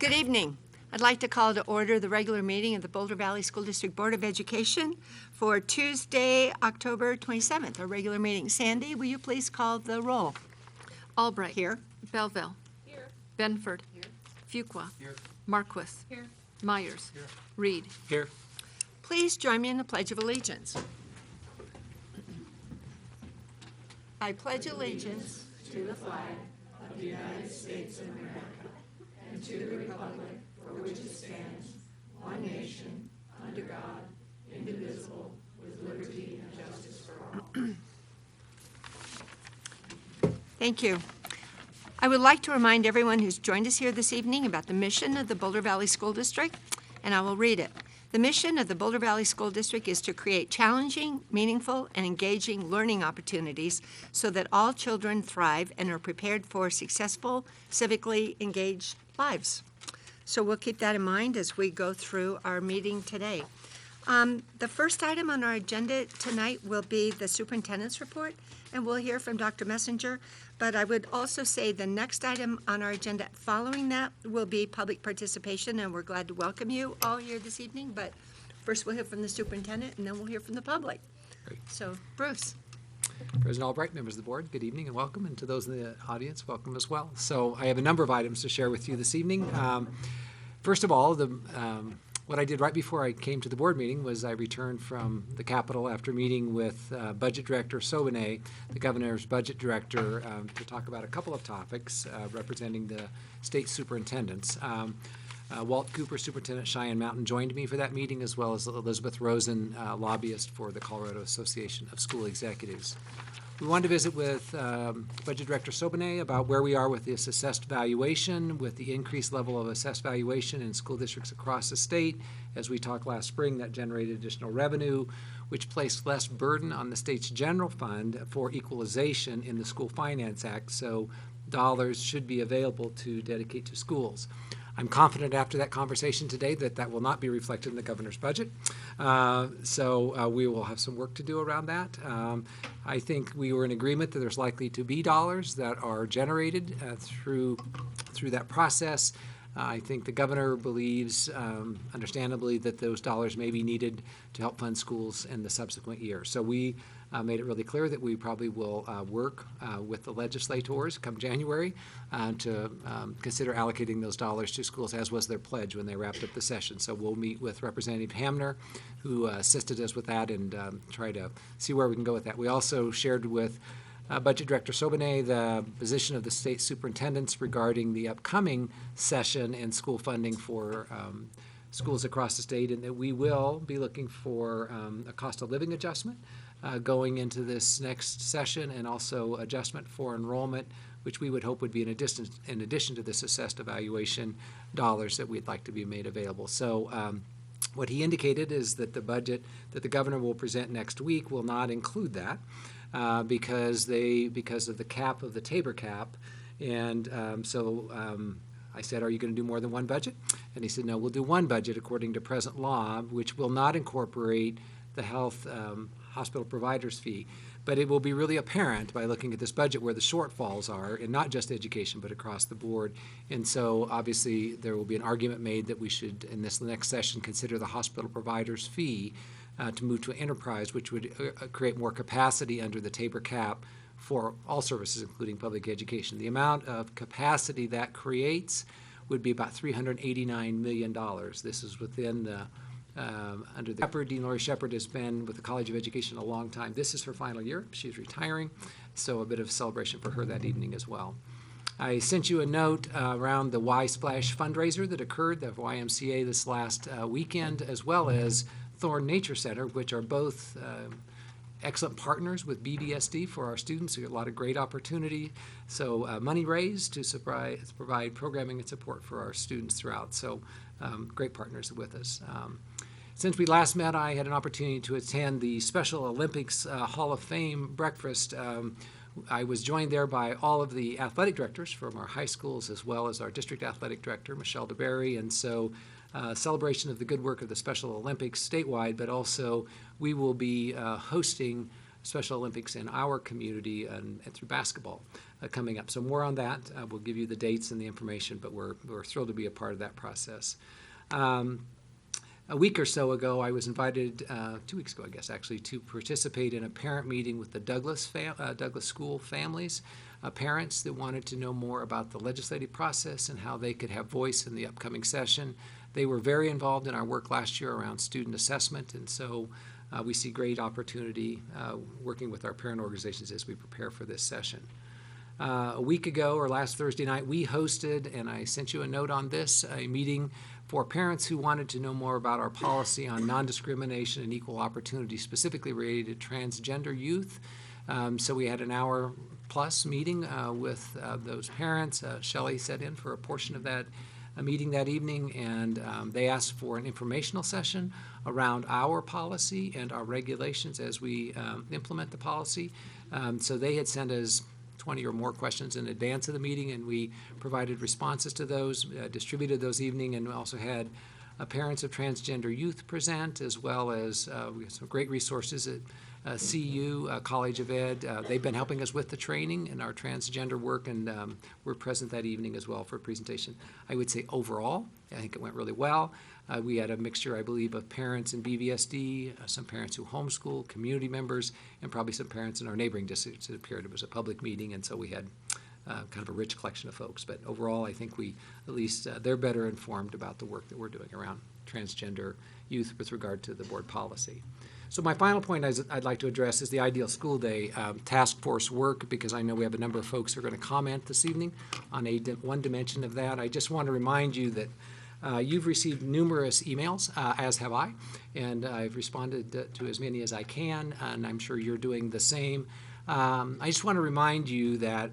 Good evening. I'd like to call to order the regular meeting of the Boulder Valley School District Board of Education for Tuesday, October 27th, our regular meeting. Sandy, will you please call the roll? Albright. Here. Belleville. Here. Benford. Here. Fuqua. Here. Marquis. Here. Myers. Here. Reed. Here. Please join me in the Pledge of Allegiance. I pledge allegiance to the flag of the United States of America and to the republic for which it stands, one nation, under God, indivisible, with liberty and justice for all. Thank you. I would like to remind everyone who's joined us here this evening about the mission of the Boulder Valley School District, and I will read it. The mission of the Boulder Valley School District is to create challenging, meaningful, and engaging learning opportunities so that all children thrive and are prepared for successful, civically engaged lives. So we'll keep that in mind as we go through our meeting today. The first item on our agenda tonight will be the superintendent's report, and we'll hear from Dr. Messenger. But I would also say the next item on our agenda following that will be public participation, and we're glad to welcome you all here this evening. But first we'll hear from the superintendent, and then we'll hear from the public. Great. So, Bruce. President Albright, members of the board, good evening and welcome. And to those in the audience, welcome as well. So I have a number of items to share with you this evening. First of all, what I did right before I came to the board meeting was I returned from the Capitol after meeting with Budget Director Sobonnet, the governor's budget director, to talk about a couple of topics representing the state superintendents. Walt Cooper, Superintendent Cheyenne Mountain, joined me for that meeting, as well as Elizabeth Rosen, lobbyist for the Colorado Association of School Executives. We wanted to visit with Budget Director Sobonnet about where we are with this assessed valuation, with the increased level of assessed valuation in school districts across the state. As we talked last spring, that generated additional revenue, which placed less burden on the state's general fund for equalization in the School Finance Act, so dollars should be available to dedicate to schools. I'm confident after that conversation today that that will not be reflected in the governor's budget. So we will have some work to do around that. I think we were in agreement that there's likely to be dollars that are generated through that process. I think the governor believes, understandably, that those dollars may be needed to help fund schools in the subsequent year. So we made it really clear that we probably will work with the legislators come January to consider allocating those dollars to schools, as was their pledge when they wrapped up the session. So we'll meet with Representative Hamner, who assisted us with that, and try to see where we can go with that. We also shared with Budget Director Sobonnet the position of the state superintendents regarding the upcoming session and school funding for schools across the state, and that we will be looking for a cost of living adjustment going into this next session, and also adjustment for enrollment, which we would hope would be in addition to this assessed evaluation dollars that we'd like to be made available. So what he indicated is that the budget that the governor will present next week will not include that because of the cap of the Tabor cap. And I said, are you going to do more than one budget? And he said, no, we'll do one budget according to present law, which will not incorporate the health hospital providers fee. But it will be really apparent by looking at this budget where the shortfalls are, and not just education, but across the board. And so obviously there will be an argument made that we should, in this next session, consider the hospital providers fee to move to an enterprise, which would create more capacity under the Tabor cap for all services, including public education. The amount of capacity that creates would be about $389 million. This is within the under the Shepherd. Dean Lori Shepherd has been with the College of Education a long time. This is her final year. She's retiring, so a bit of celebration for her that evening as well. I sent you a note around the Y Splash fundraiser that occurred, the YMCA, this last weekend, as well as Thorn Nature Center, which are both excellent partners with BVSD for our students. We get a lot of great opportunity. So money raised to provide programming and support for our students throughout. So great partners with us. Since we last met, I had an opportunity to attend the Special Olympics Hall of Fame breakfast. I was joined there by all of the athletic directors from our high schools, as well as our district athletic director, Michelle DeBerry. And so celebration of the good work of the Special Olympics statewide, but also we will be hosting Special Olympics in our community and through basketball. coming up. So more on that. We'll give you the dates and the information, but we're thrilled to be a part of that process. A week or so ago, I was invited, 2 weeks ago, I guess, actually, to participate in a parent meeting with the Douglas School families, parents that wanted to know more about the legislative process and how they could have voice in the upcoming session. They were very involved in our work last year around student assessment, and so we see great opportunity working with our parent organizations as we prepare for this session. A week ago, or last Thursday night, we hosted, and I sent you a note on this, a meeting for parents who wanted to know more about our policy on non-discrimination and equal opportunity, specifically related to transgender youth. So we had an hour-plus meeting with those parents. Shelley sat in for a portion of that meeting that evening, and they asked for an informational session around our policy and our regulations as we implement the policy. So they had sent us 20 or more questions in advance of the meeting, and we provided responses to those, distributed those evening, and we also had parents of transgender youth present, as well as we have some great resources at CU, College of Ed. They've been helping us with the training in our transgender work, and we're present that evening as well for a presentation. I would say overall, I think it went really well. We had a mixture, I believe, of parents in BVSD, some parents who homeschool, community members, and probably some parents in our neighboring districts. It appeared it was a public meeting, and so we had kind of a rich collection of folks. But overall, I think we, at least, they're better informed about the work that we're doing around transgender youth with regard to the board policy. So my final point I'd like to address is the Ideal School Day task force work, because I know we have a number of folks who are going to comment this evening on one dimension of that. I just want to remind you that you've received numerous emails, as have I, and I've responded to as many as I can, and I'm sure you're doing the same. I just want to remind you that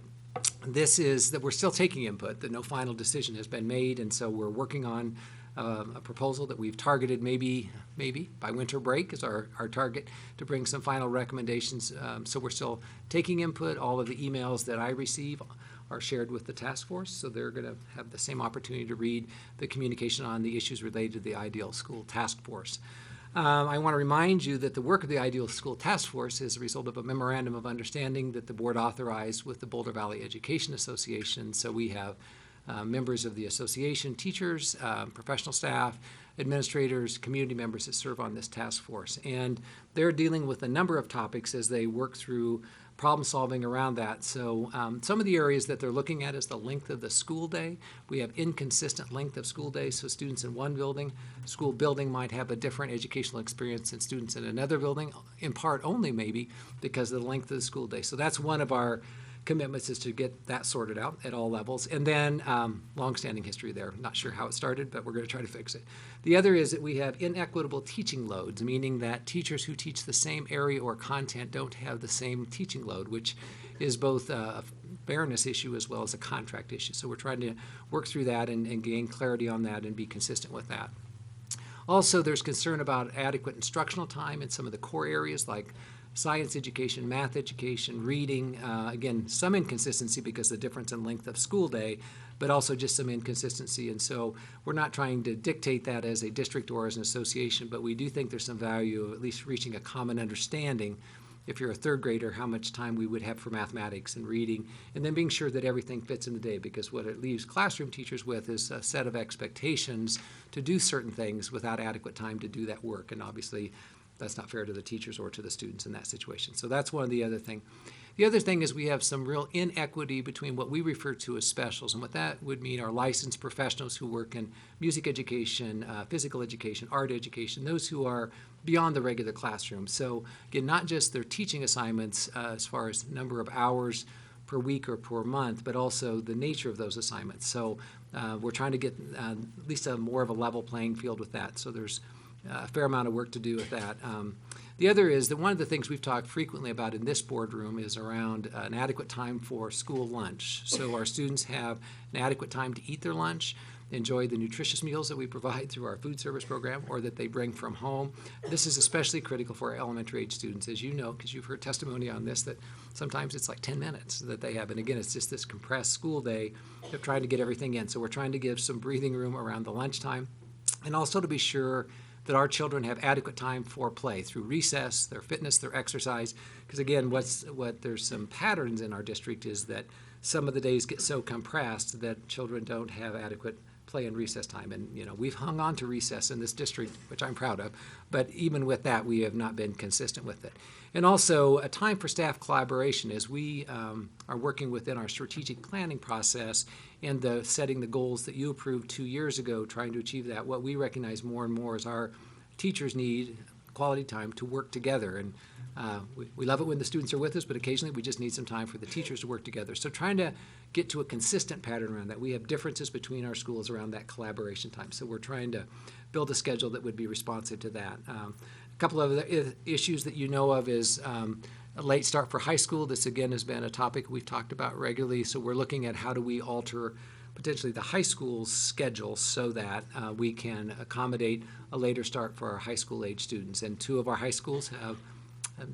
that we're still taking input, that no final decision has been made, and so we're working on a proposal that we've targeted maybe by winter break is our target to bring some final recommendations. So we're still taking input. All of the emails that I receive are shared with the task force, so they're going to have the same opportunity to read the communication on the issues related to the Ideal School Task Force. I want to remind you that the work of the Ideal School Task Force is a result of a memorandum of understanding that the board authorized with the Boulder Valley Education Association. So we have members of the association, teachers, professional staff, administrators, community members that serve on this task force. And they're dealing with a number of topics as they work through problem solving around that. So some of the areas that they're looking at is the length of the school day. We have inconsistent length of school days, so students in one school building might have a different educational experience than students in another building, in part only maybe because of the length of the school day. So that's one of our commitments, is to get that sorted out at all levels. And then longstanding history there. Not sure how it started, but we're going to try to fix it. The other is that we have inequitable teaching loads, meaning that teachers who teach the same area or content don't have the same teaching load, which is both a fairness issue as well as a contract issue. So we're trying to work through that and gain clarity on that and be consistent with that. Also, there's concern about adequate instructional time in some of the core areas like science education, math education, reading. Again, some inconsistency because of the difference in length of school day, but also just some inconsistency. And so we're not trying to dictate that as a district or as an association, but we do think there's some value of at least reaching a common understanding, if you're a third grader, how much time we would have for mathematics and reading, and then being sure that everything fits in the day, because what it leaves classroom teachers with is a set of expectations to do certain things without adequate time to do that work. And obviously, that's not fair to the teachers or to the students in that situation. So that's one of the other thing. The other thing is we have some real inequity between what we refer to as specials, and what that would mean are licensed professionals who work in music education, physical education, art education, those who are beyond the regular classroom. So again, not just their teaching assignments as far as number of hours per week or per month, but also the nature of those assignments. So we're trying to get at least more of a level playing field with that. So there's a fair amount of work to do with that. The other is that one of the things we've talked frequently about in this boardroom is around an adequate time for school lunch. So our students have an adequate time to eat their lunch, enjoy the nutritious meals that we provide through our food service program or that they bring from home. This is especially critical for our elementary age students, as you know, because you've heard testimony on this, that sometimes it's like 10 minutes that they have. And again, it's just this compressed school day of trying to get everything in. So we're trying to give some breathing room around the lunchtime, and also to be sure that our children have adequate time for play through recess, their fitness, their exercise. Because again, there's some patterns in our district is that some of the days get so compressed that children don't have adequate play and recess time. And, we've hung on to recess in this district, which I'm proud of, but even with that, we have not been consistent with it. And also a time for staff collaboration as we are working within our strategic planning process and setting the goals that you approved 2 years ago, trying to achieve that. What we recognize more and more is our teachers need quality time to work together. And we love it when the students are with us, but occasionally we just need some time for the teachers to work together. So trying to get to a consistent pattern around that. We have differences between our schools around that collaboration time. So we're trying to build a schedule that would be responsive to that. A couple of other issues that you know of is a late start for high school. This again has been a topic we've talked about regularly. So we're looking at how do we alter potentially the high school's schedule so that we can accommodate a later start for our high school age students. And 2 of our high schools have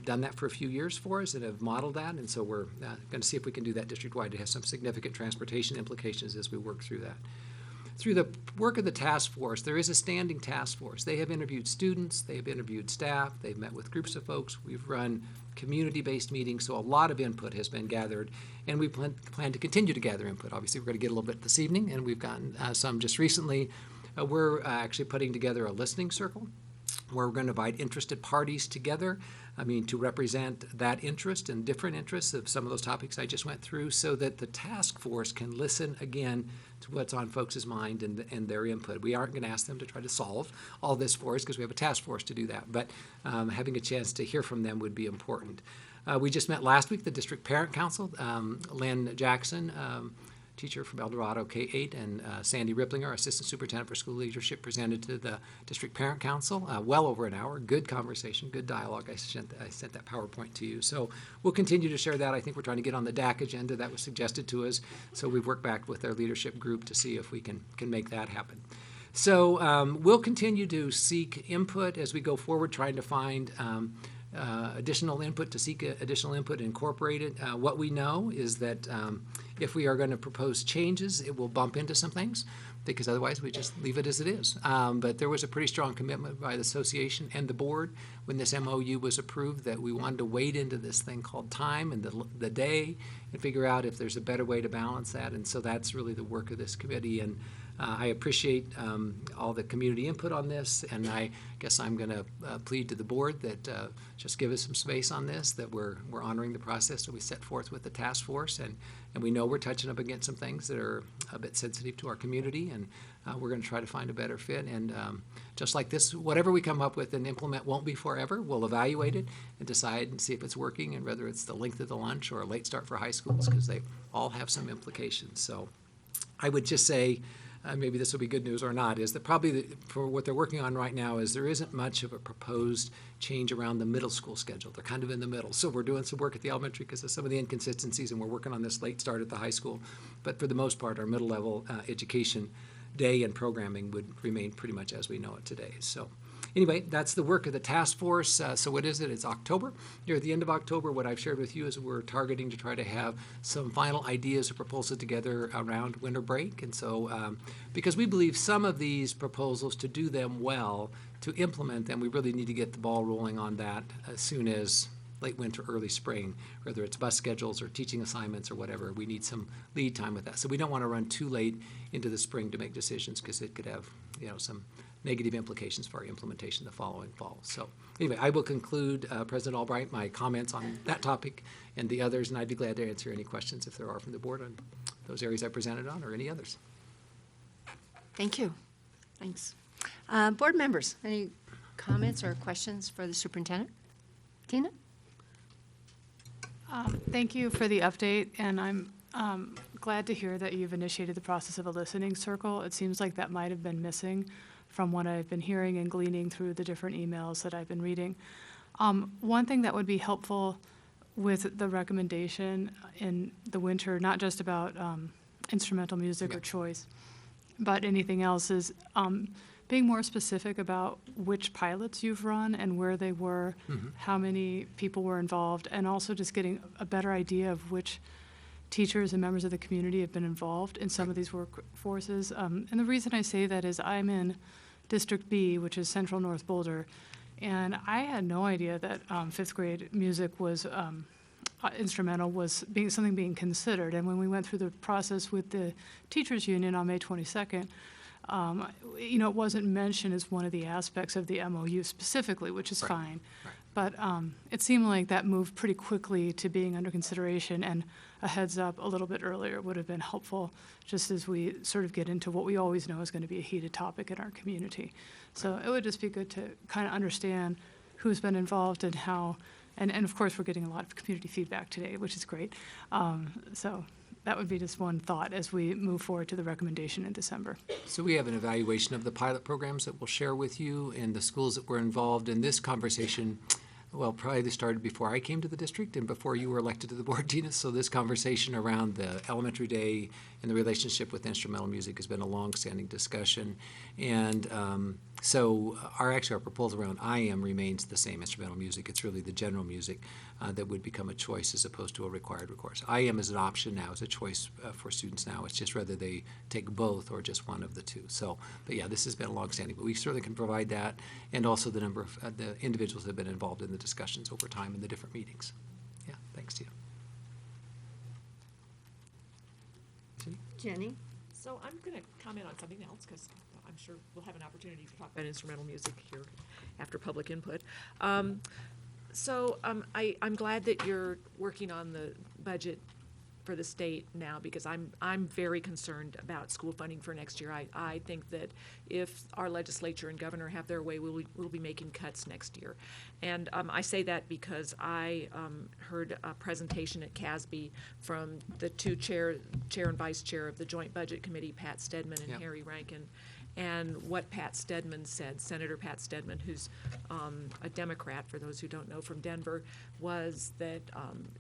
done that for a few years for us and have modeled that. And so we're going to see if we can do that district-wide. It has some significant transportation implications as we work through that. Through the work of the task force, there is a standing task force. They have interviewed students, they have interviewed staff, they've met with groups of folks. We've run community-based meetings, so a lot of input has been gathered, and we plan to continue to gather input. Obviously, we're going to get a little bit this evening, and we've gotten some just recently. We're actually putting together a listening circle where we're going to invite interested parties together, to represent that interest and different interests of some of those topics I just went through so that the task force can listen again to what's on folks' mind and their input. We aren't going to ask them to try to solve all this for us because we have a task force to do that, but having a chance to hear from them would be important. We just met last week, the District Parent Council. Lynn Jackson, teacher from El Dorado K-8, and Sandy Ripplinger, Assistant Superintendent for School Leadership, presented to the District Parent Council. Well over an hour. Good conversation, good dialogue. I sent that PowerPoint to you. So we'll continue to share that. I think we're trying to get on the DAC agenda. That was suggested to us. So we've worked back with our leadership group to see if we can make that happen. So we'll continue to seek input as we go forward, trying to find additional input, to seek additional input and incorporate it. What we know is that if we are going to propose changes, it will bump into some things because otherwise we just leave it as it is. But there was a pretty strong commitment by the association and the board when this MOU was approved that we wanted to wade into this thing called time and the day and figure out if there's a better way to balance that. And so that's really the work of this committee. And I appreciate all the community input on this, and I guess I'm going to plead to the board that just give us some space on this, that we're honoring the process that we set forth with the task force, and we know we're touching up against some things that are a bit sensitive to our community, and we're going to try to find a better fit. And just like this, whatever we come up with and implement won't be forever. We'll evaluate it and decide and see if it's working, and whether it's the length of the lunch or a late start for high schools, because they all have some implications. So I would just say, maybe this will be good news or not, is that probably for what they're working on right now is there isn't much of a proposed change around the middle school schedule. They're kind of in the middle. So we're doing some work at the elementary because of some of the inconsistencies, and we're working on this late start at the high school. But for the most part, our middle level education day and programming would remain pretty much as we know it today. So anyway, that's the work of the task force. So what is it? It's October. Near the end of October, what I've shared with you is we're targeting to try to have some final ideas or proposals together around winter break. And so because we believe some of these proposals, to do them well, to implement them, we really need to get the ball rolling on that as soon as late winter, early spring, whether it's bus schedules or teaching assignments or whatever. We need some lead time with that. So we don't want to run too late into the spring to make decisions because it could have, some negative implications for our implementation the following fall. So anyway, I will conclude, President Albright, my comments on that topic and the others, and I'd be glad to answer any questions if there are from the board on those areas I presented on or any others. Thank you. Thanks. Board members, any comments or questions for the superintendent? Tina? Thank you for the update, and I'm glad to hear that you've initiated the process of a listening circle. It seems like that might have been missing from what I've been hearing and gleaning through the different emails that I've been reading. One thing that would be helpful with the recommendation in the winter, not just about instrumental music or choice, but anything else, is being more specific about which pilots you've run and where they were, how many people were involved, and also just getting a better idea of which teachers and members of the community have been involved in some of these workforces. And the reason I say that is I'm in District B, which is Central North Boulder, and I had no idea that fifth grade music was instrumental was something being considered. And when we went through the process with the teachers union on May 22nd, it wasn't mentioned as one of the aspects of the MOU specifically, which is fine. Right. But it seemed like that moved pretty quickly to being under consideration, and a heads up a little bit earlier would have been helpful, just as we sort of get into what we always know is going to be a heated topic in our community. So it would just be good to kind of understand who's been involved and how, and of course we're getting a lot of community feedback today, which is great. So that would be just one thought as we move forward to the recommendation in December. So we have an evaluation of the pilot programs that we'll share with you and the schools that were involved in this conversation. Well, probably started before I came to the district and before you were elected to the board, Tina. So this conversation around the elementary day and the relationship with instrumental music has been a long-standing discussion. And so our proposal around IM remains the same, instrumental music. It's really the general music that would become a choice as opposed to a required course. IM is an option now, it's a choice for students now. It's just whether they take both or just one of the two. So, but yeah, this has been a long-standing, but we certainly can provide that, and also the number of the individuals that have been involved in the discussions over time in the different meetings. Yeah, thanks, Tina. Jenny? So I'm going to comment on something else because I'm sure we'll have an opportunity to talk about instrumental music here after public input. I'm glad that you're working on the budget for the state now because I'm very concerned about school funding for next year. I think that if our legislature and governor have their way, we'll be making cuts next year. And I say that because I heard a presentation at CASB from the two chair and vice chair of the Joint Budget Committee, Pat Stedman and Yep. Harry Rankin. And what Pat Stedman said, Senator Pat Stedman, who's a Democrat, for those who don't know, from Denver, was that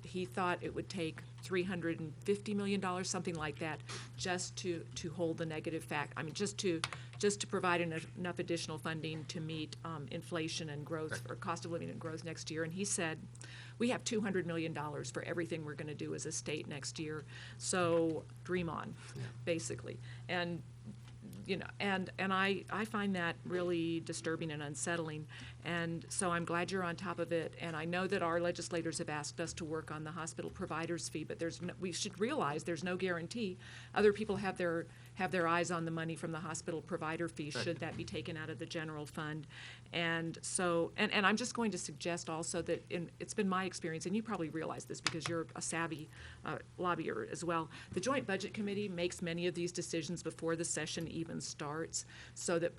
he thought it would take $350 million, something like that, just to hold the negative fact. I mean, just to provide enough additional funding to meet inflation and growth, Right. or cost of living and growth next year. And he said, we have $200 million for everything we're going to do as a state next year. So dream on, basically. And and I find that really disturbing and unsettling. And so I'm glad you're on top of it. And I know that our legislators have asked us to work on the hospital provider's fee, but we should realize there's no guarantee. Other people have their eyes on the money from the hospital provider fee, Right. should that be taken out of the general fund. And so, and I'm just going to suggest also that it's been my experience, and you probably realize this because you're a savvy lobbyer as well. The Joint Budget Committee makes many of these decisions before the session even starts, so that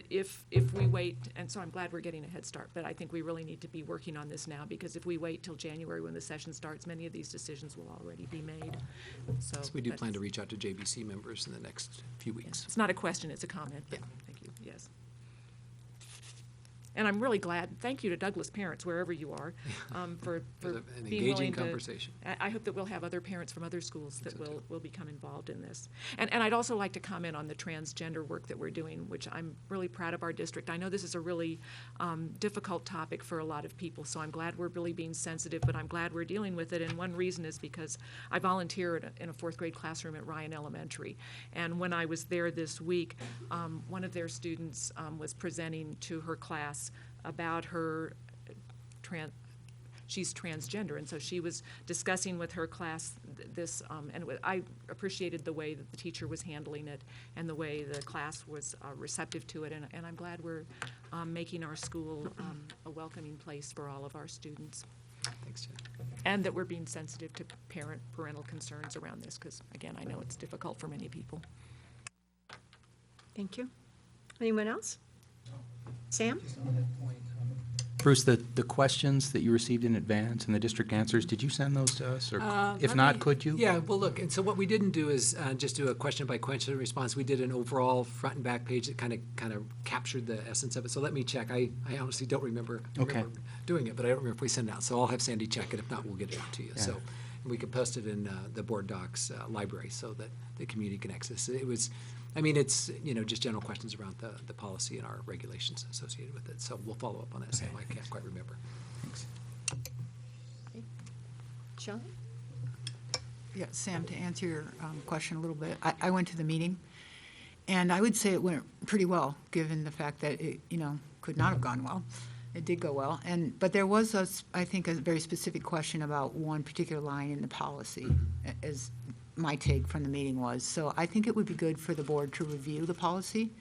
if we wait, and so I'm glad we're getting a head start, but I think we really need to be working on this now, because if we wait till January when the session starts, many of these decisions will already be made. So So we do plan to reach out to JBC members in the next few weeks. it's not a question, it's a comment. But Yeah. Thank you, yes. And I'm really glad, thank you to Douglas parents, wherever you are, for It was an being engaging willing to. conversation. I hope that we'll have other parents from other schools that so too. will become involved in this. And I'd also like to comment on the transgender work that we're doing, which I'm really proud of our district. I know this is a really difficult topic for a lot of people, so I'm glad we're really being sensitive, but I'm glad we're dealing with it. And one reason is because I volunteered in a fourth grade classroom at Ryan Elementary. And when I was there this week, one of their students was presenting to her class about her she's transgender, and so she was discussing with her class this, and I appreciated the way that the teacher was handling it and the way the class was receptive to it, and I'm glad we're making our school a welcoming place for all of our students, Thanks, Jen. and that we're being sensitive to parental concerns around this, because again, I know it's difficult for many people. Thank you. Anyone else? Sam? Just on that point, Bruce, the questions that you received in advance and the district answers, did you send those to us? Or if Let not, me- could you? Yeah, well, look, and so what we didn't do is just do a question-by-question response. We did an overall front and back page that kind of captured the essence of it. So let me check. I honestly don't remember doing it, but I don't remember if we sent it out. So I'll have Sandy check it. If not, we'll get it out to you. Yeah. So and we can post it in the board docs library so that the community can access it. It was, I mean, it's, just general questions around the policy and our regulations associated with it. So we'll follow up on that, Sam. I can't quite remember. Thanks. Sean? Yeah, Sam, to answer your question a little bit, I went to the meeting, and I would say it went pretty well, given the fact that it, could not have gone well. It did go well, but there was, I think, a very specific question about one particular line in the policy, as my take from the meeting was. So I think it would be good for the board to review the policy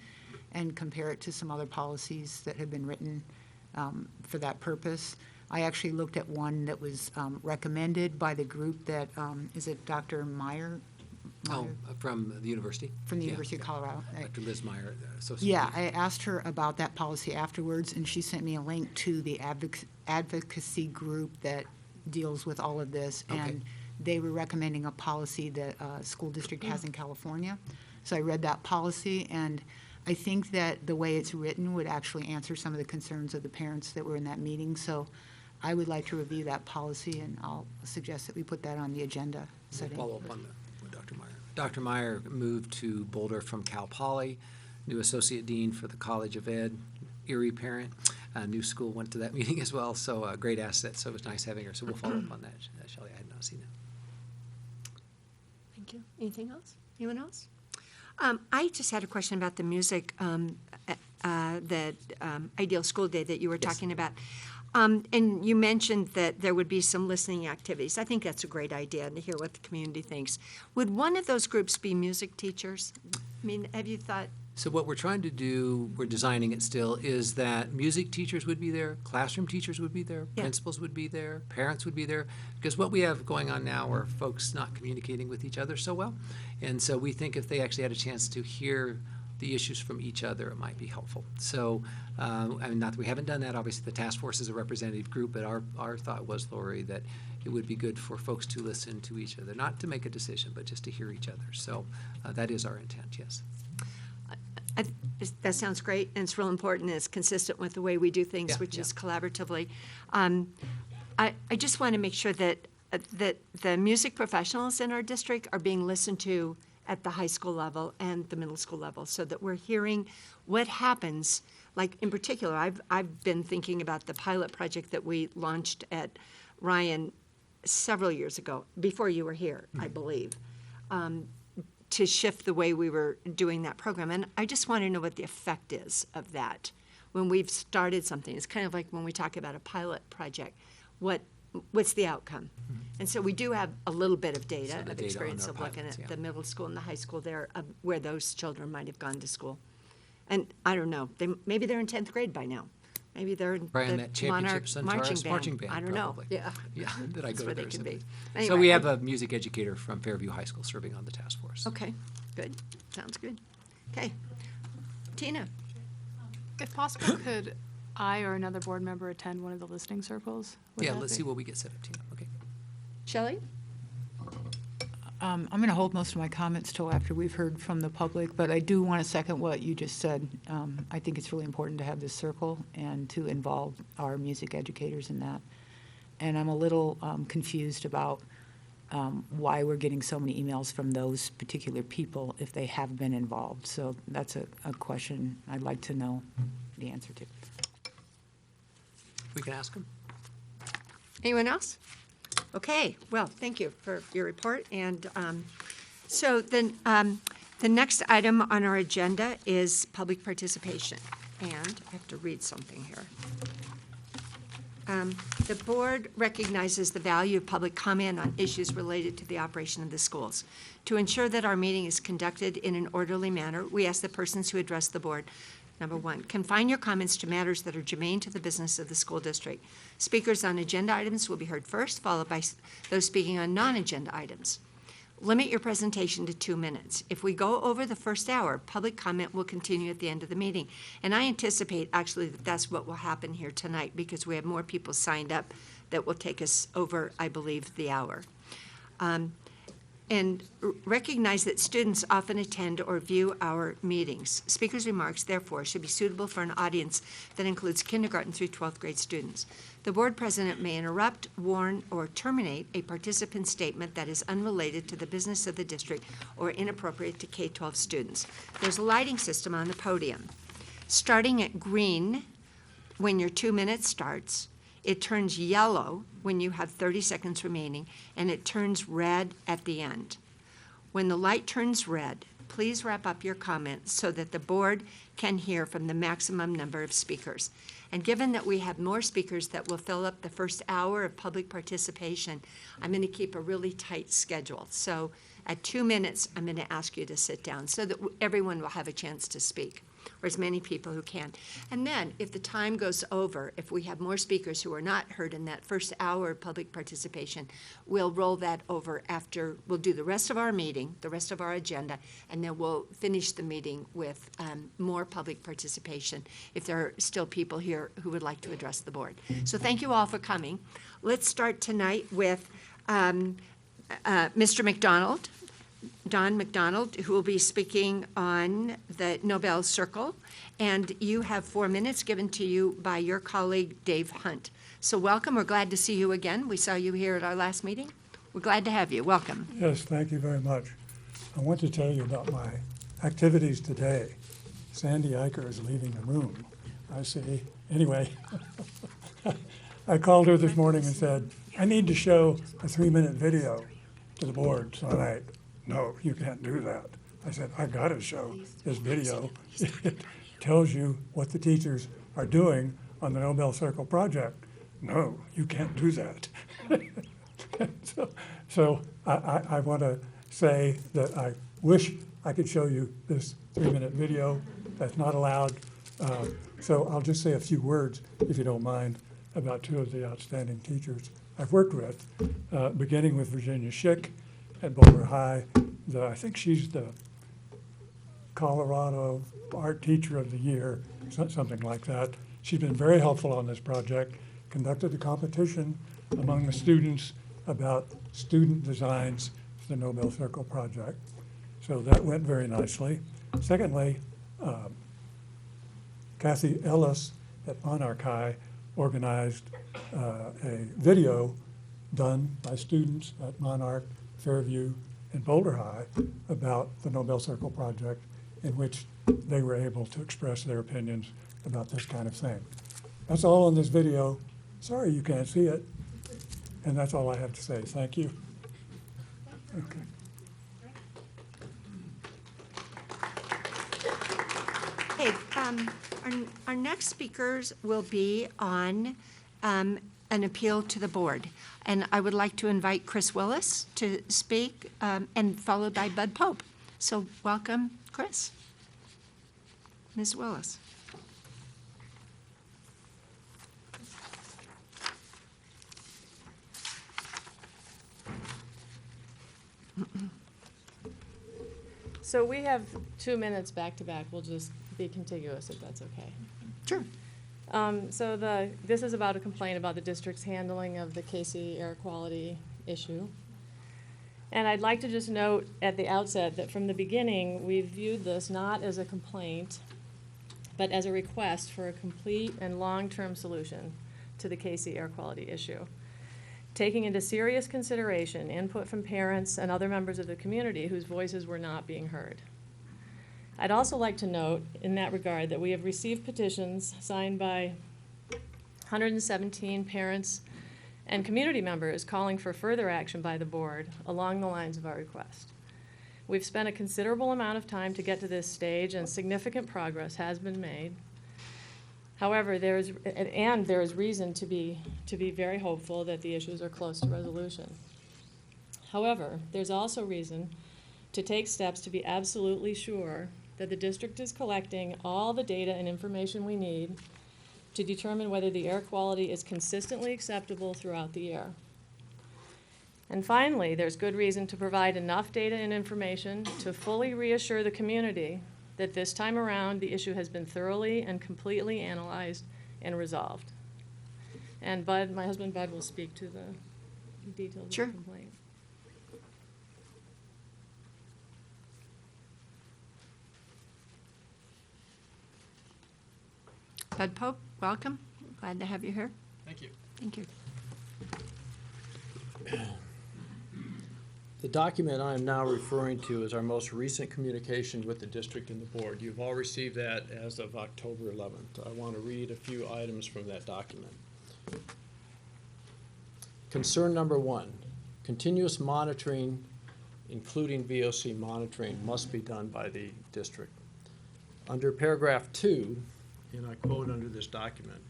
and compare it to some other policies that have been written for that purpose. I actually looked at one that was recommended by the group that, is it Dr. Meyer? Oh, from the university? From the Yeah, University of yeah. Colorado. Dr. Liz Meyer, Associate Yeah, Dean. I asked her about that policy afterwards, and she sent me a link to the advocacy group that deals with all of this. Okay. And they were recommending a policy that a school district has in California. So I read that policy, and I think that the way it's written would actually answer some of the concerns of the parents that were in that meeting. So I would like to review that policy, and I'll suggest that we put that on the agenda We'll setting. follow up on that with Dr. Meyer. Dr. Meyer moved to Boulder from Cal Poly, new associate dean for the College of Ed, Erie parent. New school, went to that meeting as well, so a great asset, so it was nice having her. So we'll follow up on that, Shelley. I had not seen that. Thank you. Anything else? Anyone else? I just had a question about the music, the Ideal School Day that you were Yes. talking about. And you mentioned that there would be some listening activities. I think that's a great idea, and to hear what the community thinks. Would one of those groups be music teachers? I mean, have you thought? So what we're trying to do, we're designing it still, is that music teachers would be there, classroom teachers would be there, Yeah. principals would be there, parents would be there, because what we have going on now are folks not communicating with each other so well. And so we think if they actually had a chance to hear the issues from each other, it might be helpful. So, I mean, not that we haven't done that, obviously the task force is a representative group, but our thought was, Lori, that it would be good for folks to listen to each other, not to make a decision, but just to hear each other. So that is our intent, yes. That sounds great, and it's real important, and it's consistent with the way we do things, Yeah, which yeah. is collaboratively. I just want to make sure that the music professionals in our district are being listened to at the high school level and the middle school level, so that we're hearing what happens. Like, in particular, I've been thinking about the pilot project that we launched at Ryan several years ago, before you were here, I believe, to shift the way we were doing that program. And I just want to know what the effect is of that when we've started something. It's kind of like when we talk about a pilot project, what's the outcome? And so we do have a little bit of So data, the of data experience on of our looking pilots, at yeah. the middle school and the high school there, where those children might have gone to school. And I don't know, maybe they're in 10th grade by now. Maybe they're in Probably on the that championship Monarch Centaurus marching band. I don't know, probably. yeah. Yeah, that I That's go where to they there can be. sometimes. So Anyway, we have a music educator from Fairview High School serving on the task force. Okay, good, sounds good. Okay, Tina? If possible, could I or another board member attend one of the listening circles? Would Yeah, that let's be- see what we get set up, Tina. Okay. Shelley? I'm going to hold most of my comments till after we've heard from the public, but I do want to second what you just said. I think it's really important to have this circle and to involve our music educators in that. And I'm a little confused about why we're getting so many emails from those particular people if they have been involved. So that's a question I'd like to know the answer to. We can ask them. Anyone else? Okay, well, thank you for your report. And so then the next item on our agenda is public participation. And I have to read something here. The board recognizes the value of public comment on issues related to the operation of the schools. To ensure that our meeting is conducted in an orderly manner, we ask the persons who address the board, number one, confine your comments to matters that are germane to the business of the school district. Speakers on agenda items will be heard first, followed by those speaking on non-agenda items. Limit your presentation to 2 minutes. If we go over the first hour, public comment will continue at the end of the meeting. And I anticipate actually that that's what will happen here tonight, because we have more people signed up that will take us over, I believe, the hour. And recognize that students often attend or view our meetings. Speakers' remarks, therefore, should be suitable for an audience that includes kindergarten through 12th grade students. The board president may interrupt, warn, or terminate a participant's statement that is unrelated to the business of the district or inappropriate to K-12 students. There's a lighting system on the podium. Starting at green when your 2 minutes starts, it turns yellow when you have 30 seconds remaining, and it turns red at the end. When the light turns red, please wrap up your comments so that the board can hear from the maximum number of speakers. And given that we have more speakers that will fill up the first hour of public participation, I'm going to keep a really tight schedule. So at 2 minutes, I'm going to ask you to sit down so that everyone will have a chance to speak, or as many people who can. And then, if the time goes over, if we have more speakers who are not heard in that first hour of public participation, we'll roll that over after, we'll do the rest of our meeting, the rest of our agenda, and then we'll finish the meeting with more public participation if there are still people here who would like to address the board. So thank you all for coming. Let's start tonight with Mr. McDonald, Don McDonald, who will be speaking on the Nobel Circle. And you have 4 minutes given to you by your colleague, Dave Hunt. So welcome. We're glad to see you again. We saw you here at our last meeting. We're glad to have you. Welcome. Yes, thank you very much. I want to tell you about my activities today. Sandy Eicher is leaving the room, I see. Anyway, I called her this morning and said, I need to show a 3-minute video to the board tonight. No, you can't do that. I said, I got to show this video. It tells you what the teachers are doing on the Nobel Circle project. No, you can't do that. So I want to say that I wish I could show you this 3-minute video. That's not allowed. So I'll just say a few words, if you don't mind, about 2 of the outstanding teachers I've worked with, beginning with Virginia Schick at Boulder High. I think she's the Colorado Art Teacher of the Year, something like that. She's been very helpful on this project, conducted a competition among the students about student designs for the Nobel Circle project. So that went very nicely. Secondly, Kathy Ellis at Monarch High organized a video done by students at Monarch, Fairview, and Boulder High about the Nobel Circle project, in which they were able to express their opinions about this kind of thing. That's all in this video. Sorry you can't see it. And that's all I have to say. Thank you. Okay. Okay, our next speakers will be on an appeal to the board. And I would like to invite Chris Willis to speak, and followed by Bud Pope. So welcome, Chris. Ms. Willis. So we have 2 minutes back to back. We'll just be contiguous if that's okay. Sure. This is about a complaint about the district's handling of the KC air quality issue. And I'd like to just note at the outset that from the beginning, we've viewed this not as a complaint, but as a request for a complete and long-term solution to the KC air quality issue, taking into serious consideration input from parents and other members of the community whose voices were not being heard. I'd also like to note in that regard that we have received petitions signed by 117 parents and community members calling for further action by the board along the lines of our request. We've spent a considerable amount of time to get to this stage, and significant progress has been made. However, there is reason to be very hopeful that the issues are close to resolution. However, there's also reason to take steps to be absolutely sure that the district is collecting all the data and information we need to determine whether the air quality is consistently acceptable throughout the year. And finally, there's good reason to provide enough data and information to fully reassure the community that this time around the issue has been thoroughly and completely analyzed and resolved. And Bud, my husband Bud, will speak to the details Sure. of the complaint. Bud Pope, welcome. Glad to have you here. Thank you. Thank you. The document I am now referring to is our most recent communication with the district and the board. You've all received that as of October 11th. I want to read a few items from that document. Concern number 1, continuous monitoring including VOC monitoring, must be done by the district. Under paragraph 2, and I quote under this document,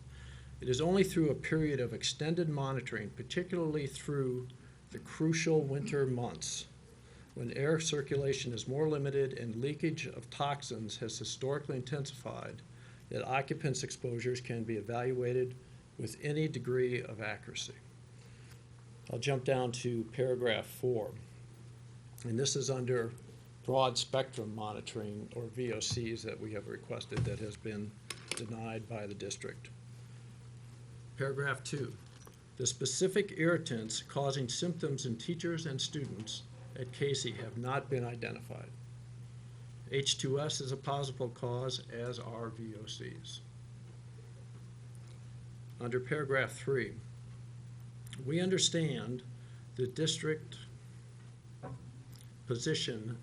"It is only through a period of extended monitoring, particularly through the crucial winter months, when air circulation is more limited and leakage of toxins has historically intensified, that occupants' exposures can be evaluated with any degree of accuracy." I'll jump down to paragraph 4, and this is under broad spectrum monitoring, or VOCs, that we have requested that has been denied by the district. Paragraph 2, "The specific irritants causing symptoms in teachers and students at Casey have not been identified. H2S is a possible cause, as are VOCs." Under paragraph 3, "We understand the district's position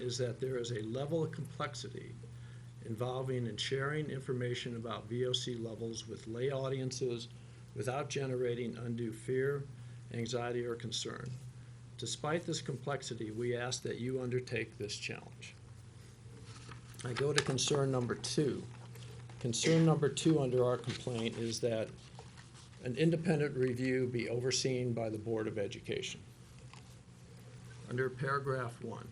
is that there is a level of complexity involving in sharing information about VOC levels with lay audiences without generating undue fear, anxiety, or concern. Despite this complexity, we ask that you undertake this challenge." I go to concern number 2. Concern number 2 under our complaint is that an independent review be overseen by the Board of Education. Under paragraph 1,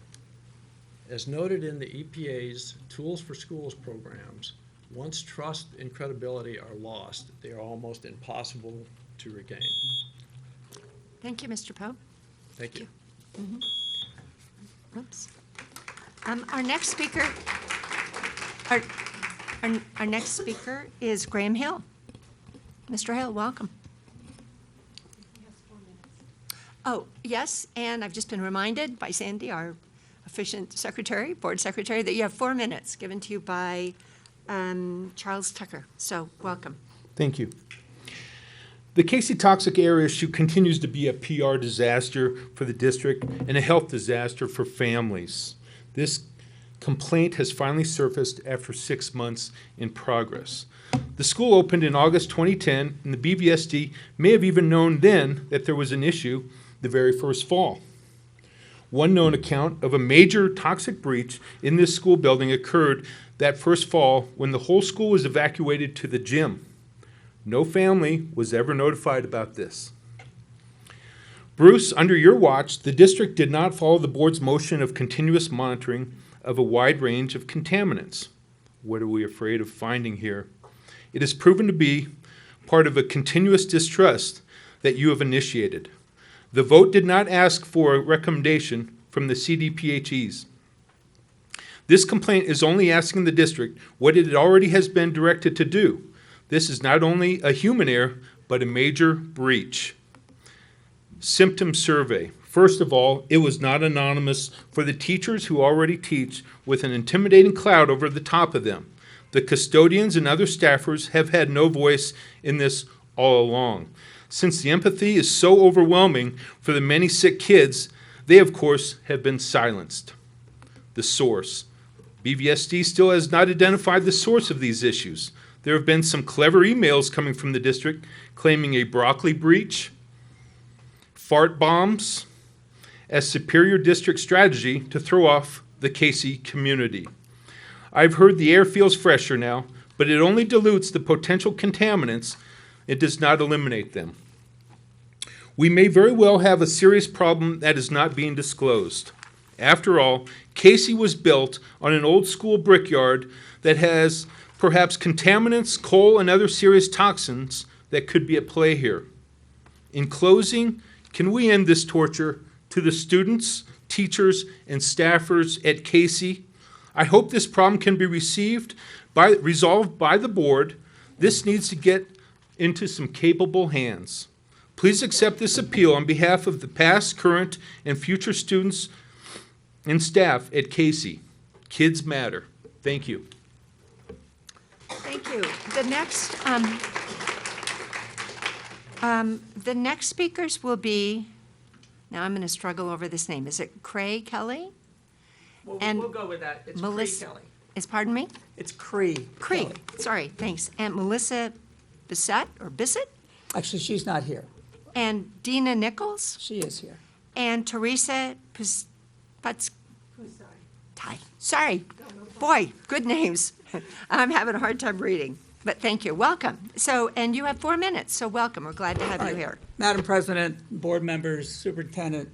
"As noted in the EPA's Tools for Schools programs, once trust and credibility are lost, they are almost impossible to regain." Thank you, Mr. Poe. Thank you. Oops. Our next speaker, our next speaker is Graham Hill. Mr. Hill, welcome. Oh, yes, and I've just been reminded by Sandy, our efficient secretary, board secretary, that you have 4 minutes given to you by Charles Tucker. So, welcome. Thank you. The Casey toxic air issue continues to be a PR disaster for the district and a health disaster for families. This complaint has finally surfaced after 6 months in progress. The school opened in August 2010, and the BVSD may have even known then that there was an issue the very first fall. One known account of a major toxic breach in this school building occurred that first fall when the whole school was evacuated to the gym. No family was ever notified about this. Bruce, under your watch, the district did not follow the board's motion of continuous monitoring of a wide range of contaminants. What are we afraid of finding here? It has proven to be part of a continuous distrust that you have initiated. The vote did not ask for a recommendation from the CDPHEs. This complaint is only asking the district what it already has been directed to do. This is not only a human error, but a major breach. Symptom survey. First of all, it was not anonymous for the teachers who already teach with an intimidating cloud over the top of them. The custodians and other staffers have had no voice in this all along. Since the empathy is so overwhelming for the many sick kids, they, of course, have been silenced. The source. BVSD still has not identified the source of these issues. There have been some clever emails coming from the district claiming a broccoli breach, fart bombs, as superior district strategy to throw off the Casey community. I've heard the air feels fresher now, but it only dilutes the potential contaminants. It does not eliminate them. We may very well have a serious problem that is not being disclosed. After all, Casey was built on an old school brickyard that has perhaps contaminants, coal, and other serious toxins that could be at play here. In closing, can we end this torture to the students, teachers, and staffers at Casey? I hope this problem can be resolved by the board. This needs to get into some capable hands. Please accept this appeal on behalf of the past, current, and future students and staff at Casey. Kids matter. Thank you. Thank you. The next speakers will be, now I'm going to struggle over this name. Is it Cray Kelly? And We'll go with that. It's Melissa- Cree Kelly. Pardon me? It's Cree. Cree. Kelly. Sorry, thanks. And Melissa Bissett, or Bissett? Actually, she's not here. And Dina Nichols? She is here. and Teresa Sorry. Boy, good names. I'm having a hard time reading, but thank you. Welcome. So, and you have 4 minutes, so welcome. We're glad to have you here. Madam President, board members, Superintendent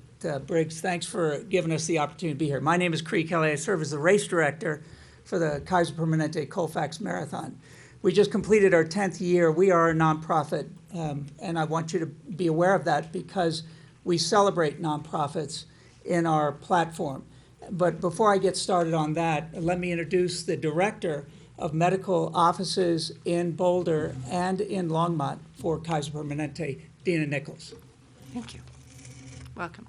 Briggs, thanks for giving us the opportunity to be here. My name is Cree Kelly. I serve as the race director for the Kaiser Permanente Colfax Marathon. We just completed our 10th year. We are a nonprofit, and I want you to be aware of that because we celebrate nonprofits in our platform. But before I get started on that, let me introduce the director of medical offices in Boulder and in Longmont for Kaiser Permanente, Dina Nichols. Thank you. Welcome.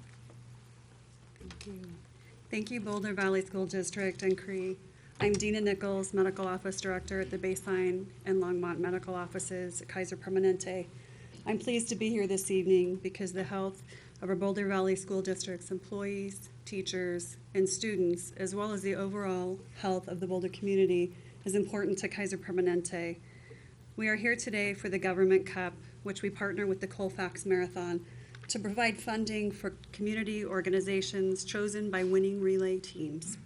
Thank you, Boulder Valley School District and CRE. I'm Dina Nichols, Medical Office Director at the Baseline and Longmont Medical Offices at Kaiser Permanente. I'm pleased to be here this evening because the health of our Boulder Valley School District's employees, teachers, and students, as well as the overall health of the Boulder community, is important to Kaiser Permanente. We are here today for the Government Cup, which we partner with the Colfax Marathon to provide funding for community organizations chosen by winning relay teams.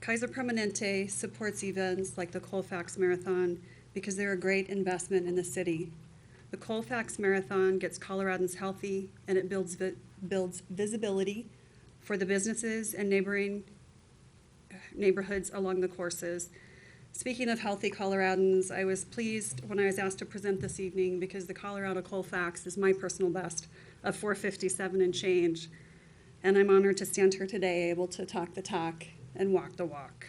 Kaiser Permanente supports events like the Colfax Marathon because they're a great investment in the city. The Colfax Marathon gets Coloradans healthy, and it builds visibility for the businesses and neighboring neighborhoods along the courses. Speaking of healthy Coloradans, I was pleased when I was asked to present this evening because the Colorado Colfax is my personal best of 4:57 and change. And I'm honored to stand here today able to talk the talk and walk the walk.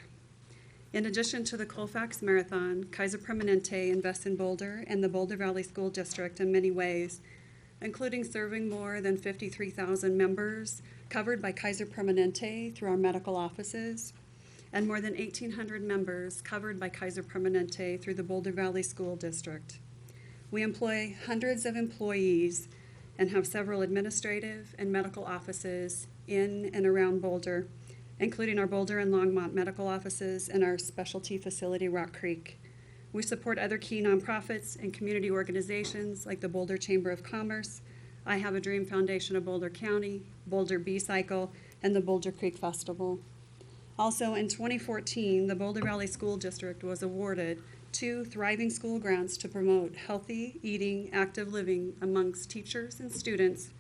In addition to the Colfax Marathon, Kaiser Permanente invests in Boulder and the Boulder Valley School District in many ways, including serving more than 53,000 members covered by Kaiser Permanente through our medical offices, and more than 1,800 members covered by Kaiser Permanente through the Boulder Valley School District. We employ hundreds of employees and have several administrative and medical offices in and around Boulder, including our Boulder and Longmont medical offices and our specialty facility, Rock Creek. We support other key nonprofits and community organizations like the Boulder Chamber of Commerce, I Have a Dream Foundation of Boulder County, Boulder B-Cycle, and the Boulder Creek Festival. Also, in 2014, the Boulder Valley School District was awarded 2 Thriving School grants to promote healthy eating, active living amongst teachers and students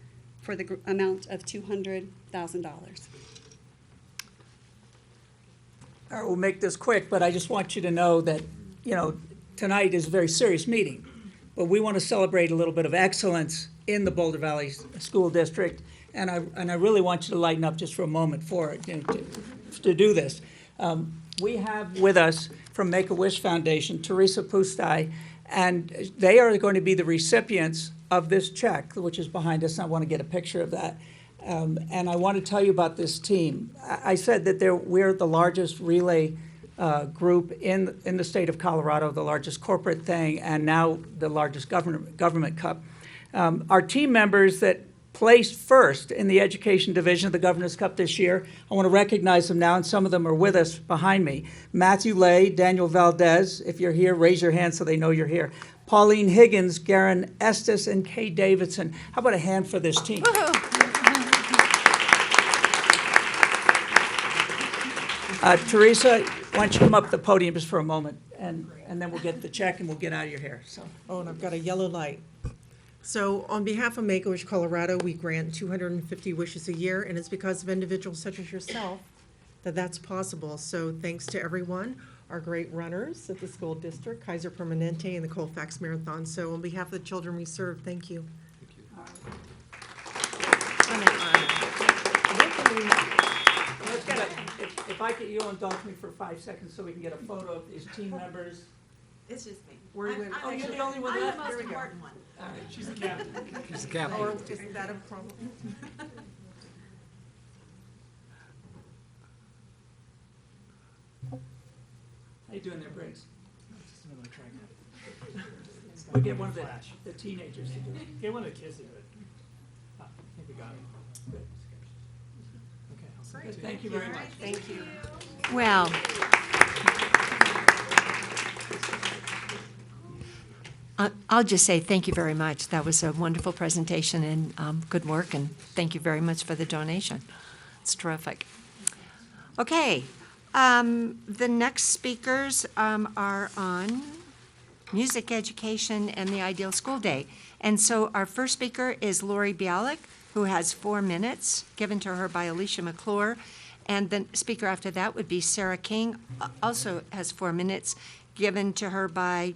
for the amount of $200,000. All right, we'll make this quick, but I just want you to know that, tonight is a very serious meeting, but we want to celebrate a little bit of excellence in the Boulder Valley School District, and I really want you to lighten up just for a moment for it, to do this. We have with us from Make-A-Wish Foundation, Teresa Pustai, and they are going to be the recipients of this check, which is behind us, and I want to get a picture of that. And I want to tell you about this team. I said that we're the largest relay group in the state of Colorado, the largest corporate thing, and now the largest government cup. Our team members that placed first in the education division of the Governor's Cup this year, I want to recognize them now, and some of them are with us behind me. Matthew Lay, Daniel Valdez, if you're here, raise your hand so they know you're here. Pauline Higgins, Garen Estes, and Kay Davidson. How about a hand for this team? Teresa, why don't you come up to the podium just for a moment, and then we'll get the check and we'll get out of your hair. So. Oh, and I've got a yellow light. So on behalf of Make-A-Wish Colorado, we grant 250 wishes a year, and it's because of individuals such as yourself that that's possible. So thanks to everyone, our great runners at the school district, Kaiser Permanente, and the Colfax Marathon. So on behalf of the children we serve, thank you. If I could, you'll indulge me for 5 seconds so we can get a photo of these team members. It's just me. Where are you oh, you're the only one left? I'm the most important one. All right, she's the captain. She's the captain. Or is that a problem? How you doing there, Briggs? We'll get one of the teenagers to do it. Get one of the kids to do it. I think we got it. Good. Okay, Good. Thank you very much. Thank you. Well, I'll just say thank you very much. That was a wonderful presentation and good work, and thank you very much for the donation. It's terrific. Okay, the next speakers are on music education and the ideal school day. And so our first speaker is Lori Bialik, who has 4 minutes given to her by Alicia McClure. And the speaker after that would be Sarah King, also has 4 minutes given to her by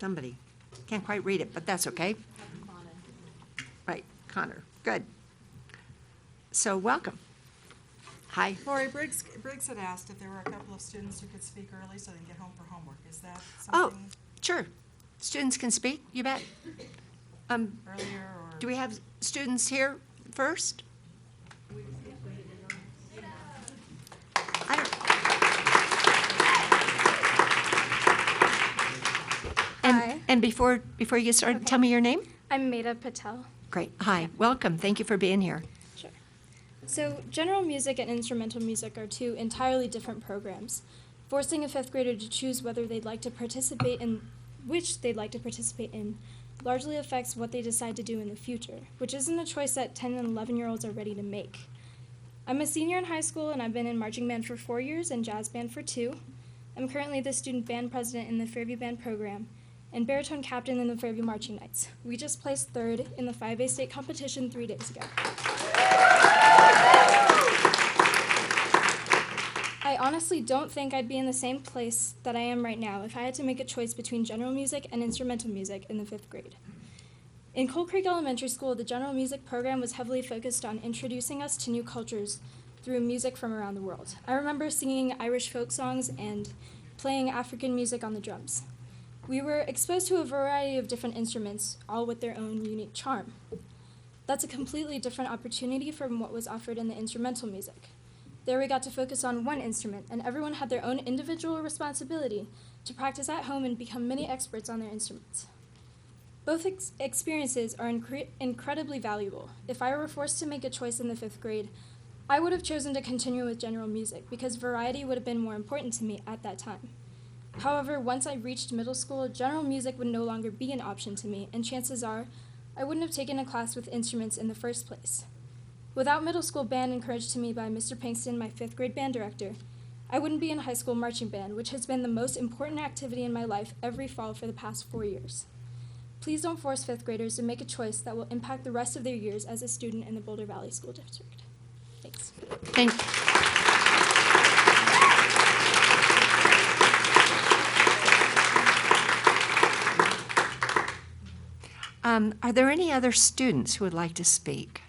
somebody. Can't quite read it, but that's okay. Right, Connor. Good. So welcome. Hi. Lori, Briggs had asked if there were a couple of students who could speak early so they can get home for homework. Is that Oh, something sure. Students can speak, you bet. earlier or? Do we have students here first? I don't. Hi. And before you get started, Okay. tell me your name. I'm Maida Patel. Great. Hi. Welcome. Thank you for being here. Sure. So, general music and instrumental music are two entirely different programs. Forcing a fifth grader to choose whether they'd like to participate in which they'd like to participate in largely affects what they decide to do in the future, which isn't a choice that 10 and 11-year-olds are ready to make. I'm a senior in high school and I've been in marching band for 4 years and jazz band for 2. I'm currently the student band president in the Fairview Band program and baritone captain in the Fairview Marching Knights. We just placed 3rd in the 5A state competition 3 days ago. I honestly don't think I'd be in the same place that I am right now if I had to make a choice between general music and instrumental music in the 5th grade. In Cold Creek Elementary School, the general music program was heavily focused on introducing us to new cultures through music from around the world. I remember singing Irish folk songs and playing African music on the drums. We were exposed to a variety of different instruments, all with their own unique charm. That's a completely different opportunity from what was offered in the instrumental music. There we got to focus on one instrument, and everyone had their own individual responsibility to practice at home and become mini experts on their instruments. Both experiences are incredibly valuable. If I were forced to make a choice in the 5th grade, I would have chosen to continue with general music because variety would have been more important to me at that time. However, once I reached middle school, general music would no longer be an option to me, and chances are I wouldn't have taken a class with instruments in the first place. Without middle school band encouraged to me by Mr. Pinkston, my 5th grade band director, I wouldn't be in high school marching band, which has been the most important activity in my life every fall for the past 4 years. Please don't force 5th graders to make a choice that will impact the rest of their years as a student in the Boulder Valley School District. Thanks. Thank Are there any other students who would like to speak?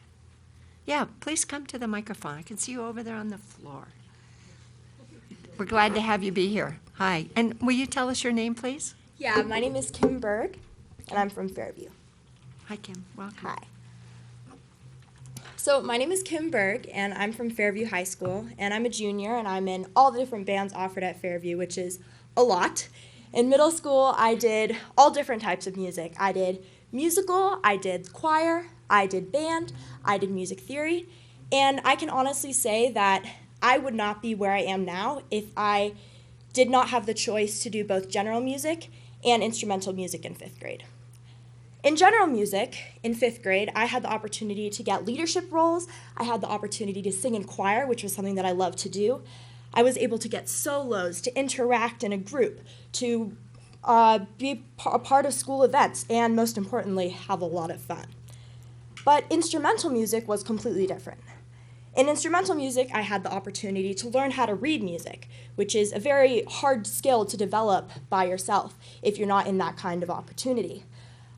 Yeah, please come to the microphone. I can see you over there on the floor. We're glad to have you be here. Hi. And will you tell us your name, please? Yeah, my name is Kim Berg, and I'm from Fairview. Hi, Kim. Welcome. Hi. So my name is Kim Berg, and I'm from Fairview High School, and I'm a junior, and I'm in all the different bands offered at Fairview, which is a lot. In middle school, I did all different types of music. I did musical, I did choir, I did band, I did music theory, and I can honestly say that I would not be where I am now if I did not have the choice to do both general music and instrumental music in 5th grade. In general music, in 5th grade, I had the opportunity to get leadership roles. I had the opportunity to sing in choir, which was something that I loved to do. I was able to get solos, to interact in a group, to be a part of school events, and most importantly, have a lot of fun. But instrumental music was completely different. In instrumental music, I had the opportunity to learn how to read music, which is a very hard skill to develop by yourself if you're not in that kind of opportunity.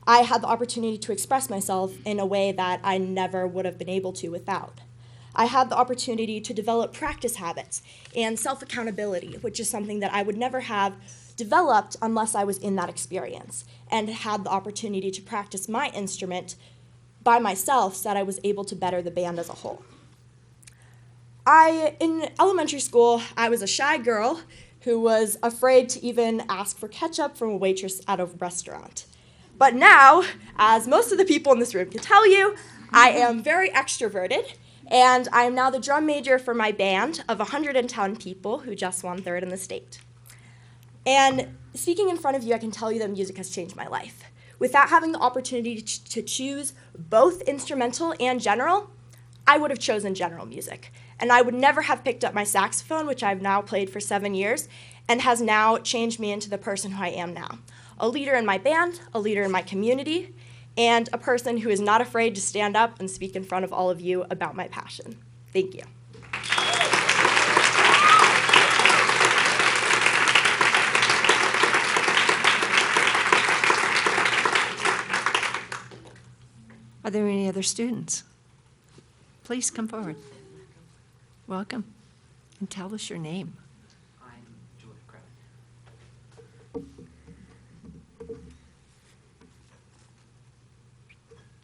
I had the opportunity to express myself in a way that I never would have been able to without. I had the opportunity to develop practice habits and self-accountability, which is something that I would never have developed unless I was in that experience, and had the opportunity to practice my instrument by myself so that I was able to better the band as a whole. In elementary school, I was a shy girl who was afraid to even ask for ketchup from a waitress at a restaurant. But now, as most of the people in this room can tell you, I am very extroverted, and I am now the drum major for my band of 110 people who just won 3rd in the state. And speaking in front of you, I can tell you that music has changed my life. Without having the opportunity to choose both instrumental and general, I would have chosen general music. And I would never have picked up my saxophone, which I've now played for 7 years, and has now changed me into the person who I am now. A leader in my band, a leader in my community, and a person who is not afraid to stand up and speak in front of all of you about my passion. Thank you. Are there any other students? Please come forward. Welcome. And tell us your name. I'm George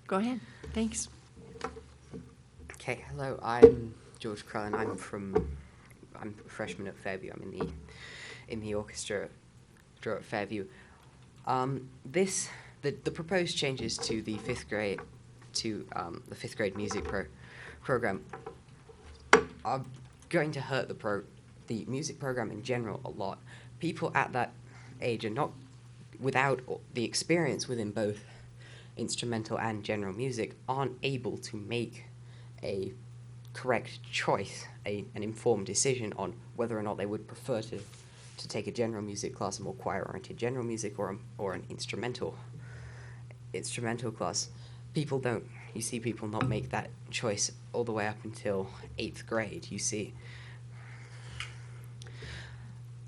Go ahead. Thanks. Okay, hello, I'm George Crellin. I'm a freshman at Fairview. I'm in the orchestra at Fairview. The proposed changes to the fifth grade music program are going to hurt the music program in general a lot. People at that age are not, without the experience within both instrumental and general music, aren't able to make a correct choice, an informed decision on whether or not they would prefer to take a general music class, a more choir-oriented general music, or an instrumental class. You see people not make that choice all the way up until 8th grade. You see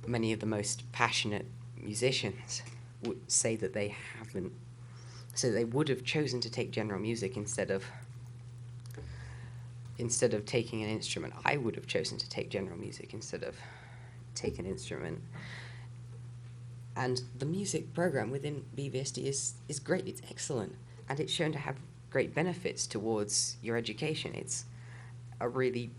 many of the most passionate musicians would say that they would have chosen to take general music instead of taking an instrument. I would have chosen to take general music instead of take an instrument. And the music program within BVSD is great. It's excellent, and it's shown to have great benefits towards your education. It's a really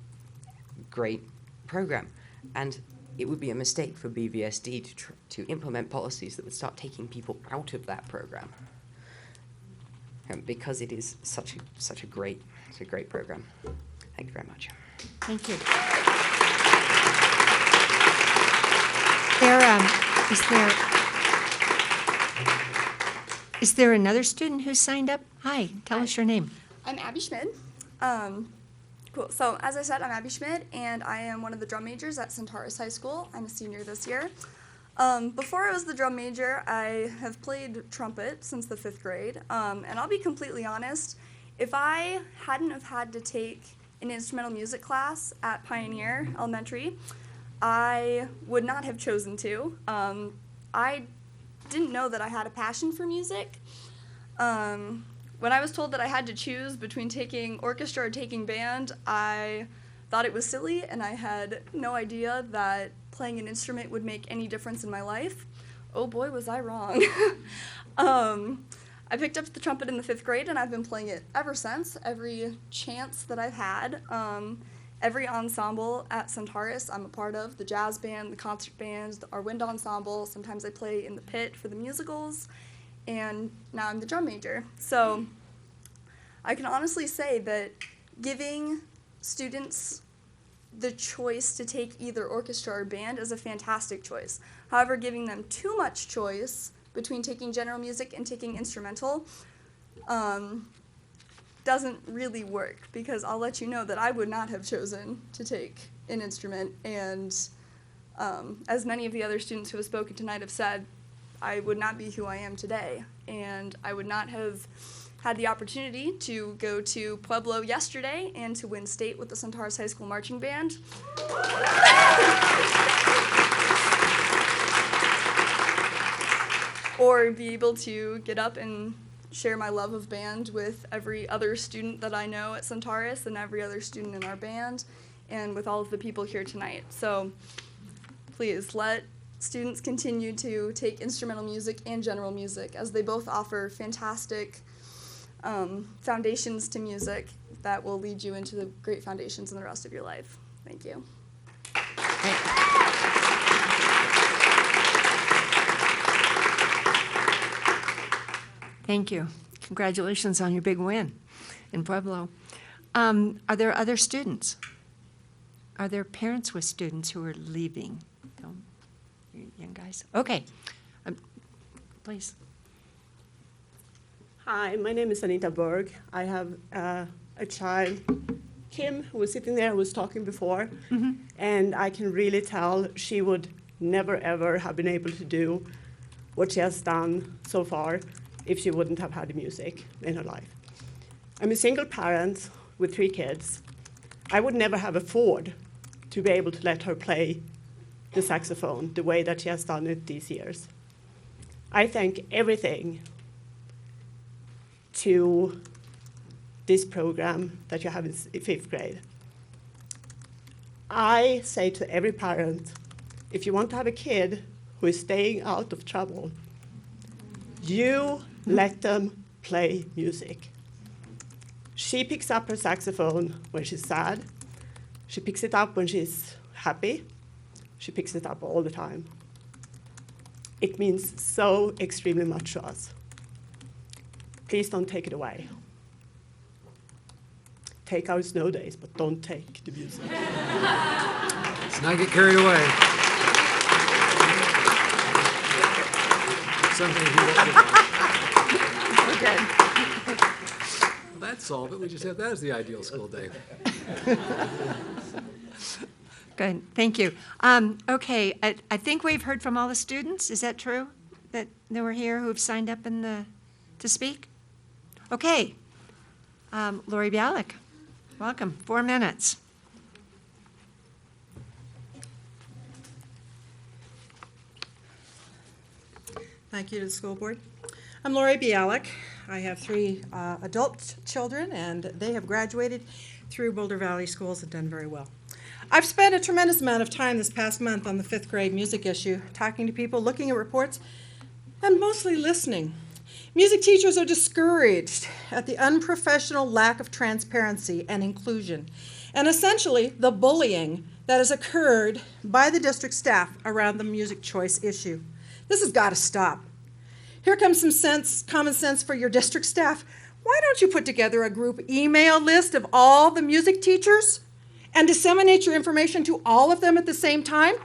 great program, and it would be a mistake for BVSD to implement policies that would start taking people out of that program, because it is such a great program. Thank you very much. Thank you. Is there another student who signed up? Hi, tell us your name. I'm Abby Schmid. Cool. So as I said, I'm Abby Schmid, and I am one of the drum majors at Centaurus High School. I'm a senior this year. Before I was the drum major, I have played trumpet since the 5th grade. And I'll be completely honest, if I hadn't have had to take an instrumental music class at Pioneer Elementary, I would not have chosen to. I didn't know that I had a passion for music. When I was told that I had to choose between taking orchestra or taking band, I thought it was silly, and I had no idea that playing an instrument would make any difference in my life. Oh boy, was I wrong. I picked up the trumpet in the 5th grade, and I've been playing it ever since, every chance that I've had. Every ensemble at Centaurus I'm a part of, the jazz band, the concert band, our wind ensemble. Sometimes I play in the pit for the musicals, and now I'm the drum major. So I can honestly say that giving students the choice to take either orchestra or band is a fantastic choice. However, giving them too much choice between taking general music and taking instrumental doesn't really work, because I'll let you know that I would not have chosen to take an instrument, and as many of the other students who have spoken tonight have said, I would not be who I am today, and I would not have had the opportunity to go to Pueblo yesterday and to win state with the Centaurus High School Marching Band. Or be able to get up and share my love of band with every other student that I know at Centaurus and every other student in our band, and with all of the people here tonight. So please let students continue to take instrumental music and general music, as they both offer fantastic foundations to music that will lead you into the great foundations in the rest of your life. Thank you. Thank you. Congratulations on your big win in Pueblo. Are there other students? Are there parents with students who are leaving? No? young guys. Okay. Please. Hi, my name is Anita Berg. I have a child, Kim, who was sitting there, who was talking before, and I can really tell she would never, ever have been able to do what she has done so far if she wouldn't have had the music in her life. I'm a single parent with 3 kids. I would never have afforded to be able to let her play the saxophone the way that she has done it these years. I thank everything to this program that you have in 5th grade. I say to every parent, if you want to have a kid who is staying out of trouble, you let them play music. She picks up her saxophone when she's sad. She picks it up when she's happy. She picks it up all the time. It means so extremely much to us. Please don't take it away. Take our snow days, but don't take the music. Let's not get carried away. Something Okay. Well, that solved it. We just have that as the ideal school day. Good, thank you. Okay, I think we've heard from all the students. Is that true? That they were here who've signed up to speak? Okay. Lori Bialik, welcome. 4 minutes. Thank you to the school board. I'm Lori Bialik. I have 3 adult children, and they have graduated through Boulder Valley Schools and done very well. I've spent a tremendous amount of time this past month on the 5th grade music issue, talking to people, looking at reports, and mostly listening. Music teachers are discouraged at the unprofessional lack of transparency and inclusion, and essentially the bullying that has occurred by the district staff around the music choice issue. This has got to stop. Here comes some common sense for your district staff. Why don't you put together a group email list of all the music teachers and disseminate your information to all of them at the same time?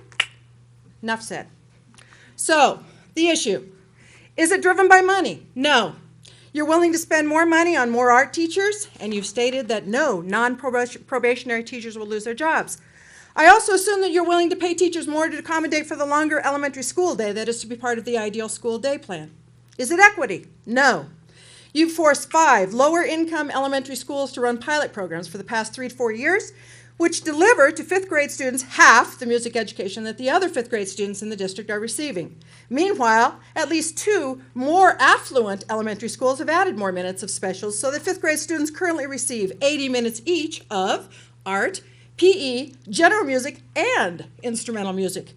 Enough said. So, the issue. Is it driven by money? No. You're willing to spend more money on more art teachers, and you've stated that no non-probationary teachers will lose their jobs. I also assume that you're willing to pay teachers more to accommodate for the longer elementary school day that is to be part of the ideal school day plan. Is it equity? No. You've forced 5 lower-income elementary schools to run pilot programs for the past 3 to 4 years, which deliver to 5th grade students half the music education that the other 5th grade students in the district are receiving. Meanwhile, at least 2 more affluent elementary schools have added more minutes of specials so that 5th grade students currently receive 80 minutes each of art, PE, general music, and instrumental music.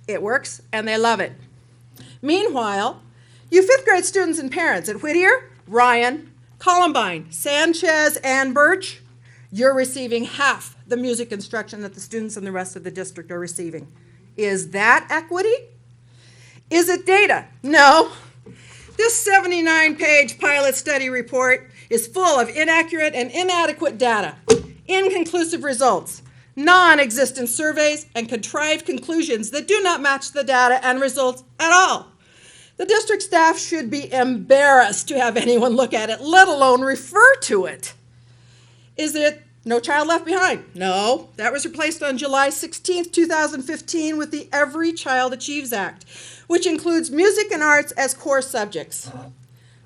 It works, and they love it. Meanwhile, you 5th grade students and parents at Whittier, Ryan, Columbine, Sanchez, and Birch, you're receiving half the music instruction that the students in the rest of the district are receiving. Is that equity? Is it data? No. This 79-page pilot study report is full of inaccurate and inadequate data, inconclusive results, non-existent surveys, and contrived conclusions that do not match the data and results at all. The district staff should be embarrassed to have anyone look at it, let alone refer to it. Is it No Child Left Behind? No. That was replaced on July 16th, 2015 with the Every Child Achieves Act, which includes music and arts as core subjects.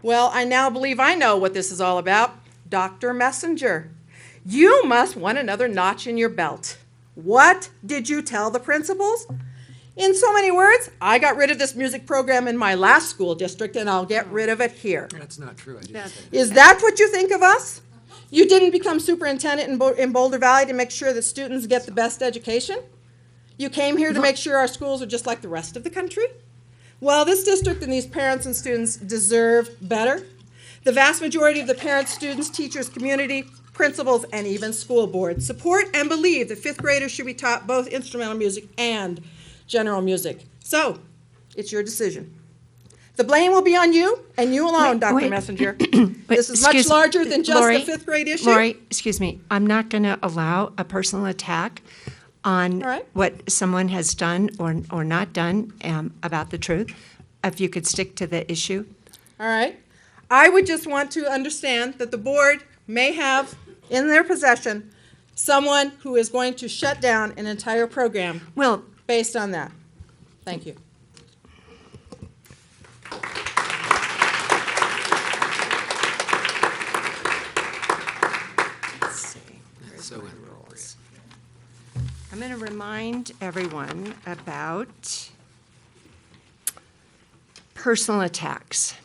Well, I now believe I know what this is all about. Dr. Messenger, you must want another notch in your belt. What did you tell the principals? In so many words, I got rid of this music program in my last school district, and I'll get rid of it here. That's not true. I didn't say that. Is that what you think of us? You didn't become superintendent in Boulder Valley to make sure that students get the best education? You came here to make sure our schools are just like the rest of the country? Well, this district and these parents and students deserve better. The vast majority of the parents, students, teachers, community, principals, and even school boards support and believe that 5th graders should be taught both instrumental music and general music. So, it's your decision. The blame will be on you, and you alone, Dr. Messenger. This is much larger than just Lori, the 5th grade issue. Lori, excuse me, I'm not going to allow a personal attack on All right. what someone has done or not done about the truth. If you could stick to the issue. All right. I would just want to understand that the board may have in their possession someone who is going to shut down an entire program Well, based on that. Thank you. So inappropriate. I'm going to remind everyone about personal attacks.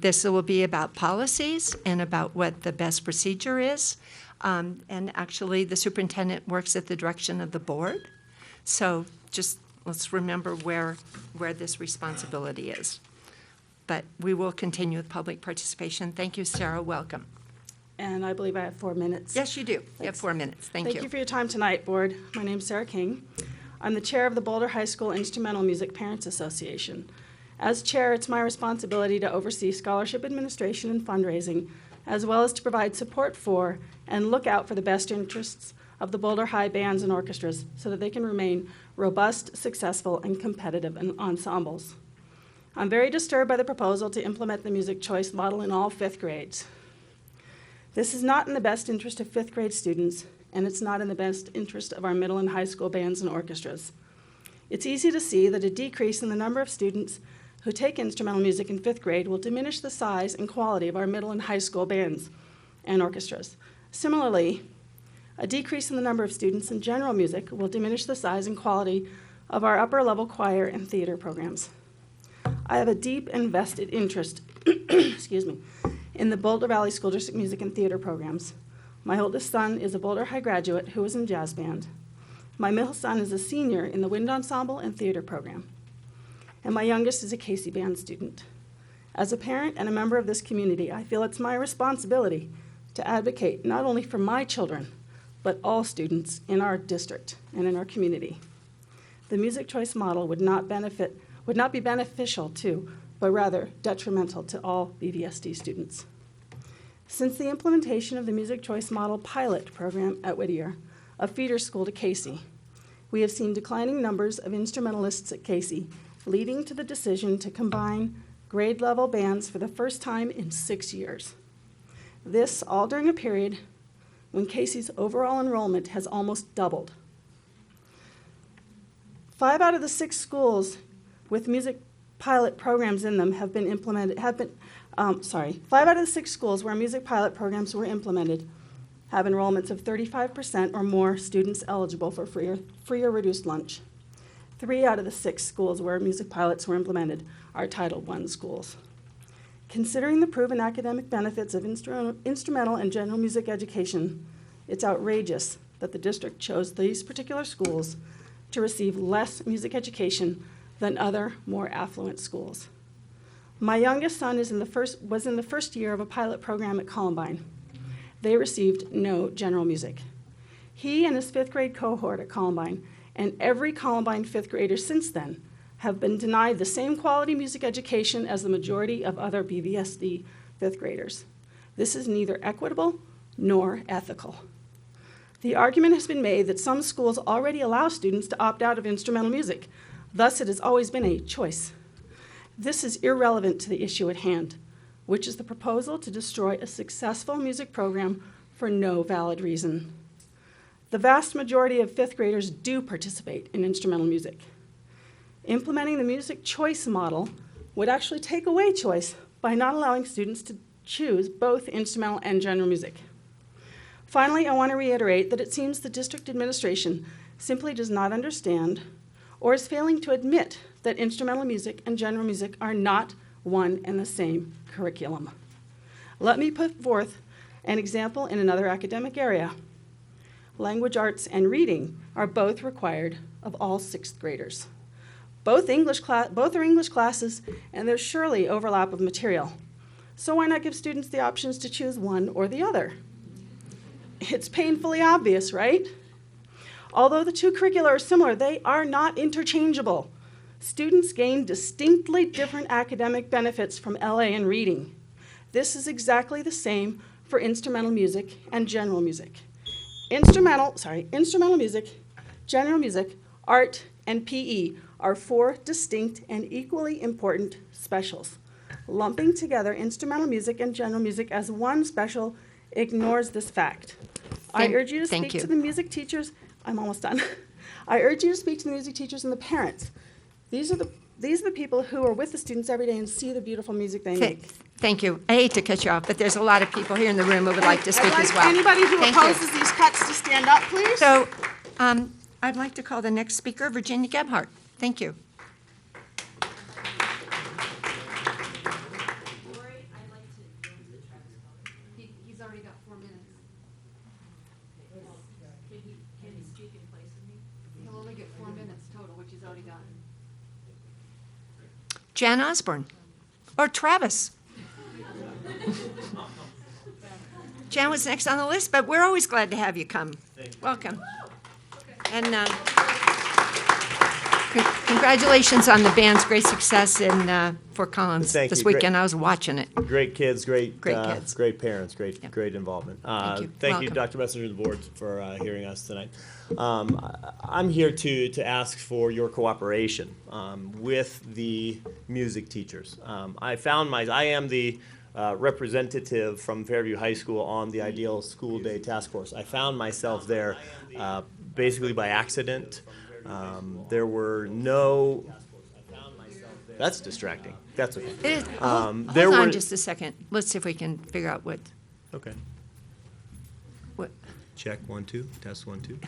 This will be about policies and about what the best procedure is. And actually, the superintendent works at the direction of the board. So just let's remember where this responsibility is. But we will continue with public participation. Thank you, Sarah. Welcome. And I believe I have 4 minutes. Yes, you do. You have 4 minutes. Thank you. Thank you for your time tonight, Board. My name's Sarah King. I'm the chair of the Boulder High School Instrumental Music Parents Association. As chair, it's my responsibility to oversee scholarship administration and fundraising, as well as to provide support for and look out for the best interests of the Boulder High bands and orchestras so that they can remain robust, successful, and competitive ensembles. I'm very disturbed by the proposal to implement the music choice model in all 5th grades. This is not in the best interest of 5th grade students, and it's not in the best interest of our middle and high school bands and orchestras. It's easy to see that a decrease in the number of students who take instrumental music in 5th grade will diminish the size and quality of our middle and high school bands and orchestras. Similarly, a decrease in the number of students in general music will diminish the size and quality of our upper level choir and theater programs. I have a deep and vested interest excuse me, in the Boulder Valley School District music and theater programs. My oldest son is a Boulder High graduate who is in jazz band. My middle son is a senior in the wind ensemble and theater program. And my youngest is a Casey band student. As a parent and a member of this community, I feel it's my responsibility to advocate not only for my children, but all students in our district and in our community. The music choice model would not be beneficial to, but rather detrimental to all BVSD students. Since the implementation of the music choice model pilot program at Whittier, a feeder school to Casey, we have seen declining numbers of instrumentalists at Casey, leading to the decision to combine grade level bands for the first time in 6 years. This all during a period when Casey's overall enrollment has almost doubled. 5 out of the 6 schools with music pilot programs in them have been implemented, 5 out of the 6 schools where music pilot programs were implemented have enrollments of 35% or more students eligible for free or reduced lunch. 3 out of the 6 schools where music pilots were implemented are Title I schools. Considering the proven academic benefits of instrumental and general music education, it's outrageous that the district chose these particular schools to receive less music education than other, more affluent schools. My youngest son was in the first year of a pilot program at Columbine. They received no general music. He and his 5th grade cohort at Columbine and every Columbine 5th grader since then have been denied the same quality music education as the majority of other BVSD 5th graders. This is neither equitable nor ethical. The argument has been made that some schools already allow students to opt out of instrumental music. Thus, it has always been a choice. This is irrelevant to the issue at hand, which is the proposal to destroy a successful music program for no valid reason. The vast majority of 5th graders do participate in instrumental music. Implementing the music choice model would actually take away choice by not allowing students to choose both instrumental and general music. Finally, I want to reiterate that it seems the district administration simply does not understand or is failing to admit that instrumental music and general music are not one and the same curriculum. Let me put forth an example in another academic area. Language arts and reading are both required of all 6th graders. Both are English classes, and there's surely overlap of material. So why not give students the options to choose one or the other? It's painfully obvious, right? Although the 2 curricula are similar, they are not interchangeable. Students gain distinctly different academic benefits from LA and reading. This is exactly the same for instrumental music and general music. Instrumental music general music, art, and PE are 4 distinct and equally important specials. Lumping together instrumental music and general music as one special ignores this fact. I urge you to speak to the music teachers. I'm almost done. I urge you to speak to the music teachers and the parents. These are the people who are with the students every day and see the beautiful music they make. Thank you. I hate to cut you off, but there's a lot of people here in the room who would like to speak as well. Anybody who Thank you. opposes these cuts to stand up, please. So I'd like to call the next speaker Virginia Gebhardt. Thank you. He's already got 4 minutes. Can he speak in place of me? He'll only get 4 minutes total, which he's already gotten. Jan Osborne or Travis. Jan was next on the list, but we're always glad to have you come. Welcome. And congratulations on the band's great success in Fort Collins Thank this you. weekend. I was watching it. Great kids, great kids. great parents, great involvement. Thank you. Thank you, Welcome. Dr. Messenger and the board, for hearing us tonight. I'm here to ask for your cooperation with the music teachers. I am the representative from Fairview High School on the Ideal School Day Task Force. I found myself there basically by accident. There were no. That's distracting. That's okay. Hold on just a second. Let's see if we can figure out what. Okay. What? Check 1 2. Test 1 2.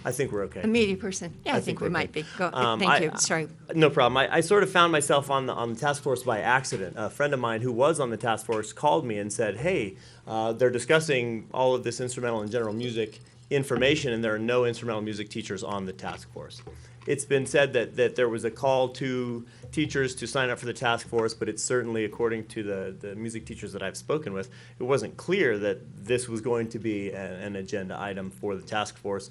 I think we're okay. A media person. Yeah, I think we we're might okay. be. Go. Thank you. Sorry. No problem. I sort of found myself on the task force by accident. A friend of mine who was on the task force called me and said, "Hey, they're discussing all of this instrumental and general music information, and there are no instrumental music teachers on the task force." It's been said that there was a call to teachers to sign up for the task force, but it's certainly, according to the music teachers that I've spoken with, it wasn't clear that this was going to be an agenda item for the task force.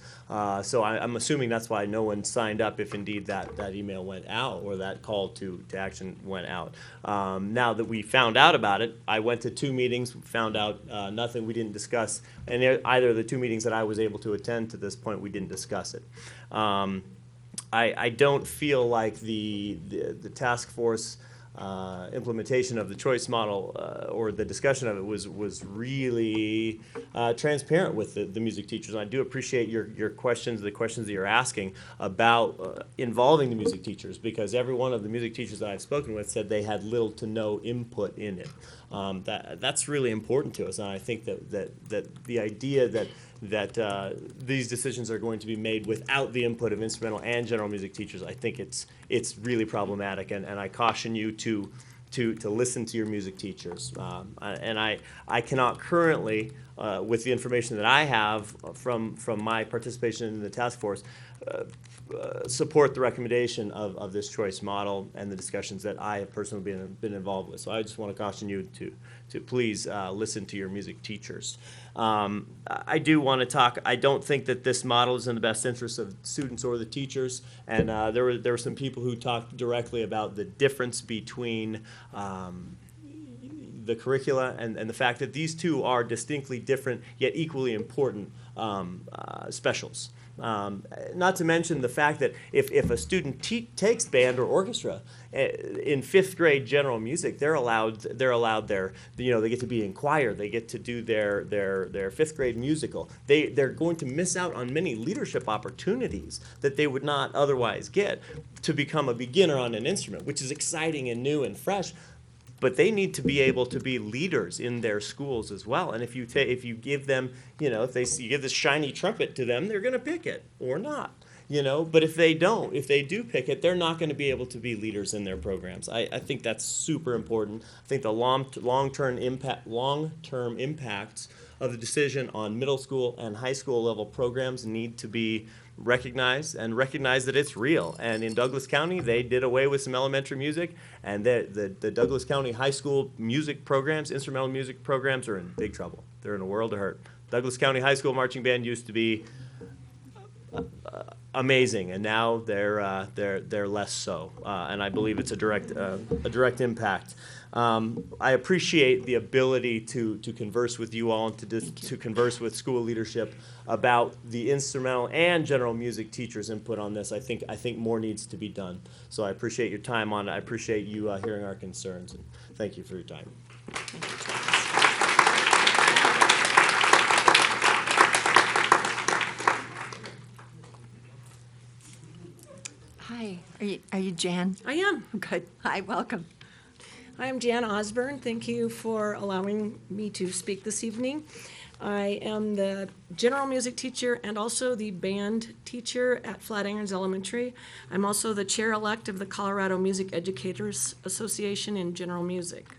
So I'm assuming that's why no one signed up, if indeed that email went out or that call to action went out. Now that we found out about it, I went to 2 meetings, found out nothing. We didn't discuss, and either of the 2 meetings that I was able to attend to this point, we didn't discuss it. I don't feel like the task force implementation of the choice model or the discussion of it was really transparent with the music teachers. And I do appreciate your questions, the questions that you're asking about involving the music teachers, because every one of the music teachers that I've spoken with said they had little to no input in it. That's really important to us, and I think that the idea that these decisions are going to be made without the input of instrumental and general music teachers, I think it's really problematic, and I caution you to listen to your music teachers. And I cannot currently, with the information that I have from my participation in the task force, support the recommendation of this choice model and the discussions that I have personally been involved with. So I just want to caution you to please listen to your music teachers. I do want to talk. I don't think that this model is in the best interest of students or the teachers. And there were some people who talked directly about the difference between the curricula and the fact that these two are distinctly different yet equally important specials. Not to mention the fact that if a student takes band or orchestra in 5th grade general music, they're allowed their, they get to be in choir, they get to do their 5th grade musical. They're going to miss out on many leadership opportunities that they would not otherwise get to become a beginner on an instrument, which is exciting and new and fresh. But they need to be able to be leaders in their schools as well. And if you give them, if you give this shiny trumpet to them, they're going to pick it or not. But if they do pick it, they're not going to be able to be leaders in their programs. I think that's super important. I think the long-term impacts of the decision on middle school and high school level programs need to be recognize that it's real. And in Douglas County, they did away with some elementary music, and the Douglas County high school music programs, instrumental music programs, are in big trouble. They're in a world of hurt. Douglas County High School marching band used to be amazing, and now they're less so. And I believe it's a direct impact. I appreciate the ability to converse with you all and to converse with school leadership about the instrumental and general music teachers' input on this. I think more needs to be done. So I appreciate your time on it. I appreciate you hearing our concerns, and thank you for your time. Hi, are you Jan? I am. Good. Hi, welcome. I am Jan Osborne. Thank you for allowing me to speak this evening. I am the general music teacher and also the band teacher at Flatirons Elementary. I'm also the chair-elect of the Colorado Music Educators Association in general music.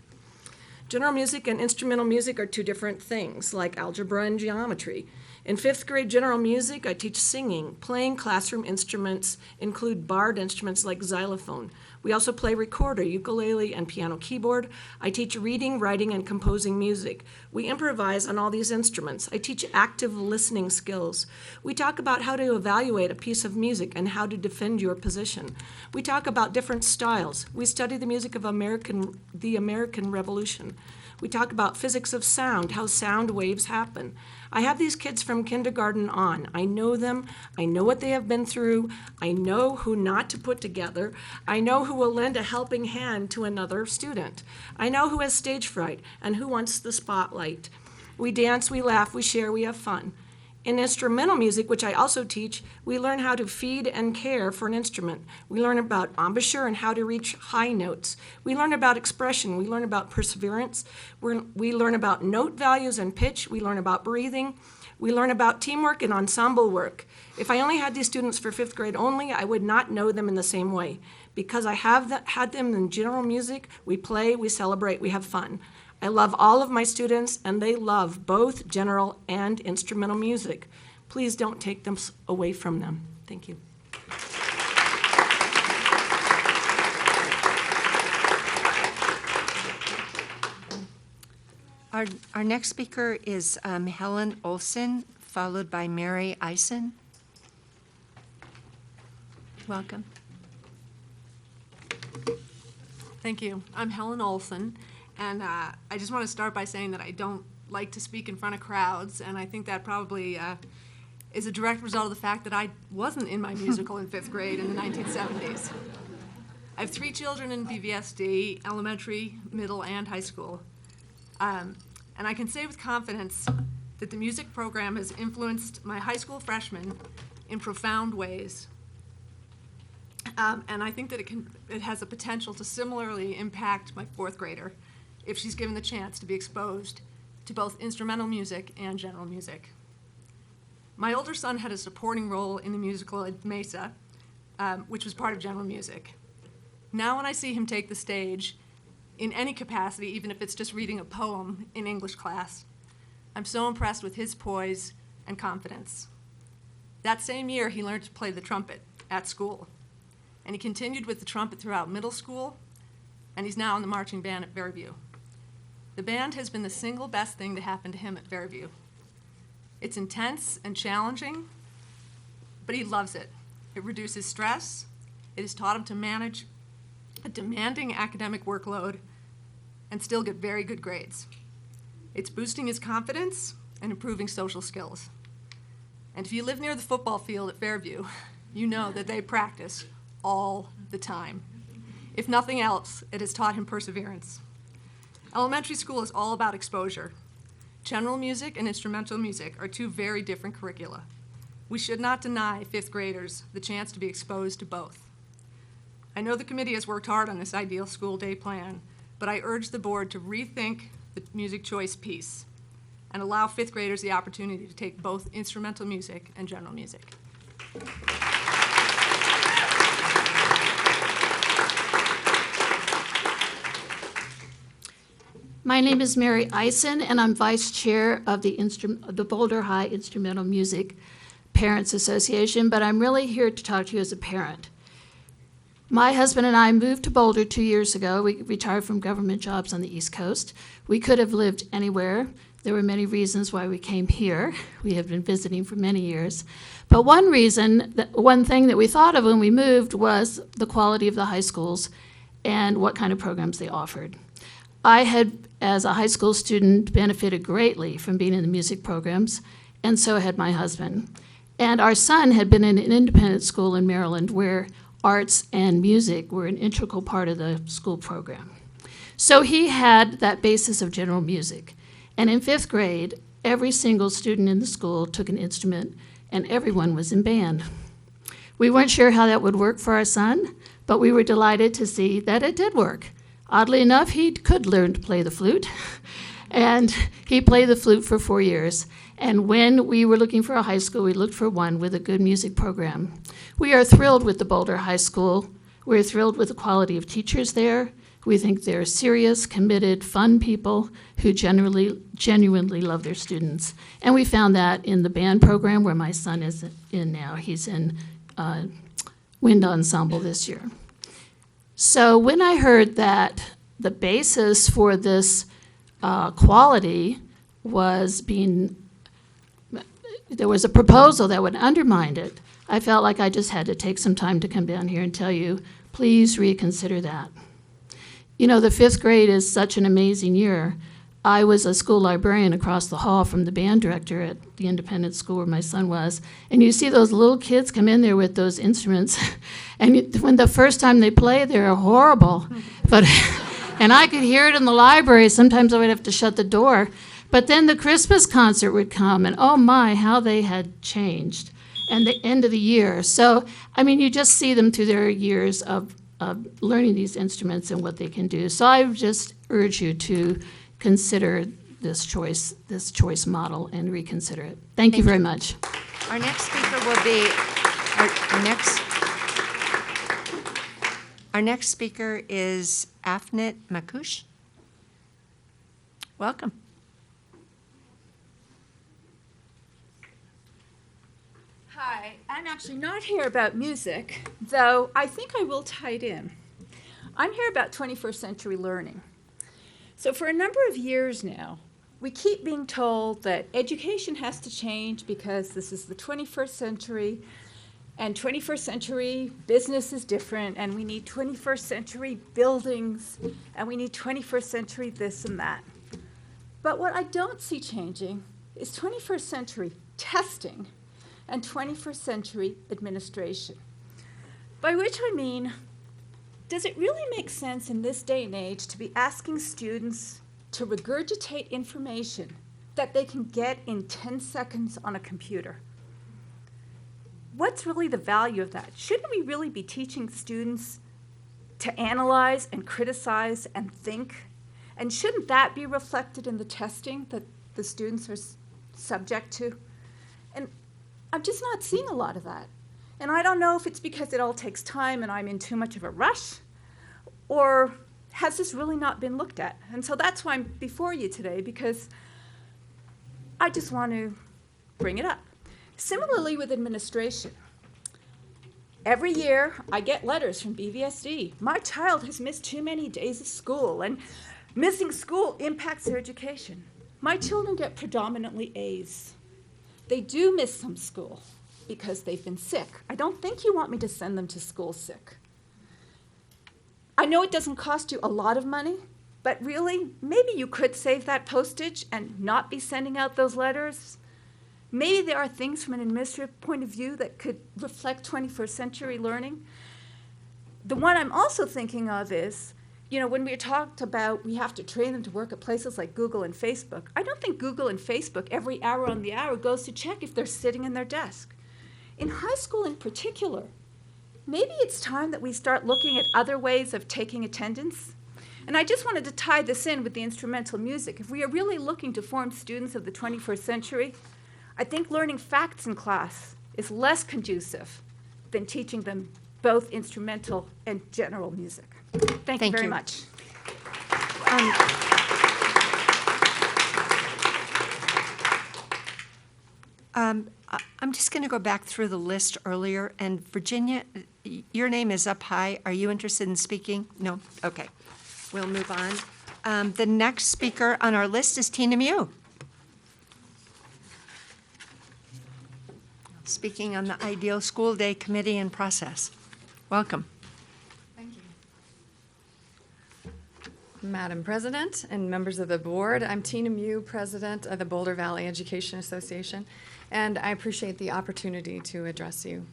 General music and instrumental music are two different things, like algebra and geometry. In 5th grade general music, I teach singing. Playing classroom instruments include barred instruments like xylophone. We also play recorder, ukulele, and piano keyboard. I teach reading, writing, and composing music. We improvise on all these instruments. I teach active listening skills. We talk about how to evaluate a piece of music and how to defend your position. We talk about different styles. We study the music of the American Revolution. We talk about physics of sound, how sound waves happen. I have these kids from kindergarten on. I know them. I know what they have been through. I know who not to put together. I know who will lend a helping hand to another student. I know who has stage fright and who wants the spotlight. We dance, we laugh, we share, we have fun. In instrumental music, which I also teach, we learn how to feed and care for an instrument. We learn about embouchure and how to reach high notes. We learn about expression. We learn about perseverance. We learn about note values and pitch. We learn about breathing. We learn about teamwork and ensemble work. If I only had these students for 5th grade only, I would not know them in the same way. Because I have had them in general music, we play, we celebrate, we have fun. I love all of my students, and they love both general and instrumental music. Please don't take them away from them. Thank you. Our next speaker is Helen Olson, followed by Mary Eisen. Welcome. Thank you. I'm Helen Olson, and I just want to start by saying that I don't like to speak in front of crowds, and I think that probably is a direct result of the fact that I wasn't in my musical in 5th grade in the 1970s. I have 3 children in BVSD, elementary, middle, and high school. And I can say with confidence that the music program has influenced my high school freshmen in profound ways. And I think that it has the potential to similarly impact my 4th grader if she's given the chance to be exposed to both instrumental music and general music. My older son had a supporting role in the musical at Mesa, which was part of general music. Now when I see him take the stage in any capacity, even if it's just reading a poem in English class, I'm so impressed with his poise and confidence. That same year, he learned to play the trumpet at school. And he continued with the trumpet throughout middle school, and he's now in the marching band at Fairview. The band has been the single best thing to happen to him at Fairview. It's intense and challenging, but he loves it. It reduces stress. It has taught him to manage a demanding academic workload and still get very good grades. It's boosting his confidence and improving social skills. And if you live near the football field at Fairview, you know that they practice all the time. If nothing else, it has taught him perseverance. Elementary school is all about exposure. General music and instrumental music are 2 very different curricula. We should not deny 5th graders the chance to be exposed to both. I know the committee has worked hard on this ideal school day plan, but I urge the board to rethink the music choice piece and allow 5th graders the opportunity to take both instrumental music and general music. My name is Mary Eisen, and I'm vice chair of the Boulder High Instrumental Music Parents Association, but I'm really here to talk to you as a parent. My husband and I moved to Boulder 2 years ago. We retired from government jobs on the East Coast. We could have lived anywhere. There were many reasons why we came here. We have been visiting for many years. But one thing that we thought of when we moved was the quality of the high schools and what kind of programs they offered. I had, as a high school student, benefited greatly from being in the music programs, and so had my husband. And our son had been in an independent school in Maryland where arts and music were an integral part of the school program. So he had that basis of general music. And in 5th grade, every single student in the school took an instrument, and everyone was in band. We weren't sure how that would work for our son, but we were delighted to see that it did work. Oddly enough, he could learn to play the flute, and he played the flute for 4 years. And when we were looking for a high school, we looked for one with a good music program. We are thrilled with the Boulder High School. We're thrilled with the quality of teachers there. We think they're serious, committed, fun people who genuinely love their students. And we found that in the band program where my son is in now. He's in wind ensemble this year. So when I heard that the basis for this quality was there was a proposal that would undermine it, I felt like I just had to take some time to come down here and tell you, please reconsider that. You know, the 5th grade is such an amazing year. I was a school librarian across the hall from the band director at the independent school where my son was, and you see those little kids come in there with those instruments, and when the first time they play, they're horrible. And I could hear it in the library. Sometimes I would have to shut the door. But then the Christmas concert would come, and oh my, how they had changed. And the end of the year. So, I mean, you just see them through their years of learning these instruments and what they can do. So I just urge you to consider this choice model and reconsider it. Thank you very much. Our next speaker will be, our next speaker is Afnit Makush. Welcome. Hi, I'm actually not here about music, though I think I will tie it in. I'm here about 21st century learning. So for a number of years now, we keep being told that education has to change because this is the 21st century, and 21st century business is different, and we need 21st century buildings, and we need 21st century this and that. But what I don't see changing is 21st century testing and 21st century administration. By which I mean, does it really make sense in this day and age to be asking students to regurgitate information that they can get in 10 seconds on a computer? What's really the value of that? Shouldn't we really be teaching students to analyze and criticize and think? And shouldn't that be reflected in the testing that the students are subject to? And I'm just not seeing a lot of that. And I don't know if it's because it all takes time and I'm in too much of a rush, or has this really not been looked at? And so that's why I'm before you today, because I just want to bring it up. Similarly with administration. Every year I get letters from BVSD. My child has missed too many days of school, and missing school impacts their education. My children get predominantly A's. They do miss some school because they've been sick. I don't think you want me to send them to school sick. I know it doesn't cost you a lot of money, but really, maybe you could save that postage and not be sending out those letters. Maybe there are things from an administrative point of view that could reflect 21st century learning. The one I'm also thinking of is, you know, when we talked about we have to train them to work at places like Google and Facebook, I don't think Google and Facebook every hour on the hour goes to check if they're sitting in their desk. In high school in particular, maybe it's time that we start looking at other ways of taking attendance. And I just wanted to tie this in with the instrumental music. If we are really looking to form students of the 21st century, I think learning facts in class is less conducive than teaching them both instrumental and general music. Thank you very much. I'm just going to go back through the list earlier. And Virginia, your name is up high. Are you interested in speaking? No? Okay. We'll move on. The next speaker on our list is Tina Mew, speaking on the Ideal School Day Committee and process. Welcome. Thank you. Madam President and members of the board, I'm Tina Mew, President of the Boulder Valley Education Association, and I appreciate the opportunity to address you.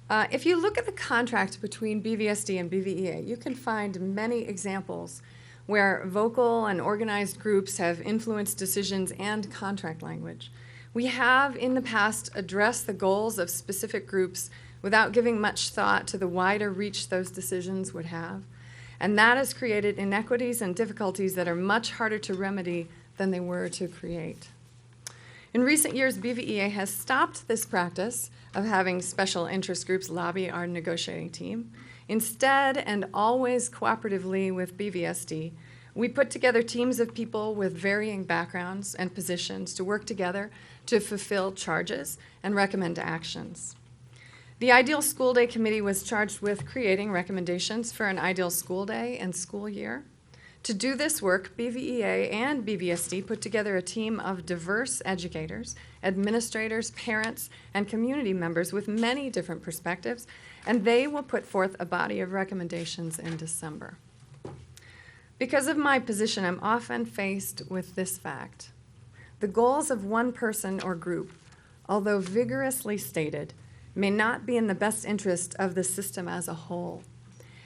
If you look at the contract between BVSD and BVEA, you can find many examples where vocal and organized groups have influenced decisions and contract language. We have in the past addressed the goals of specific groups without giving much thought to the wider reach those decisions would have. And that has created inequities and difficulties that are much harder to remedy than they were to create. In recent years, BVEA has stopped this practice of having special interest groups lobby our negotiating team. Instead, and always cooperatively with BVSD, we put together teams of people with varying backgrounds and positions to work together to fulfill charges and recommend actions. The Ideal School Day Committee was charged with creating recommendations for an ideal school day and school year. To do this work, BVEA and BVSD put together a team of diverse educators, administrators, parents, and community members with many different perspectives, and they will put forth a body of recommendations in December. Because of my position, I'm often faced with this fact. The goals of one person or group, although vigorously stated, may not be in the best interest of the system as a whole.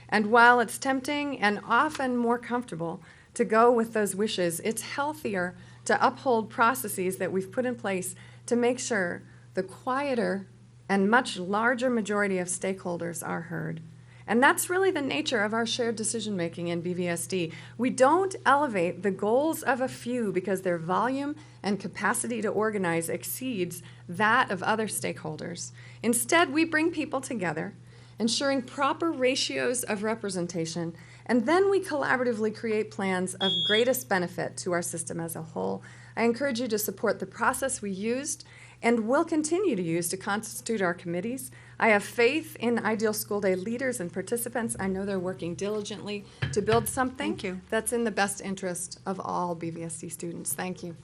And while it's tempting and often more comfortable to go with those wishes, it's healthier to uphold processes that we've put in place to make sure the quieter and much larger majority of stakeholders are heard. And that's really the nature of our shared decision-making in BVSD. We don't elevate the goals of a few because their volume and capacity to organize exceeds that of other stakeholders. Instead, we bring people together, ensuring proper ratios of representation, and then we collaboratively create plans of greatest benefit to our system as a whole. I encourage you to support the process we used and will continue to use to constitute our committees. I have faith in Ideal School Day leaders and participants. I know they're working diligently to build something that's in the best interest of all BVSD students. Thank you.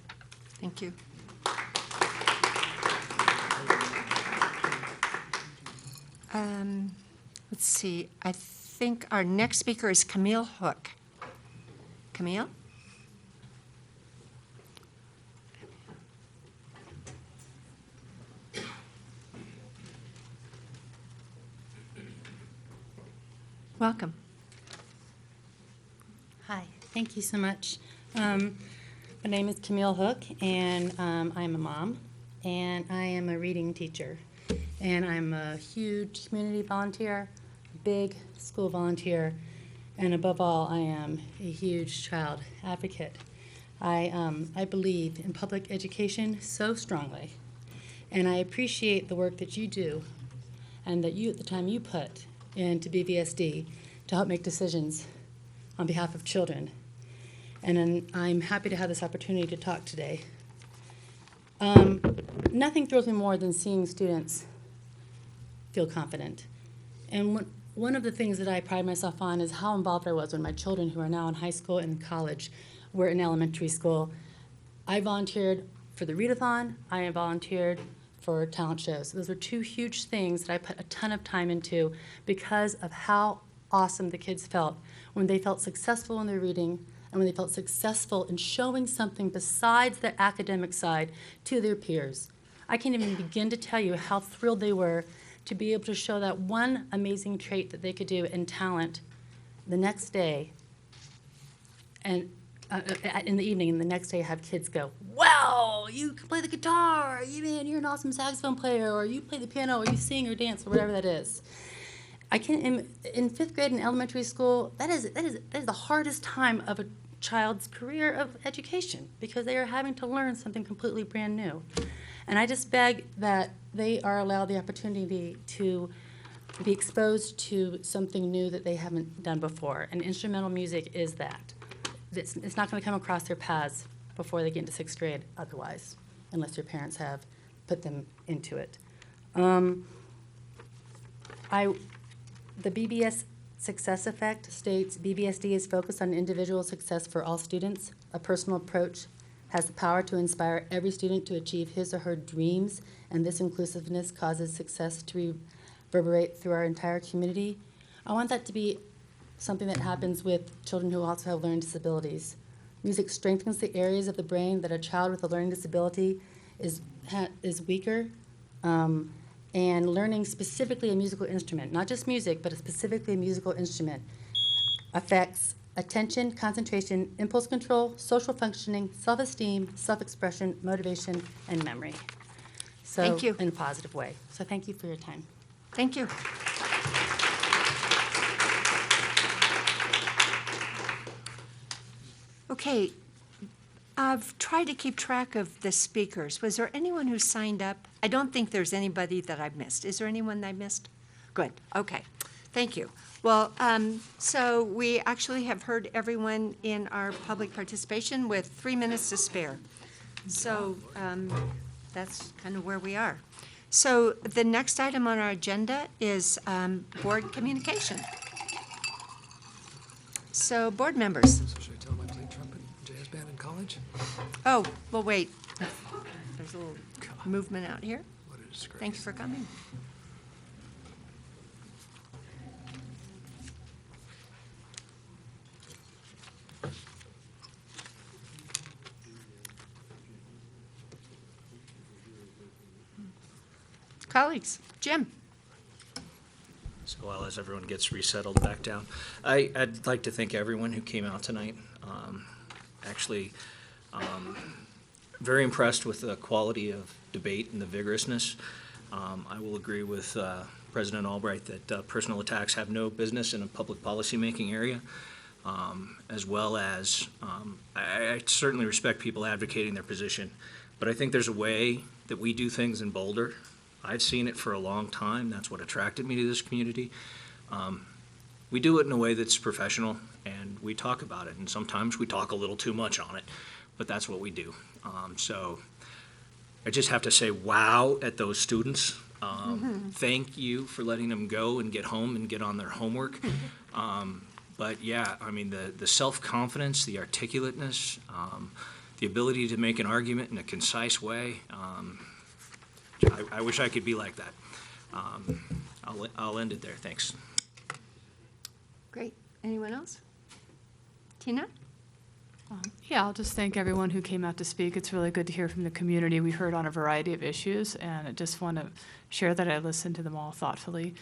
Thank you. Let's see. I think our next speaker is Camille Hook. Camille? Welcome. Hi, thank you so much. My name is Camille Hook, and I'm a mom, and I am a reading teacher. And I'm a huge community volunteer, big school volunteer, and above all, I am a huge child advocate. I believe in public education so strongly, and I appreciate the work that you do and that the time you put into BVSD to help make decisions on behalf of children. And I'm happy to have this opportunity to talk today. Nothing thrills me more than seeing students feel confident. And one of the things that I pride myself on is how involved I was when my children, who are now in high school and college, were in elementary school. I volunteered for the readathon. I volunteered for talent shows. Those were two huge things that I put a ton of time into because of how awesome the kids felt when they felt successful in their reading and when they felt successful in showing something besides their academic side to their peers. I can't even begin to tell you how thrilled they were to be able to show that one amazing trait that they could do in talent the next day, and in the evening, and the next day have kids go, wow, you can play the guitar, you're an awesome saxophone player, or you play the piano, or you sing or dance, or whatever that is. In fifth grade in elementary school, that is the hardest time of a child's career of education because they are having to learn something completely brand new. And I just beg that they are allowed the opportunity to be exposed to something new that they haven't done before. And instrumental music is that. It's not going to come across their paths before they get into sixth grade otherwise, unless their parents have put them into it. The BBS Success Effect states, BBSD is focused on individual success for all students. A personal approach has the power to inspire every student to achieve his or her dreams, and this inclusiveness causes success to reverberate through our entire community. I want that to be something that happens with children who also have learning disabilities. Music strengthens the areas of the brain that a child with a learning disability is weaker, and learning specifically a musical instrument, not just music, but specifically a musical instrument, affects attention, concentration, impulse control, social functioning, self-esteem, self-expression, motivation, and memory. So, Thank you. in a positive way. So thank you for your time. Thank you. Okay, I've tried to keep track of the speakers. Was there anyone who signed up? I don't think there's anybody that I've missed. Is there anyone that I missed? Good, okay, thank you. Well, so we actually have heard everyone in our public participation with 3 minutes to spare. So that's kind of where we are. So the next item on our agenda is board communication. So board members. So should I tell them I played trumpet jazz band in college? Oh, well, wait. There's a little movement out here. What a disgrace. Thank you for coming. Colleagues, Jim. So while as everyone gets resettled back down, I'd like to thank everyone who came out tonight. Actually, very impressed with the quality of debate and the vigorousness. I will agree with President Albright that personal attacks have no business in a public policy-making area, as well as I certainly respect people advocating their position, but I think there's a way that we do things in Boulder. I've seen it for a long time. That's what attracted me to this community. We do it in a way that's professional, and we talk about it, and sometimes we talk a little too much on it, but that's what we do. So I just have to say wow at those students. Thank you for letting them go and get home and get on their homework. But yeah, I mean, the self-confidence, the articulateness, the ability to make an argument in a concise way, I wish I could be like that. I'll end it there. Thanks. Great. Anyone else? Tina? Yeah, I'll just thank everyone who came out to speak. It's really good to hear from the community. We heard on a variety of issues, and I just want to share that I listened to them all thoughtfully.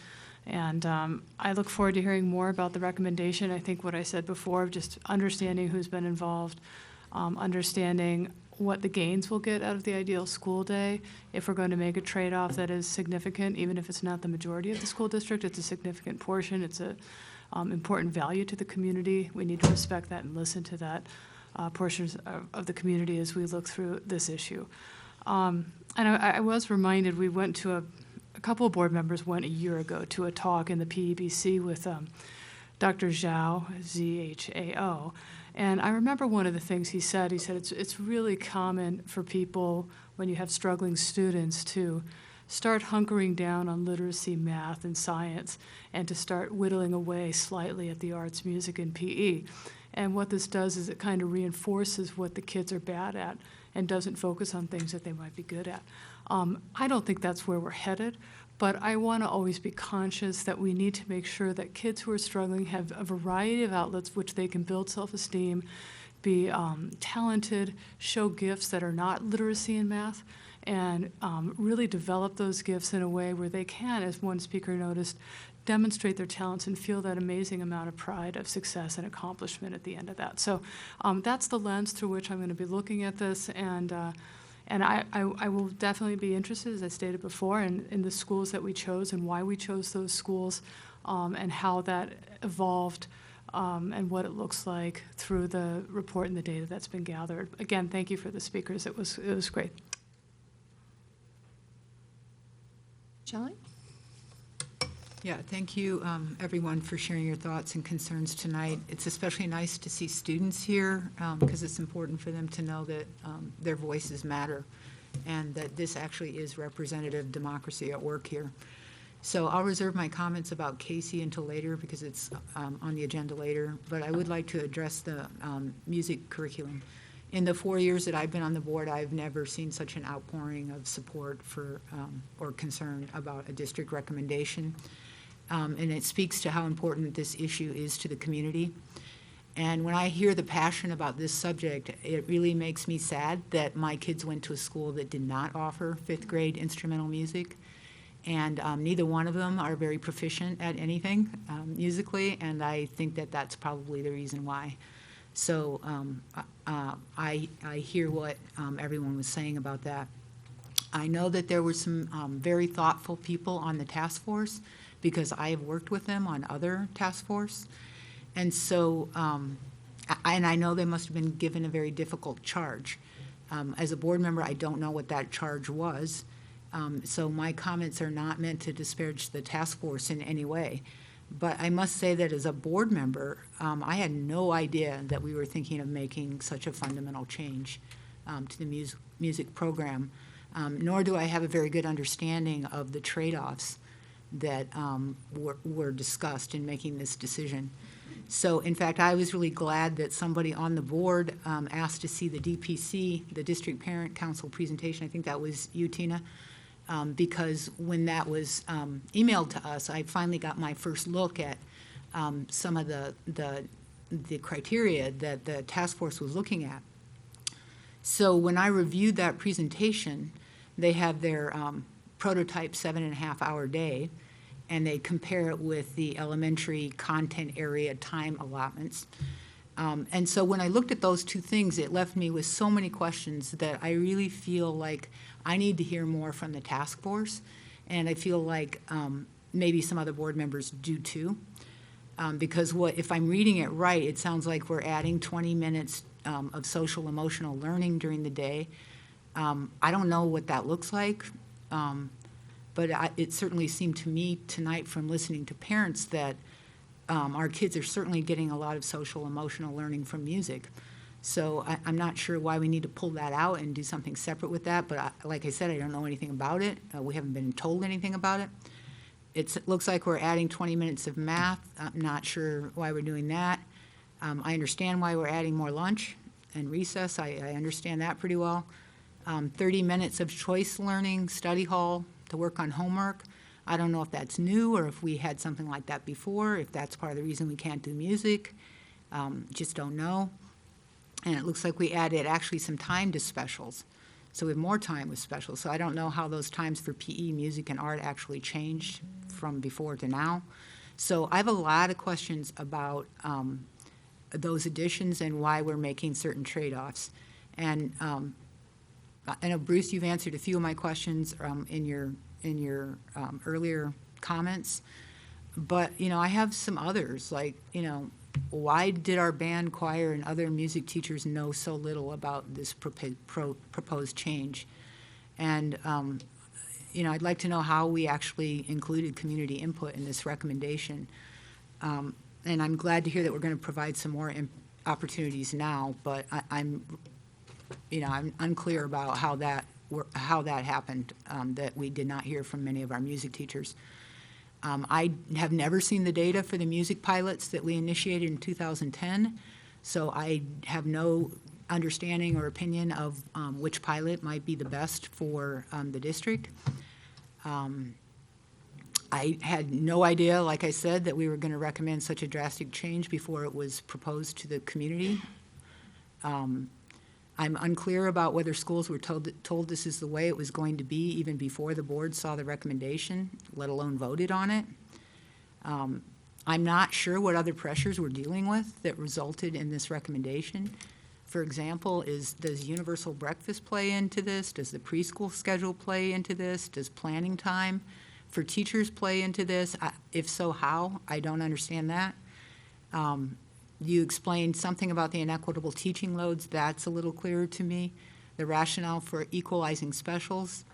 And I look forward to hearing more about the recommendation. I think what I said before, of just understanding who's been involved, understanding what the gains will get out of the ideal school day. If we're going to make a trade-off that is significant, even if it's not the majority of the school district, it's a significant portion. It's a important value to the community. We need to respect that and listen to that portions of the community as we look through this issue. And I was reminded, we went to a couple of board members went a year ago to a talk in the PEBC with Dr. Zhao, Z-H-A-O. And I remember one of the things he said it's really common for people when you have struggling students to start hunkering down on literacy, math, and science, and to start whittling away slightly at the arts, music, and PE. And what this does is it kind of reinforces what the kids are bad at and doesn't focus on things that they might be good at. I don't think that's where we're headed, but I want to always be conscious that we need to make sure that kids who are struggling have a variety of outlets which they can build self-esteem, be talented, show gifts that are not literacy and math, and really develop those gifts in a way where they can, as one speaker noticed, demonstrate their talents and feel that amazing amount of pride of success and accomplishment at the end of that. So that's the lens through which I'm going to be looking at this, and I will definitely be interested, as I stated before, in the schools that we chose and why we chose those schools, and how that evolved, and what it looks like through the report and the data that's been gathered. Again, thank you for the speakers. It was great. Shelley? Yeah, thank you, everyone, for sharing your thoughts and concerns tonight. It's especially nice to see students here because it's important for them to know that their voices matter and that this actually is representative democracy at work here. So I'll reserve my comments about Casey until later because it's on the agenda later, but I would like to address the music curriculum. In the 4 years that I've been on the board, I've never seen such an outpouring of support for or concern about a district recommendation. and it speaks to how important this issue is to the community. And when I hear the passion about this subject, it really makes me sad that my kids went to a school that did not offer fifth grade instrumental music. And neither one of them are very proficient at anything musically, and I think that that's probably the reason why. So I hear what everyone was saying about that. I know that there were some very thoughtful people on the task force because I have worked with them on other task force. And so, and I know they must have been given a very difficult charge. As a board member, I don't know what that charge was. So my comments are not meant to disparage the task force in any way. But I must say that as a board member, I had no idea that we were thinking of making such a fundamental change to the music program, nor do I have a very good understanding of the trade-offs that were discussed in making this decision. So, in fact, I was really glad that somebody on the board asked to see the DPC, the District Parent Council presentation. I think that was you, Tina, because when that was emailed to us, I finally got my first look at some of the criteria that the task force was looking at. So when I reviewed that presentation, they have their prototype 7.5-hour day, and they compare it with the elementary content area time allotments. And so when I looked at those two things, it left me with so many questions that I really feel like I need to hear more from the task force, and I feel like maybe some other board members do too. Because if I'm reading it right, it sounds like we're adding 20 minutes of social emotional learning during the day. I don't know what that looks like. But it certainly seemed to me tonight from listening to parents that our kids are certainly getting a lot of social emotional learning from music. So I'm not sure why we need to pull that out and do something separate with that, but like I said, I don't know anything about it. We haven't been told anything about it. It looks like we're adding 20 minutes of math. I'm not sure why we're doing that. I understand why we're adding more lunch and recess. I understand that pretty well. 30 minutes of choice learning, study hall, to work on homework. I don't know if that's new or if we had something like that before, if that's part of the reason we can't do music. Just don't know. And it looks like we added actually some time to specials. So we have more time with specials. So I don't know how those times for PE, music, and art actually changed from before to now. So I have a lot of questions about those additions and why we're making certain trade-offs. And I know, Bruce, you've answered a few of my questions in your earlier comments, but, I have some others, like, why did our band, choir, and other music teachers know so little about this proposed change? And, I'd like to know how we actually included community input in this recommendation. And I'm glad to hear that we're going to provide some more opportunities now, but I'm unclear about how that happened, that we did not hear from many of our music teachers. I have never seen the data for the music pilots that we initiated in 2010, so I have no understanding or opinion of which pilot might be the best for the district. I had no idea, like I said, that we were going to recommend such a drastic change before it was proposed to the community. I'm unclear about whether schools were told this is the way it was going to be even before the board saw the recommendation, let alone voted on it. I'm not sure what other pressures we're dealing with that resulted in this recommendation. For example, does universal breakfast play into this? Does the preschool schedule play into this? Does planning time for teachers play into this? If so, how? I don't understand that. You explained something about the inequitable teaching loads. That's a little clearer to me. The rationale for equalizing specials.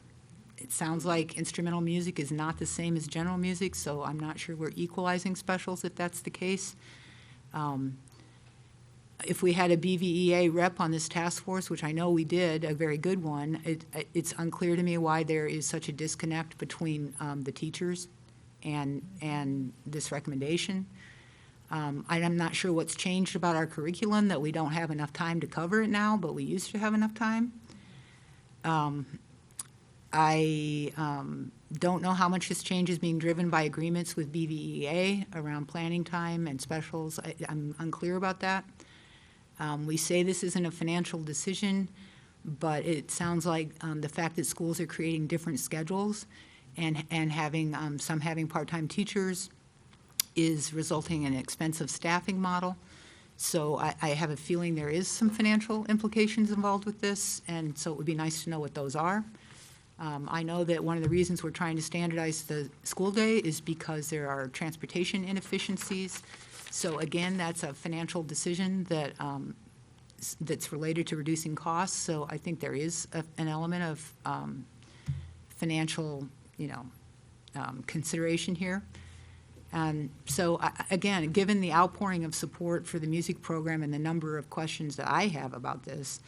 It sounds like instrumental music is not the same as general music, so I'm not sure we're equalizing specials if that's the case. If we had a BVEA rep on this task force, which I know we did, a very good one, it's unclear to me why there is such a disconnect between the teachers and this recommendation. I'm not sure what's changed about our curriculum, that we don't have enough time to cover it now, but we used to have enough time. I don't know how much this change is being driven by agreements with BVEA around planning time and specials. I'm unclear about that. We say this isn't a financial decision, but it sounds like the fact that schools are creating different schedules and having some having part-time teachers is resulting in an expensive staffing model. So I have a feeling there is some financial implications involved with this, and so it would be nice to know what those are. I know that one of the reasons we're trying to standardize the school day is because there are transportation inefficiencies. So again, that's a financial decision that that's related to reducing costs. So I think there is an element of financial, consideration here. So again, given the outpouring of support for the music program and the number of questions that I have about this,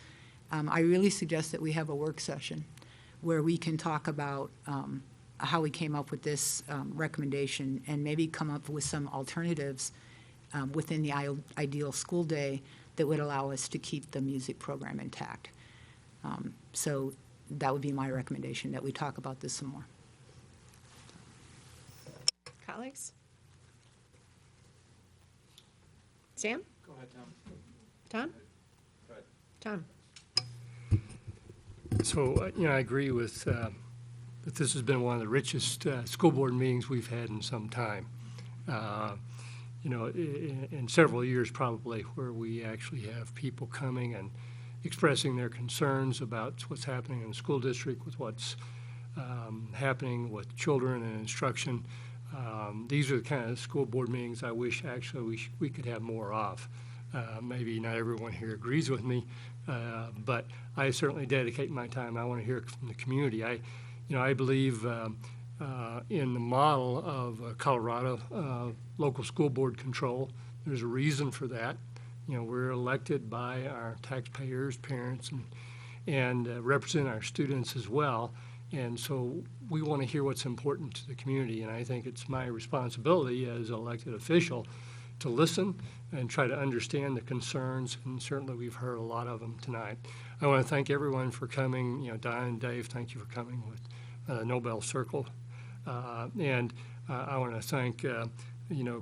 I really suggest that we have a work session where we can talk about how we came up with this recommendation and maybe come up with some alternatives within the ideal school day that would allow us to keep the music program intact. So that would be my recommendation, that we talk about this some more. Colleagues? Sam? Go ahead, Tom? Tom. Go ahead. Tom? So, I agree with that this has been one of the richest school board meetings we've had in some time. In several years probably, where we actually have people coming and expressing their concerns about what's happening in the school district, with what's happening with children and instruction. These are the kind of school board meetings I wish actually we could have more of. Maybe not everyone here agrees with me, but I certainly dedicate my time. I want to hear from the community. I believe in the model of Colorado local school board control. There's a reason for that. We're elected by our taxpayers, parents, and represent our students as well. And so we want to hear what's important to the community. And I think it's my responsibility as an elected official to listen and try to understand the concerns, and certainly we've heard a lot of them tonight. I want to thank everyone for coming. Diane and Dave, thank you for coming with Nobel Circle. And I want to thank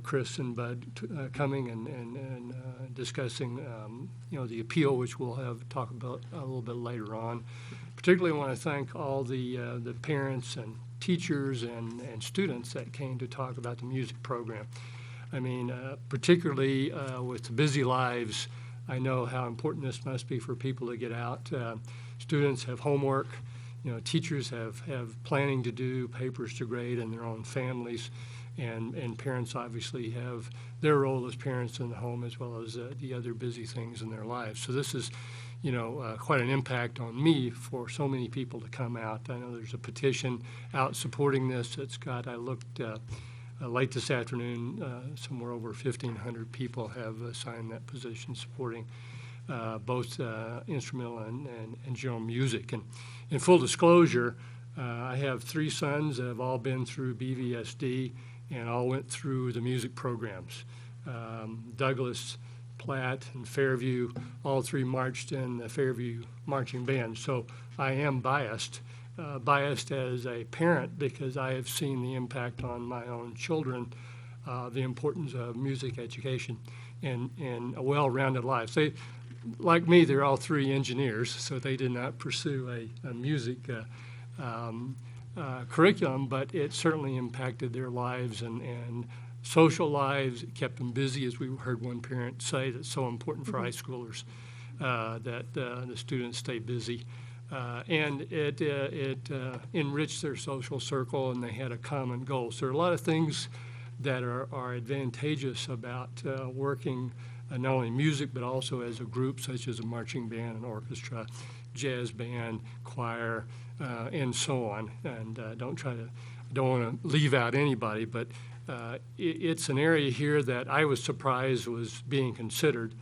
Chris and Bud coming and discussing the appeal, which we'll talk about a little bit later on. Particularly want to thank all the parents and teachers and students that came to talk about the music program. I mean, particularly with the busy lives, I know how important this must be for people to get out. Students have homework, teachers have planning to do, papers to grade, and their own families. And parents obviously have their role as parents in the home, as well as the other busy things in their lives. So this is, quite an impact on me for so many people to come out. I know there's a petition out supporting this. I looked late this afternoon, somewhere over 1,500 people have signed that petition supporting both instrumental and general music. And in full disclosure, I have 3 sons that have all been through BVSD and all went through the music programs. Douglas, Platt, and Fairview, all 3 marched in the Fairview marching band. So I am biased as a parent, because I have seen the impact on my own children, the importance of music education and a well-rounded life. Like me, they're all 3 engineers, so they did not pursue a music curriculum, but it certainly impacted their lives and social lives. It kept them busy, as we heard one parent say. That's so important for high schoolers, that the students stay busy. And it enriched their social circle, and they had a common goal. So there are a lot of things that are advantageous about working not only music, but also as a group, such as a marching band, an orchestra, jazz band, choir, and so on. And don't want to leave out anybody, but it's an area here that I was surprised was being considered.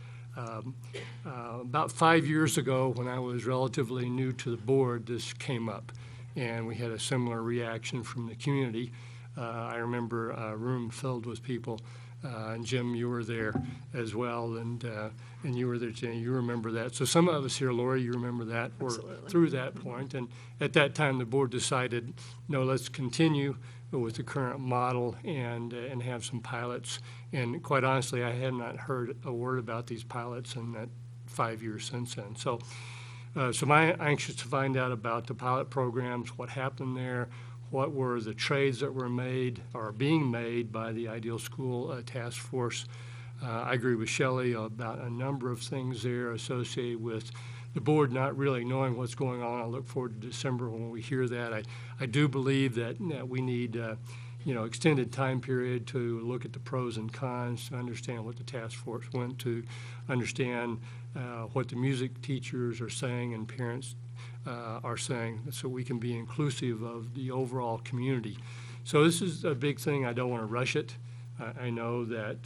About 5 years ago, when I was relatively new to the board, this came up, and we had a similar reaction from the community. I remember a room filled with people And Jim, you were there as well, and you were there, Jenny. You remember that. So some of us here, Lori, you remember that, were through that point. And at that time, the board decided, no, let's continue with the current model and have some pilots. And quite honestly, I had not heard a word about these pilots in that 5 years since then. So I'm anxious to find out about the pilot programs, what happened there, what were the trades that were made or being made by the Ideal School Task Force. I agree with Shelley about a number of things there associated with the board not really knowing what's going on. I look forward to December when we hear that. I do believe that we need extended time period to look at the pros and cons, to understand what the task force went to, understand what the music teachers are saying and parents are saying, so we can be inclusive of the overall community. So this is a big thing. I don't want to rush it. I know that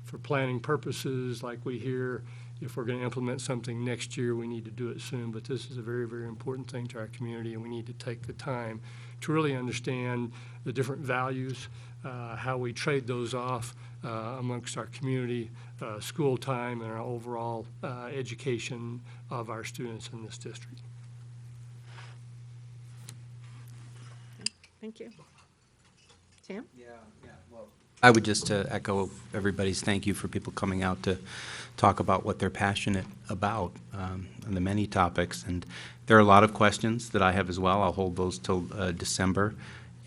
for planning purposes, like we hear, if we're going to implement something next year, we need to do it soon. But this is a very, very important thing to our community, and we need to take the time to really understand the different values, how we trade those off amongst our community, school time, and our overall education of our students in this district. Thank you. Sam? Well, I would just echo everybody's thank you for people coming out to talk about what they're passionate about on the many topics. And there are a lot of questions that I have as well. I'll hold those till December.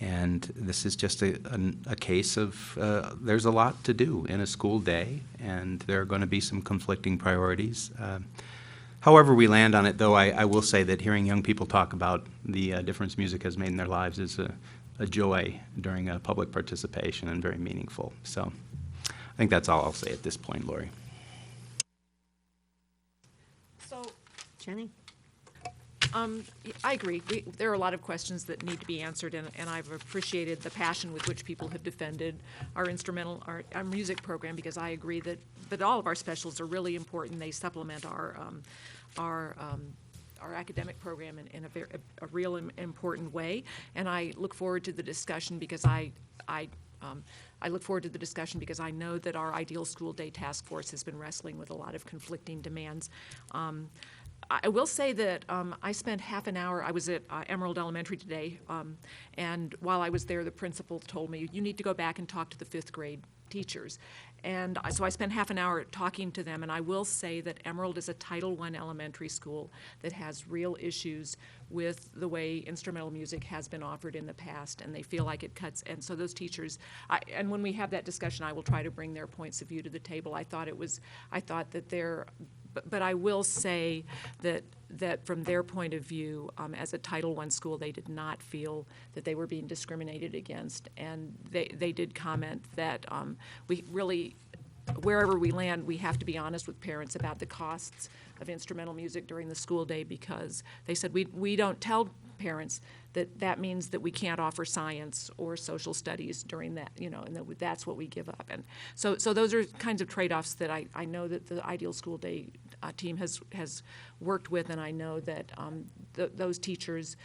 And this is just a case of there's a lot to do in a school day, and there are going to be some conflicting priorities. However we land on it, though, I will say that hearing young people talk about the difference music has made in their lives is a joy during public participation and very meaningful. So I think that's all I'll say at this point, Lori. So, Jenny? I agree. There are a lot of questions that need to be answered, and I've appreciated the passion with which people have defended our our music program, because I agree that all of our specials are really important. They supplement our academic program in a real important way, and I look forward to the discussion because I look forward to the discussion because I know that our Ideal School Day Task Force has been wrestling with a lot of conflicting demands. I will say that I spent half an hour, I was at Emerald Elementary today, and while I was there, the principal told me, you need to go back and talk to the 5th grade teachers. And so I spent half an hour talking to them, and I will say that Emerald is a Title I elementary school that has real issues with the way instrumental music has been offered in the past, and they feel like it cuts. And so those teachers, and when we have that discussion, I will try to bring their points of view to the table. I thought that they're, but I will say that from their point of view, as a Title I school, they did not feel that they were being discriminated against, and they did comment that we really, wherever we land, we have to be honest with parents about the costs of instrumental music during the school day, because they said we don't tell parents that means that we can't offer science or social studies during that, and that's what we give up. And so those are kinds of trade-offs that I know that the Ideal School Day team has worked with, and I know that those teachers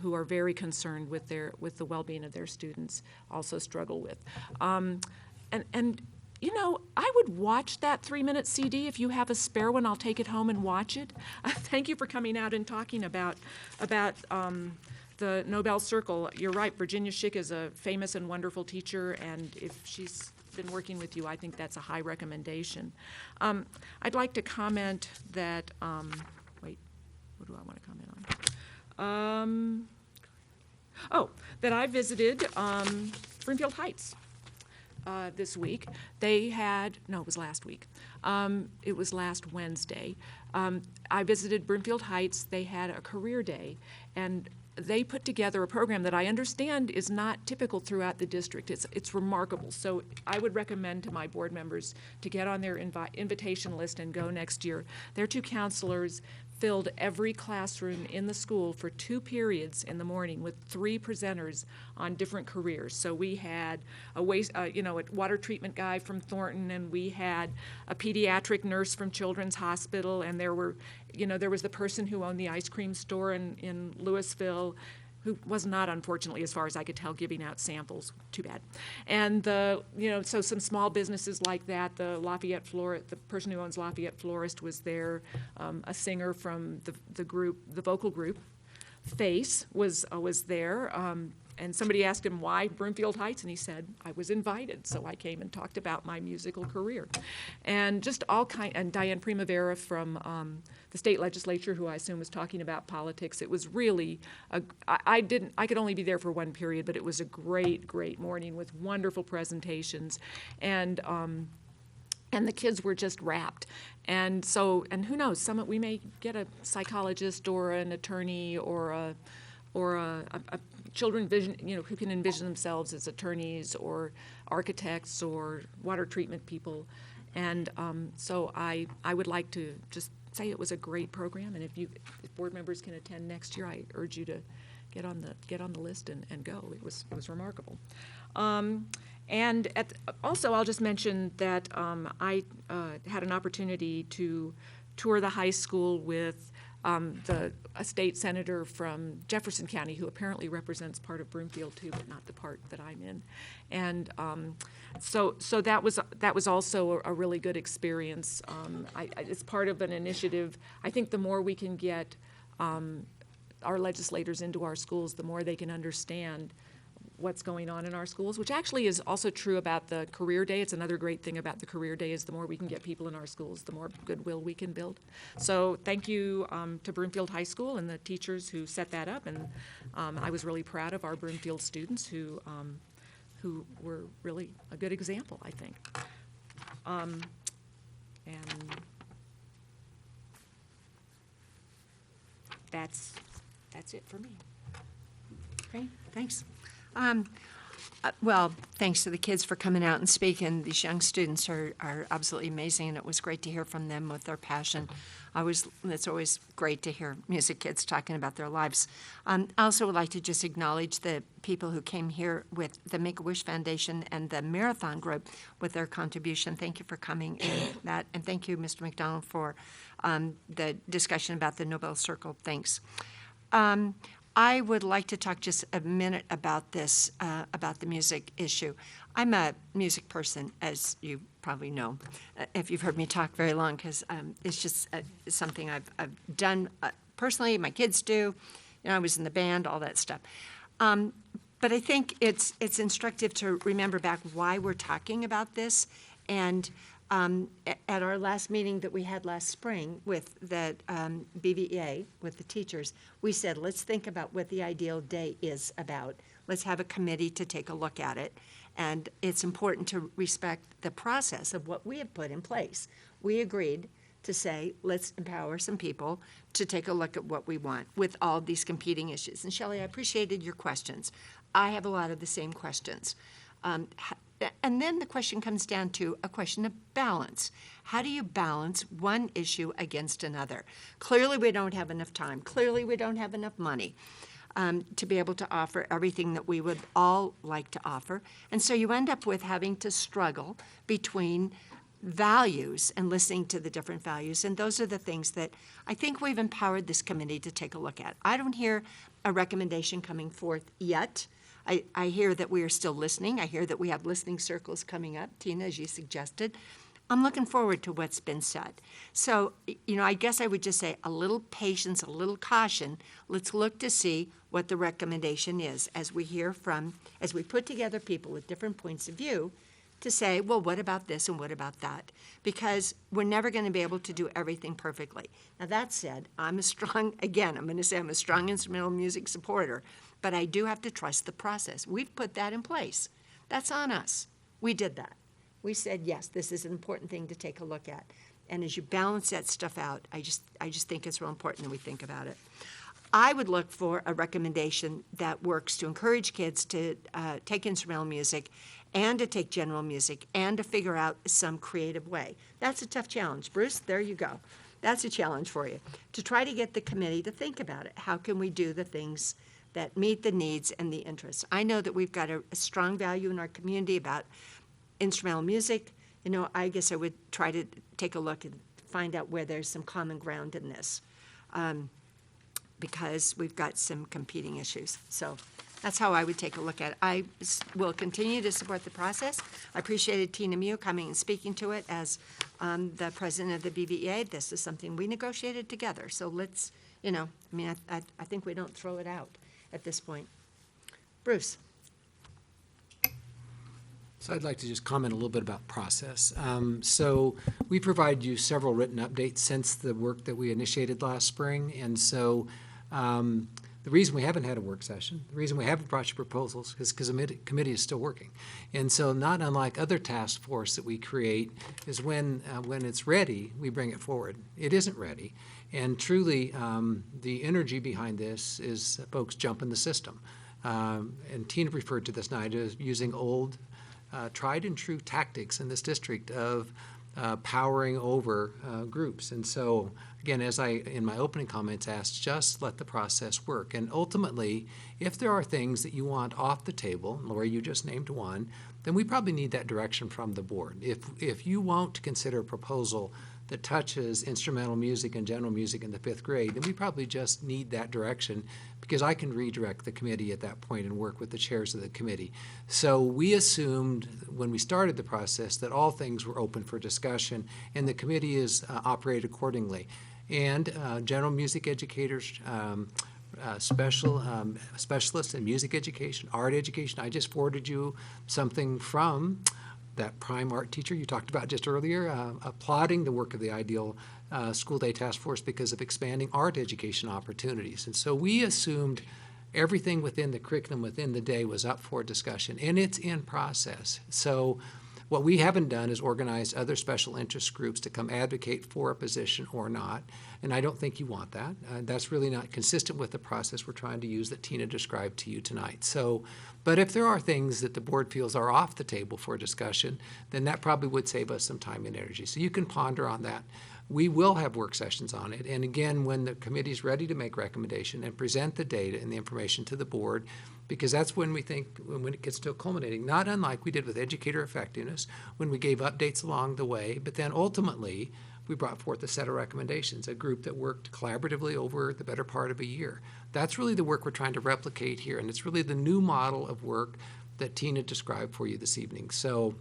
who are very concerned with the well-being of their students also struggle with. I would watch that 3-minute CD. If you have a spare one, I'll take it home and watch it. Thank you for coming out and talking about the Nobel Circle. You're right, Virginia Schick is a famous and wonderful teacher, and if she's been working with you, I think that's a high recommendation. I'd like to comment that, what do I want to comment on? That I visited Broomfield Heights this week. It was last week. It was last Wednesday. I visited Broomfield Heights. They had a career day, and they put together a program that I understand is not typical throughout the district. It's remarkable. So I would recommend to my board members to get on their invitation list and go next year. Their 2 counselors filled every classroom in the school for 2 periods in the morning with 3 presenters on different careers. So we had a water treatment guy from Thornton, and we had a pediatric nurse from Children's Hospital, and there was the person who owned the ice cream store in Louisville, who was not, unfortunately, as far as I could tell, giving out samples. Too bad. And so some small businesses like that. The person who owns Lafayette Florist was there. A singer from the vocal group, Face, was there. And somebody asked him why Broomfield Heights, and he said, I was invited, so I came and talked about my musical career. And just and Diane Primavera from the state legislature, who I assume was talking about politics. It was really, I could only be there for one period, but it was a great, great morning with wonderful presentations. And the kids were just rapt. And who knows, we may get a psychologist or an attorney or a children who can envision themselves as attorneys or architects or water treatment people. And so I would like to just say it was a great program, and if board members can attend next year, I urge you to get on the list and go. It was remarkable. And also, I'll just mention that I had an opportunity to tour the high school with a state senator from Jefferson County, who apparently represents part of Broomfield too, but not the part that I'm in. And so that was also a really good experience. It's part of an initiative. I think the more we can get our legislators into our schools, the more they can understand what's going on in our schools, which actually is also true about the career day. It's another great thing about the career day is the more we can get people in our schools, the more goodwill we can build. So thank you to Broomfield High School and the teachers who set that up, and I was really proud of our Broomfield students who were really a good example, I think. And that's it for me. Okay, thanks. Well, thanks to the kids for coming out and speaking. These young students are absolutely amazing, and it was great to hear from them with their passion. It's always great to hear music kids talking about their lives. I also would like to just acknowledge the people who came here with the Make-A-Wish Foundation and the Marathon Group with their contribution. Thank you for coming, and thank you, Mr. McDonald, for the discussion about the Nobel Circle. Thanks. I would like to talk just a minute about this, about the music issue. I'm a music person, as you probably know, if you've heard me talk very long, because it's just something I've done personally. My kids do. I was in the band, all that stuff. But I think it's instructive to remember back why we're talking about this. And at our last meeting that we had last spring with the BVEA, with the teachers, we said, let's think about what the ideal day is about. Let's have a committee to take a look at it. And it's important to respect the process of what we have put in place. We agreed to say, let's empower some people to take a look at what we want with all these competing issues. And Shelley, I appreciated your questions. I have a lot of the same questions. And then the question comes down to a question of balance. How do you balance one issue against another? Clearly, we don't have enough time. Clearly, we don't have enough money to be able to offer everything that we would all like to offer. And so you end up with having to struggle between values and listening to the different values. And those are the things that I think we've empowered this committee to take a look at. I don't hear a recommendation coming forth yet. I hear that we are still listening. I hear that we have listening circles coming up, Tina, as you suggested. I'm looking forward to what's been said. So, I guess I would just say a little patience, a little caution. Let's look to see what the recommendation is as we put together people with different points of view to say, well, what about this and what about that? Because we're never going to be able to do everything perfectly. Now, that said, I'm a strong instrumental music supporter. But I do have to trust the process. We've put that in place. That's on us. We did that. We said, yes, this is an important thing to take a look at. And as you balance that stuff out, I just think it's real important that we think about it. I would look for a recommendation that works to encourage kids to take instrumental music and to take general music and to figure out some creative way. That's a tough challenge. Bruce, there you go. That's a challenge for you, to try to get the committee to think about it. How can we do the things that meet the needs and the interests? I know that we've got a strong value in our community about instrumental music. I guess I would try to take a look and find out where there's some common ground in this. because we've got some competing issues. So that's how I would take a look at it. I will continue to support the process. I appreciated Tina Mew coming and speaking to it as the president of the BVEA. This is something we negotiated together. So let's, I think we don't throw it out at this point. Bruce. So I'd like to just comment a little bit about process. So we provided you several written updates since the work that we initiated last spring. And so the reason we haven't had a work session, the reason we haven't brought you proposals is because the committee is still working. And so not unlike other task force that we create is when it's ready, we bring it forward. It isn't ready. And truly, the energy behind this is folks jumping the system. And Tina referred to this night as using old, tried and true tactics in this district of powering over groups. And so, again, as I, in my opening comments, asked, just let the process work. And ultimately, if there are things that you want off the table, Lori, you just named one, then we probably need that direction from the board. If you won't consider a proposal that touches instrumental music and general music in the 5th grade, then we probably just need that direction, because I can redirect the committee at that point and work with the chairs of the committee. So we assumed when we started the process that all things were open for discussion, and the committee is operated accordingly. And general music educators, specialists in music education, art education. I just forwarded you something from that prime art teacher you talked about just earlier, applauding the work of the Ideal School Day Task Force because of expanding art education opportunities. And so we assumed everything within the curriculum within the day was up for discussion, and it's in process. So what we haven't done is organize other special interest groups to come advocate for a position or not, and I don't think you want that. That's really not consistent with the process we're trying to use that Tina described to you tonight. So, but if there are things that the board feels are off the table for discussion, then that probably would save us some time and energy. So you can ponder on that. We will have work sessions on it, and again, when the committee is ready to make recommendation and present the data and the information to the board, because that's when we think, when it gets to a culminating, not unlike we did with educator effectiveness, when we gave updates along the way, but then ultimately we brought forth a set of recommendations, a group that worked collaboratively over the better part of a year. That's really the work we're trying to replicate here, and it's really the new model of work that Tina described for you this evening. So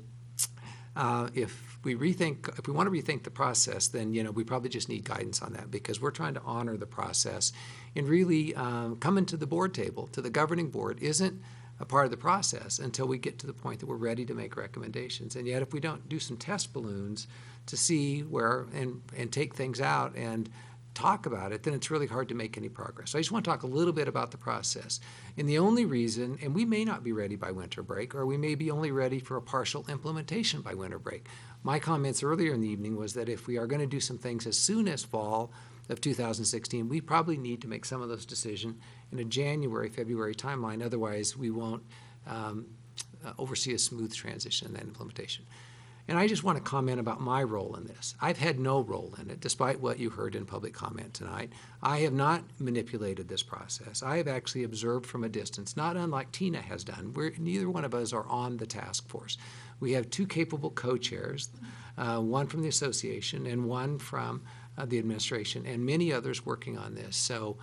if we want to rethink the process, then we probably just need guidance on that, because we're trying to honor the process, and really coming to the board table, to the governing board, isn't a part of the process until we get to the point that we're ready to make recommendations. And yet, if we don't do some test balloons to see where and take things out and talk about it, then it's really hard to make any progress. So I just want to talk a little bit about the process. And the only reason, and we may not be ready by winter break, or we may be only ready for a partial implementation by winter break. My comments earlier in the evening was that if we are going to do some things as soon as fall of 2016, we probably need to make some of those decisions in a January, February timeline. Otherwise, we won't oversee a smooth transition in that implementation. And I just want to comment about my role in this. I've had no role in it, despite what you heard in public comment tonight. I have not manipulated this process. I have actually observed from a distance, not unlike Tina has done. Neither one of us are on the task force. We have two capable co-chairs, one from the association and one from the administration, and many others working on this. So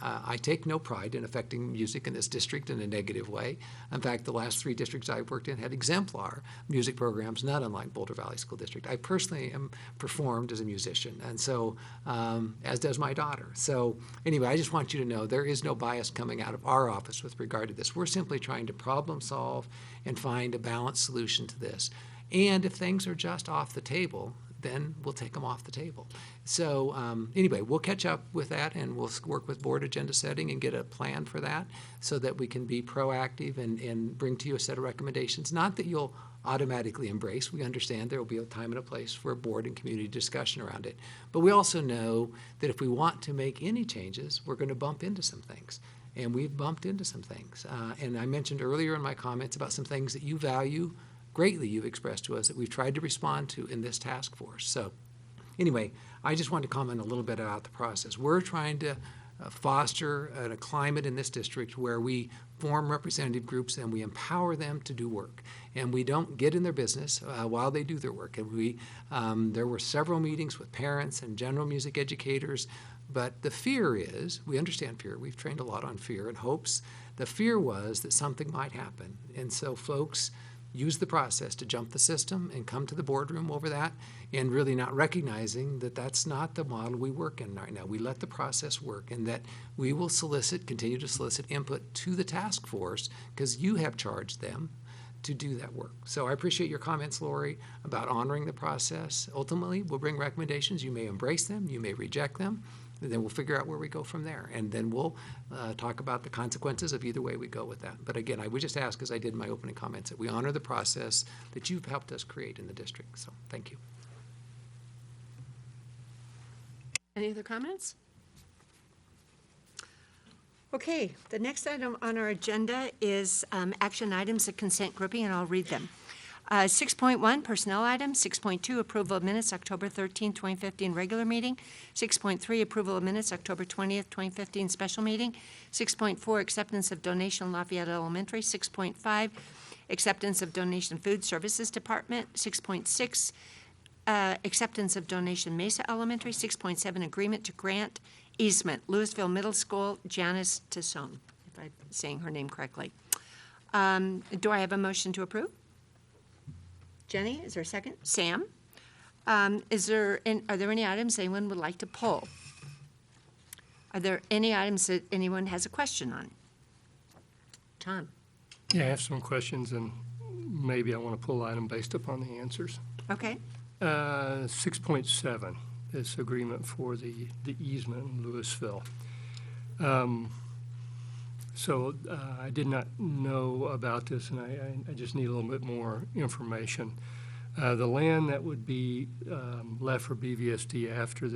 I take no pride in affecting music in this district in a negative way. In fact, the last 3 districts I've worked in had exemplar music programs, not unlike Boulder Valley School District. I personally am performed as a musician, and so, as does my daughter. So anyway, I just want you to know there is no bias coming out of our office with regard to this. We're simply trying to problem solve and find a balanced solution to this. And if things are just off the table, then we'll take them off the table. So anyway, we'll catch up with that, and we'll work with board agenda setting and get a plan for that so that we can be proactive and bring to you a set of recommendations. Not that you'll automatically embrace. We understand there will be a time and a place for a board and community discussion around it. But we also know that if we want to make any changes, we're going to bump into some things. And we've bumped into some things. And I mentioned earlier in my comments about some things that you value greatly, you've expressed to us, that we've tried to respond to in this task force. So anyway, I just want to comment a little bit about the process. We're trying to foster a climate in this district where we form representative groups and we empower them to do work. And we don't get in their business while they do their work. And there were several meetings with parents and general music educators But the fear is, we understand fear, we've trained a lot on fear and hopes. The fear was that something might happen. And so folks use the process to jump the system and come to the boardroom over that, and really not recognizing that that's not the model we work in right now. We let the process work, and that we will continue to solicit input to the task force, because you have charged them to do that work. So I appreciate your comments, Lori, about honoring the process. Ultimately, we'll bring recommendations. You may embrace them, you may reject them, and then we'll figure out where we go from there. And then we'll talk about the consequences of either way we go with that. But again, I would just ask, as I did in my opening comments, that we honor the process that you've helped us create in the district. So thank you. Any other comments? Okay, the next item on our agenda is action items of consent grouping, and I'll read them. 6.1, personnel items. 6.2, approval of minutes, October 13, 2015, regular meeting. 6.3, approval of minutes, October 20th, 2015, special meeting. 6.4, acceptance of donation, Lafayette Elementary. 6.5, acceptance of donation, Food Services Department. 6.6, acceptance of donation, Mesa Elementary. 6.7, agreement to grant easement, Louisville Middle School, Janice Tassone, if I'm saying her name correctly. Do I have a motion to approve? Jenny, is there a second? Sam? Are there any items anyone would like to pull? Are there any items that anyone has a question on? Tom? Yeah, I have some questions, and maybe I want to pull an item based upon the answers. Okay. 6.7, this agreement for the easement in Louisville. So I did not know about this, and I just need a little bit more information. The land that would be left for BVSD after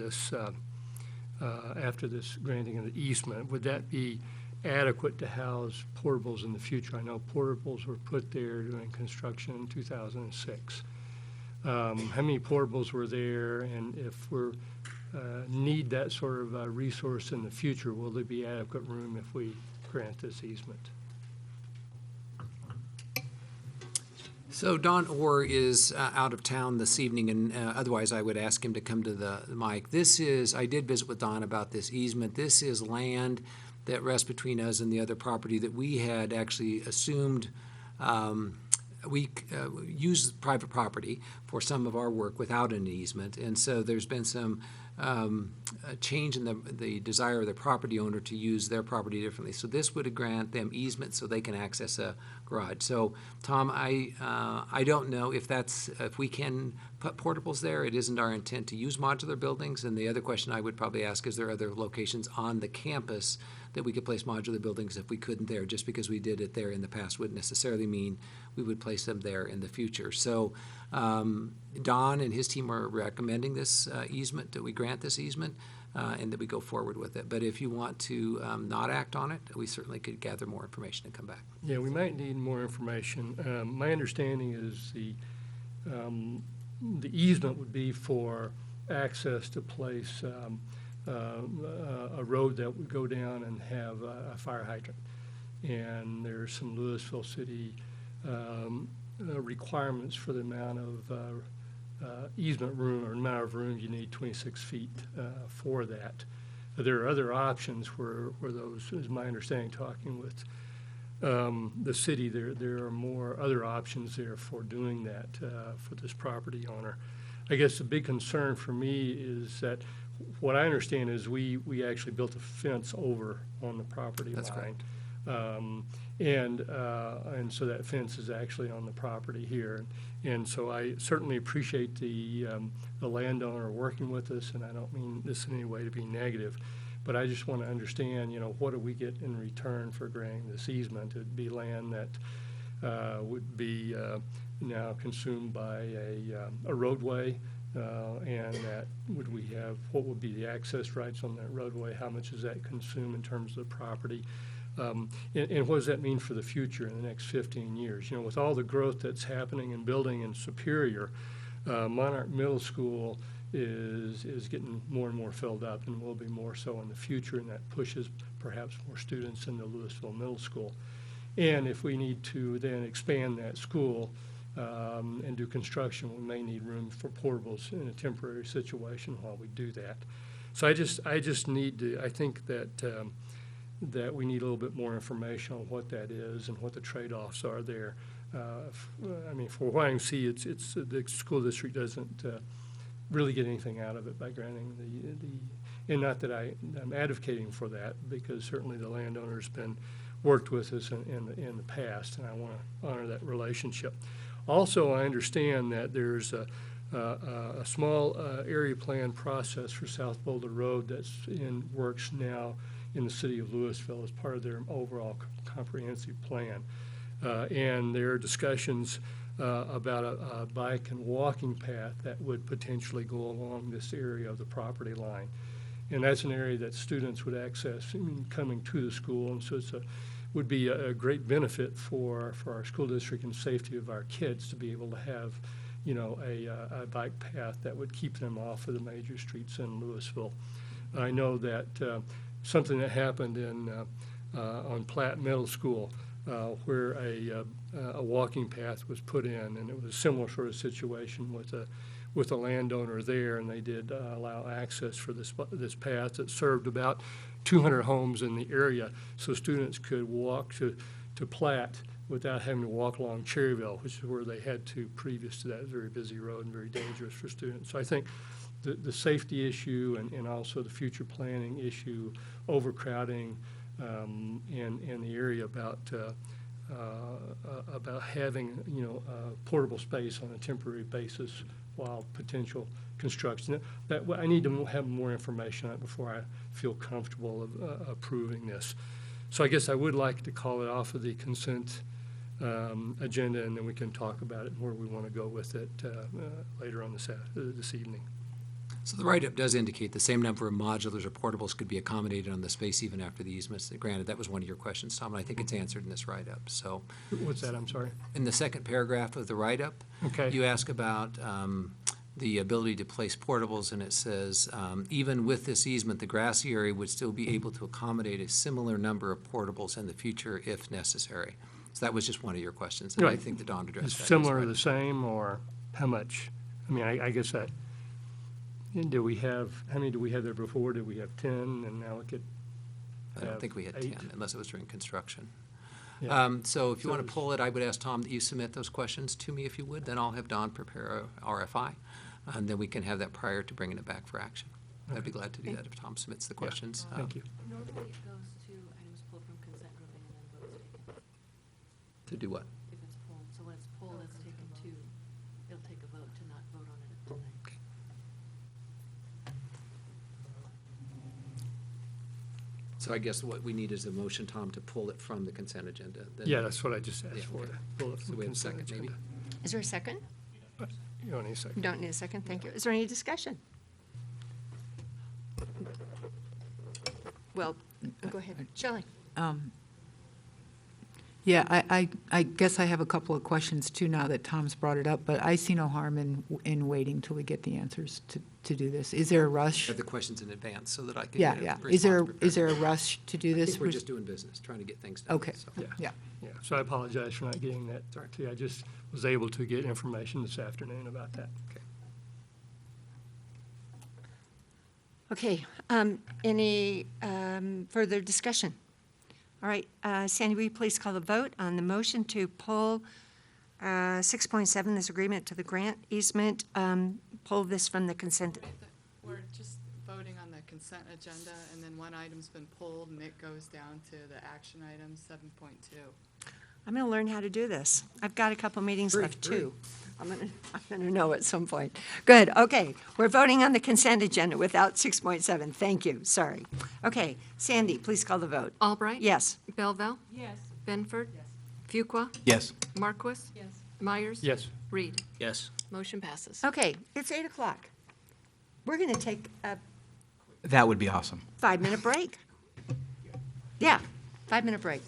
this granting of the easement, would that be adequate to house portables in the future? I know portables were put there during construction in 2006. How many portables were there, and if we need that sort of resource in the future, will there be adequate room if we grant this easement? So Don Orr is out of town this evening, and otherwise I would ask him to come to the mic. I did visit with Don about this easement. This is land that rests between us and the other property that we had actually assumed we use private property for some of our work without an easement, and so there's been some a change in the desire of the property owner to use their property differently. So this would grant them easement so they can access a garage. So Tom, I don't know if we can put portables there. It isn't our intent to use modular buildings. And the other question I would probably ask, is there other locations on the campus that we could place modular buildings if we couldn't there? Just because we did it there in the past wouldn't necessarily mean we would place them there in the future. So Don and his team are recommending this easement, that we grant this easement, and that we go forward with it. But if you want to not act on it, we certainly could gather more information and come back. Yeah, we might need more information. My understanding is the easement would be for access to place a road that would go down and have a fire hydrant. And there's some Louisville City requirements for the amount of easement room, or amount of room you need, 26 feet for that. There are other options where those, is my understanding, talking with the city, there are more other options there for doing that for this property owner. I guess the big concern for me is that what I understand is we actually built a fence over on the property line. That's correct. And so that fence is actually on the property here. And so I certainly appreciate the landowner working with us, and I don't mean this in any way to be negative, but I just want to understand, what do we get in return for granting this easement? It'd be land that would be now consumed by a roadway, and that what would be the access rights on that roadway? How much does that consume in terms of the property? And what does that mean for the future in the next 15 years? With all the growth that's happening and building in Superior, Monarch Middle School is getting more and more filled up, and will be more so in the future, and that pushes perhaps more students into Louisville Middle School. And if we need to then expand that school and do construction, we may need room for portables in a temporary situation while we do that. So I just need to, I think that we need a little bit more information on what that is and what the trade-offs are there. I mean, for what I can see, it's the school district doesn't really get anything out of it by granting and not that I'm advocating for that, because certainly the landowner's been worked with us in the past, and I want to honor that relationship. Also, I understand that there's a small area plan process for South Boulder Road that's in works now in the city of Louisville as part of their overall comprehensive plan. And there are discussions about a bike and walking path that would potentially go along this area of the property line. And that's an area that students would access coming to the school, and so would be a great benefit for our school district and safety of our kids to be able to have, you know, a bike path that would keep them off of the major streets in Louisville. I know that something that happened on Platt Middle School, where a walking path was put in, and it was a similar sort of situation with a landowner there, and they did allow access for this path that served about 200 homes in the area, so students could walk to Platt without having to walk along Cherryville, which is where they had to previous to that. Very busy road and very dangerous for students. So I think the safety issue and also the future planning issue, overcrowding in the area about having, you know, portable space on a temporary basis while potential construction. That I need to have more information on it before I feel comfortable of approving this. So I guess I would like to call it off of the consent agenda, and then we can talk about it and where we want to go with it later on this evening. So the write-up does indicate the same number of modulars or portables could be accommodated on the space even after the easements. Granted, that was one of your questions, Tom, and I think it's answered in this write-up. So, what's that? I'm sorry. In the second paragraph of the write-up, okay, you ask about the ability to place portables, and it says, even with this easement, the grassy area would still be able to accommodate a similar number of portables in the future if necessary. So that was just one of your questions, and right. I think that Don addressed that. Similar or the same, or how much? I mean, I guess that. Do we have, how many do we have there before? Did we have 10, and now we could I don't think we had 8? 10, unless it was during construction. Yeah. So if you want to pull it, I would ask Tom that you submit those questions to me if you would. Then I'll have Don prepare a RFI, and then we can have that prior to bringing it back for action. I'd be glad to do that if Tom submits the questions. Yeah. Thank you. Normally it goes to items pulled from consent grouping and then votes taken. To do what? If it's pulled, so when it's pulled, it's taken to, it'll take a vote to not vote on it tonight. So I guess what we need is a motion, Tom, to pull it from the consent agenda. Then Yeah, that's what I just asked Yeah, for. okay. To pull it So from we have a consent second, maybe? agenda. Is there a second? You don't need a second. You don't need a second, thank you. Is there any discussion? Well, go ahead. Shelley? Yeah, I guess I have a couple of questions too now that Tom's brought it up, but I see no harm in waiting till we get the answers to do this. Is there a rush? Have the questions in advance so that I can. Yeah, get a yeah. response Is there a prepared. rush to do I this? think we're just doing business, trying to get things done. Okay, so. yeah. Yeah, so I apologize for not getting that to you. I just was able to get information this afternoon about that. Okay. Okay, any further discussion? All right, Sandy, will you please call the vote on the motion to pull 6.7, this agreement to the grant easement, pull this from the consent? We're just voting on the consent agenda, and then one item's been pulled, and it goes down to the action item 7.2. I'm going to learn how to do this. I've got a couple meetings left, too. I'm going to know at some point. Good, okay. We're voting on the consent agenda without 6.7. Thank you, sorry. Okay, Sandy, please call the vote. Albright? Yes. Belville? Yes. Benford? Fuqua? Yes. Marquis? Yes. Myers? Yes. Reed? Yes. Motion passes. Okay, it's 8 o'clock. We're going to take a That would be awesome. 5-minute break. Yeah, 5-minute break.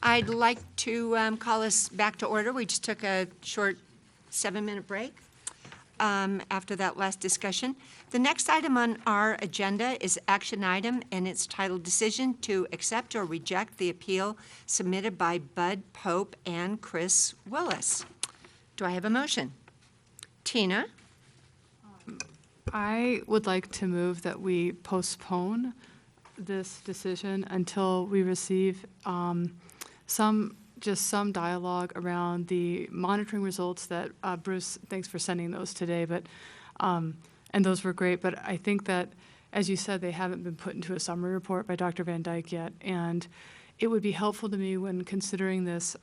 I'd like to call us back to order. We just took a short 7-minute break after that last discussion. The next item on our agenda is action item, and it's titled Decision to Accept or Reject the Appeal submitted by Bud Pope and Chris Willis. Do I have a motion? Tina? I would like to move that we postpone this decision until we receive some dialogue around the monitoring results that, Bruce, thanks for sending those today, but, and those were great, but I think that, as you said, they haven't been put into a summary report by Dr. Van Dyke yet, and it would be helpful to me when considering this,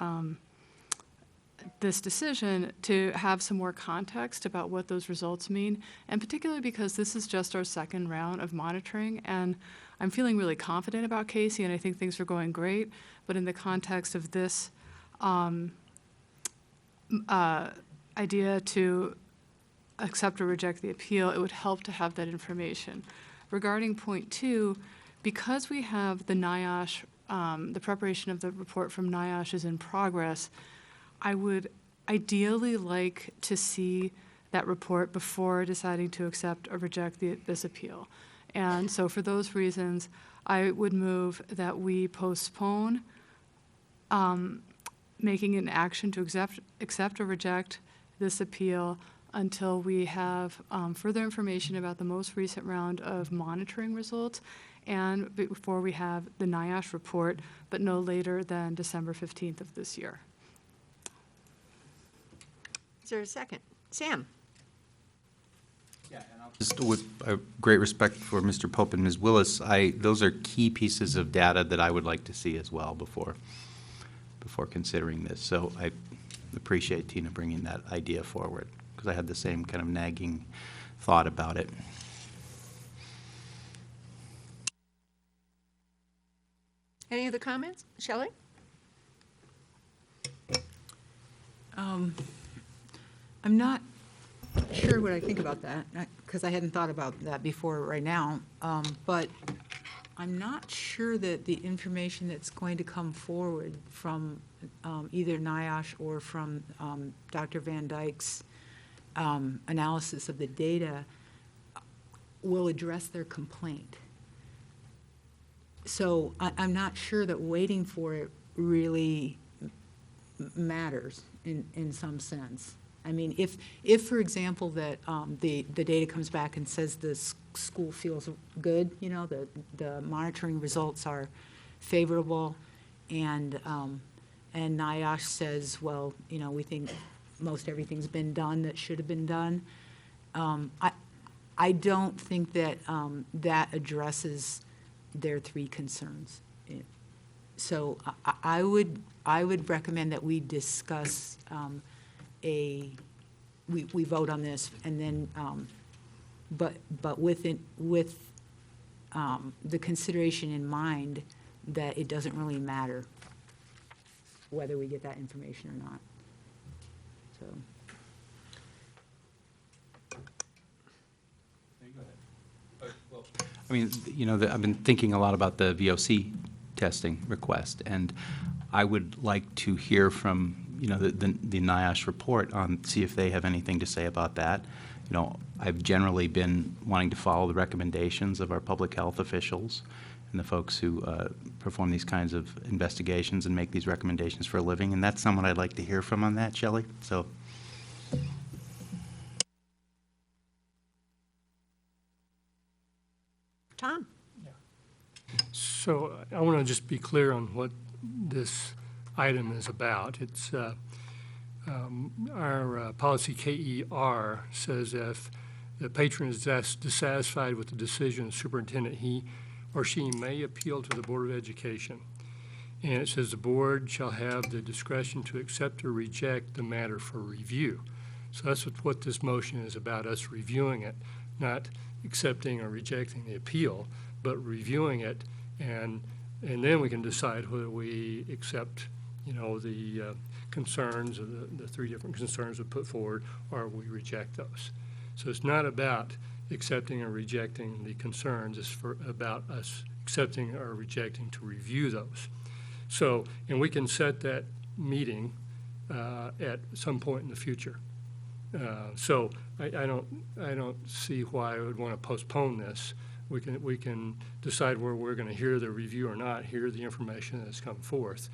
this decision to have some more context about what those results mean, and particularly because this is just our second round of monitoring, and I'm feeling really confident about Casey, and I think things are going great, but in the context of this idea to accept or reject the appeal, it would help to have that information. Regarding point 2, because we have the NIOSH, the preparation of the report from NIOSH is in progress, I would ideally like to see that report before deciding to accept or reject this appeal. And so for those reasons, I would move that we postpone making an action to accept or reject this appeal until we have further information about the most recent round of monitoring results and before we have the NIOSH report, but no later than December 15th of this year. Is there a second? Sam? Just with great respect for Mr. Pope and Ms. Willis, those are key pieces of data that I would like to see as well before considering this. So I appreciate Tina bringing that idea forward, because I had the same kind of nagging thought about it. Any other comments? Shelley? I'm not sure what I think about that, because I hadn't thought about that before right now, but I'm not sure that the information that's going to come forward from either NIOSH or from Dr. Van Dyke's analysis of the data will address their complaint. So I'm not sure that waiting for it really matters in some sense. I mean, if for example, that the data comes back and says the school feels good, you know, the monitoring results are favorable, and NIOSH says, well, you know, we think most everything's been done that should have been done. I don't think that that addresses their 3 concerns. So I would recommend that we discuss we vote on this, and then but with the consideration in mind that it doesn't really matter whether we get that information or not. So. I mean, you know, I've been thinking a lot about the VOC testing request, and I would like to hear from, you know, the NIOSH report on, see if they have anything to say about that. You know, I've generally been wanting to follow the recommendations of our public health officials and the folks who perform these kinds of investigations and make these recommendations for a living, and that's someone I'd like to hear from on that, Shelley. So. Tom? So I want to just be clear on what this item is about. It's our policy KER says if the patron is dissatisfied with the decision of the superintendent, he or she may appeal to the Board of Education. And it says the board shall have the discretion to accept or reject the matter for review. So that's what this motion is about, us reviewing it, not accepting or rejecting the appeal, but reviewing it, and then we can decide whether we accept, you know, the concerns, or the 3 different concerns we put forward, or we reject those. So it's not about accepting or rejecting the concerns, it's about us accepting or rejecting to review those. So, and we can set that meeting at some point in the future. So I don't see why I would want to postpone this. We can decide where we're going to hear the review or not, hear the information that's come forth.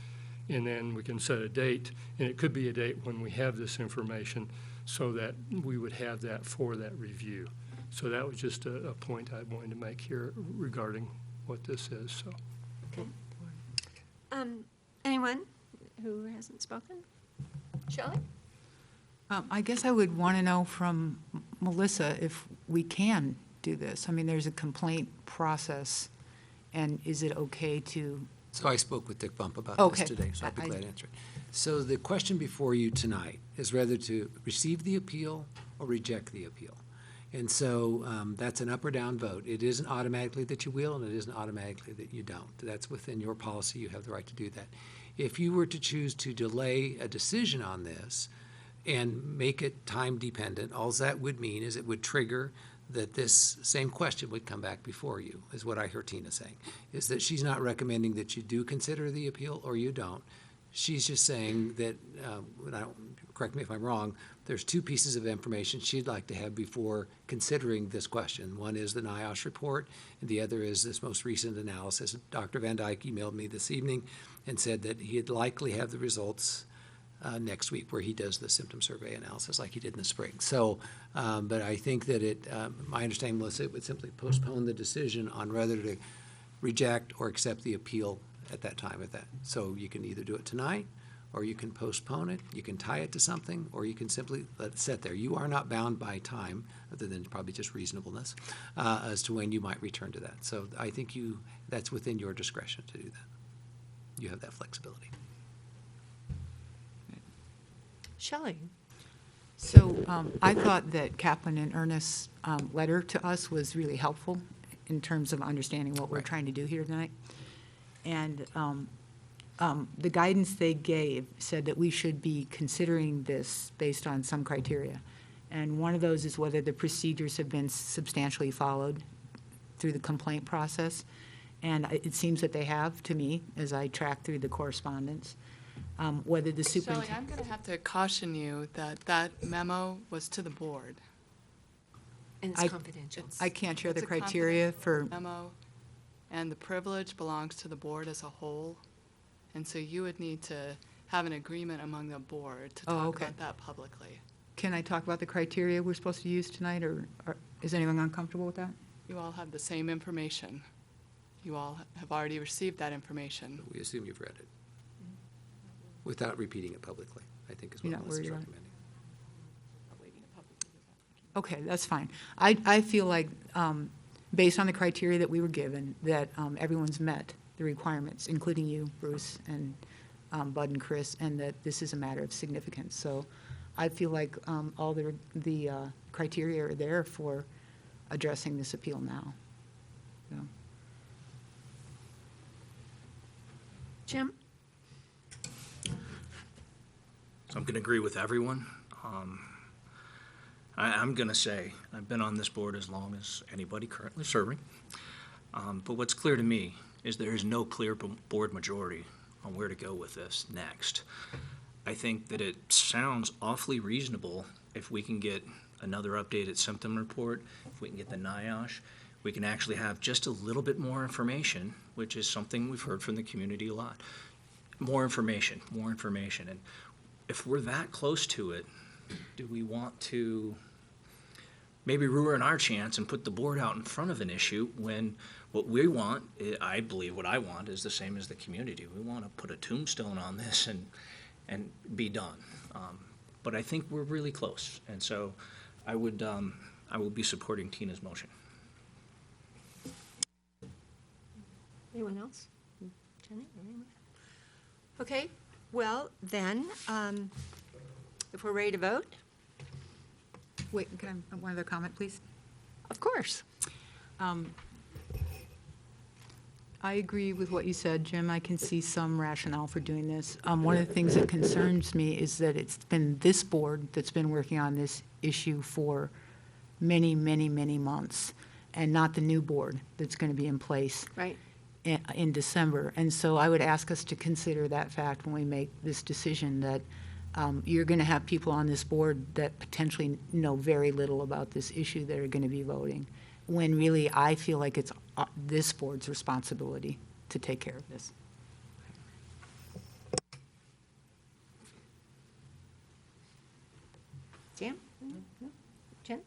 And then we can set a date, and it could be a date when we have this information so that we would have that for that review. So that was just a point I wanted to make here regarding what this is, so. Anyone who hasn't spoken? Shelley? I guess I would want to know from Melissa if we can do this. I mean, there's a complaint process, and is it okay to? So I spoke with Dick Bump about Okay. this today, so I'd be glad to answer it. So the question before you tonight is whether to receive the appeal or reject the appeal. And so that's an up or down vote. It isn't automatically that you will, and it isn't automatically that you don't. That's within your policy. You have the right to do that. If you were to choose to delay a decision on this and make it time dependent, all that would mean is it would trigger that this same question would come back before you, is what I hear Tina saying, is that she's not recommending that you do consider the appeal or you don't. She's just saying that, correct me if I'm wrong, there's two pieces of information she'd like to have before considering this question. One is the NIOSH report, and the other is this most recent analysis. Dr. Van Dyke emailed me this evening and said that he'd likely have the results next week, where he does the symptom survey analysis like he did in the spring. So, but I think that my understanding, Melissa, it would simply postpone the decision on whether to reject or accept the appeal at that time of that. So you can either do it tonight, or you can postpone it, you can tie it to something, or you can simply let it sit there. You are not bound by time, other than probably just reasonableness, as to when you might return to that. So I think that's within your discretion to do that. You have that flexibility. Shelley? So I thought that Kaplan and Ernest's letter to us was really helpful in terms of understanding what we're trying to do here tonight. And the guidance they gave said that we should be considering this based on some criteria. And one of those is whether the procedures have been substantially followed through the complaint process. And it seems that they have, to me, as I track through the correspondence. Whether the Shelley, superintendent. I'm going to have to caution you that that memo was to the board. And it's confidential. I can't share It's the a criteria for. Memo, and the privilege belongs to the board as a whole. And so you would need to have an agreement among the board to talk okay. about that publicly. Can I talk about the criteria we're supposed to use tonight, or is anyone uncomfortable with that? You all have the same information. You all have already received that information. We assume you've read it without repeating it publicly, I think is what You're not Melissa's worried about it? recommending. Okay, that's fine. I feel like, based on the criteria that we were given, that everyone's met the requirements, including you, Bruce, and Bud and Chris, and that this is a matter of significance. So I feel like all the criteria are there for addressing this appeal now. So. Jim? So I'm going to agree with everyone. I'm going to say I've been on this board as long as anybody currently serving. But what's clear to me is there is no clear board majority on where to go with this next. I think that it sounds awfully reasonable if we can get another updated symptom report, if we can get the NIOSH, we can actually have just a little bit more information, which is something we've heard from the community a lot. More information. And if we're that close to it, do we want to maybe ruin our chance and put the board out in front of an issue when what we want, I believe what I want, is the same as the community. We want to put a tombstone on this and be done. But I think we're really close, and so I will be supporting Tina's motion. Anyone else? Jenny? Anyone? Okay, well, then, if we're ready to vote? Wait, can I have one other comment, please? Of course. I agree with what you said, Jim. I can see some rationale for doing this. One of the things that concerns me is that it's been this board that's been working on this issue for many, many, many months, and not the new board that's going to be in place. Right. in December. And so I would ask us to consider that fact when we make this decision, that you're going to have people on this board that potentially know very little about this issue that are going to be voting, when really I feel like it's this board's responsibility to take care of this. Jan? Jen?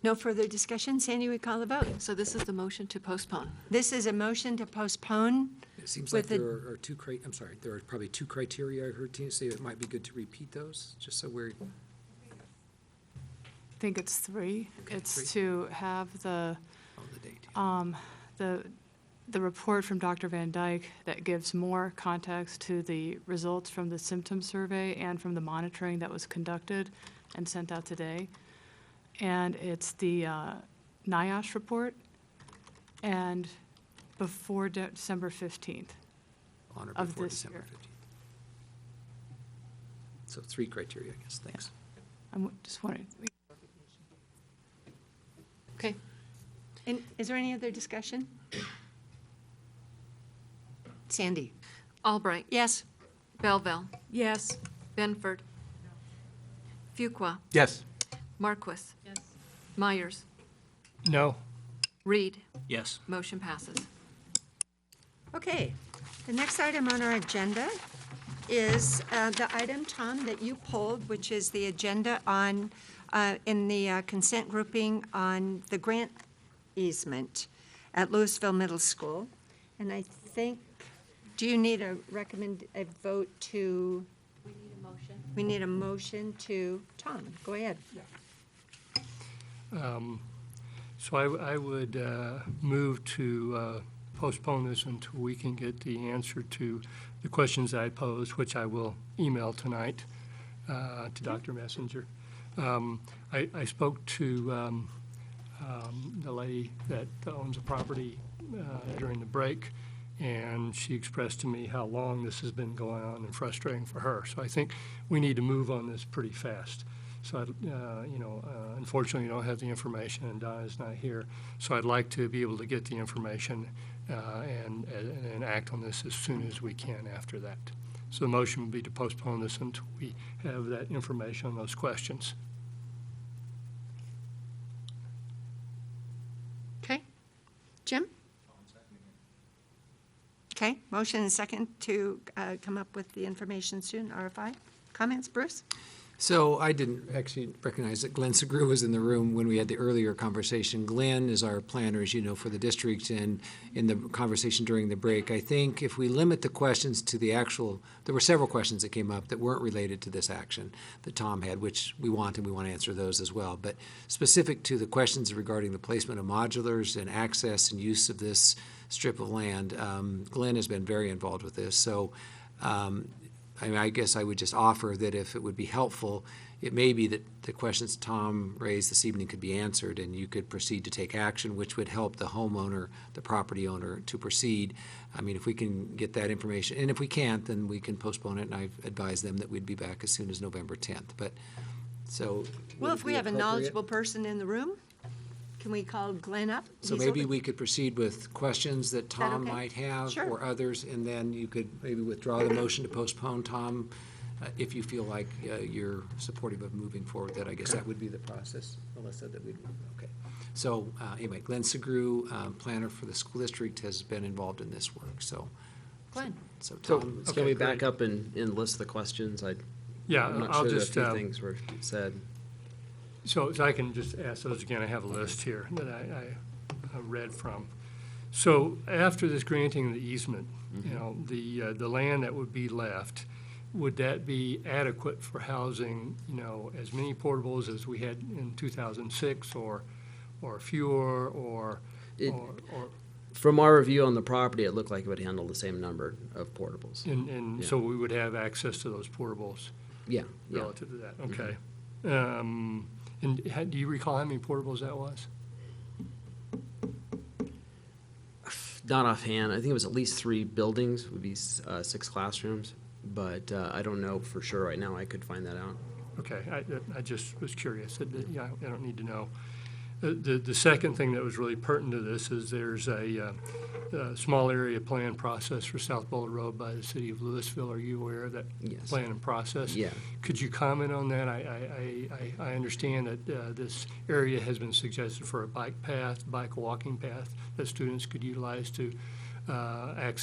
No further discussion. Sandy, we call the vote. So this is the motion to postpone. This is a motion to postpone. It seems like with the- there are I'm sorry, there are probably two criteria I heard Tina say. It might be good to repeat those, just so we're, I think it's 3. Okay, It's 3. to have the, the date. the report from Dr. Van Dyke that gives more context to the results from the symptom survey and from the monitoring that was conducted and sent out today. And it's the NIOSH report, and before December 15th On or of before this December year. 15th. So 3 criteria, I guess. Thanks. I'm just wondering. Okay. And is there any other discussion? Sandy? Albright. Yes. Belleville. Yes. Benford. Fuqua. Yes. Marquis. Yes. Myers. No. Reed. Yes. Motion passes. Okay. The next item on our agenda is the item, Tom, that you pulled, which is the agenda on, in the consent grouping on the grant easement at Louisville Middle School. And I think, do you need a vote to? We need a motion. We need a motion to, Tom, go ahead. So I would move to postpone this until we can get the answer to the questions I posed, which I will email tonight to Dr. Messenger. I spoke to the lady that owns the property during the break, and she expressed to me how long this has been going on and frustrating for her. So I think we need to move on this pretty fast. So, unfortunately, you don't have the information, and Donna's not here. So I'd like to be able to get the information and act on this as soon as we can after that. So the motion would be to postpone this until we have that information on those questions. Okay. Jim? Okay, motion and second to come up with the information soon, RFI. Comments, Bruce? So I didn't actually recognize that Glenn Segru was in the room when we had the earlier conversation. Glenn is our planner, as you know, for the district, and in the conversation during the break, I think if we limit the questions to the actual, there were several questions that came up that weren't related to this action that Tom had, which we want, and we want to answer those as well. But specific to the questions regarding the placement of modulars and access and use of this strip of land, Glenn has been very involved with this. So I guess I would just offer that if it would be helpful, it may be that the questions Tom raised this evening could be answered and you could proceed to take action, which would help the homeowner, the property owner, to proceed. I mean, if we can get that information, and if we can't, then we can postpone it, and I've advised them that we'd be back as soon as November 10th. But, so. Well, would if it we be have a appropriate? knowledgeable person in the room, can we call Glenn up? So He's maybe over- we could proceed with questions that Tom okay? might have, Sure. or others, and then you could maybe withdraw the motion to postpone, Tom, if you feel like you're supportive of moving forward. That I guess that would be the process. Melissa, that we'd, okay. So anyway, Glenn Segru, planner for the school district, has been involved in this work, so. Glenn. So So Tom. can we back up and list the questions? Yeah, I'm not I'll sure that a just, few things were said. So I can just ask those again. I have a list here that I read from. So after this granting of the easement, you know, the land that would be left, would that be adequate for housing, you know, as many portables as we had in 2006, or fewer, or From our review on the property, it looked like it would handle the same number of portables. and Yeah. so we would have access to those portables Yeah, yeah. relative to that? Okay. And do you recall how many portables that was? Not offhand. I think it was at least 3 buildings, would be 6 classrooms, but I don't know for sure right now. I could find that out. Okay, I just was curious. Yeah, I don't need to know. The second thing that was really pertinent to this is there's a small area plan process for South Boulder Road by the city of Louisville. Are you aware of that Yes. plan and process? Yeah. Could you comment on that? I understand that this area has been suggested for a bike walking path that students could utilize to access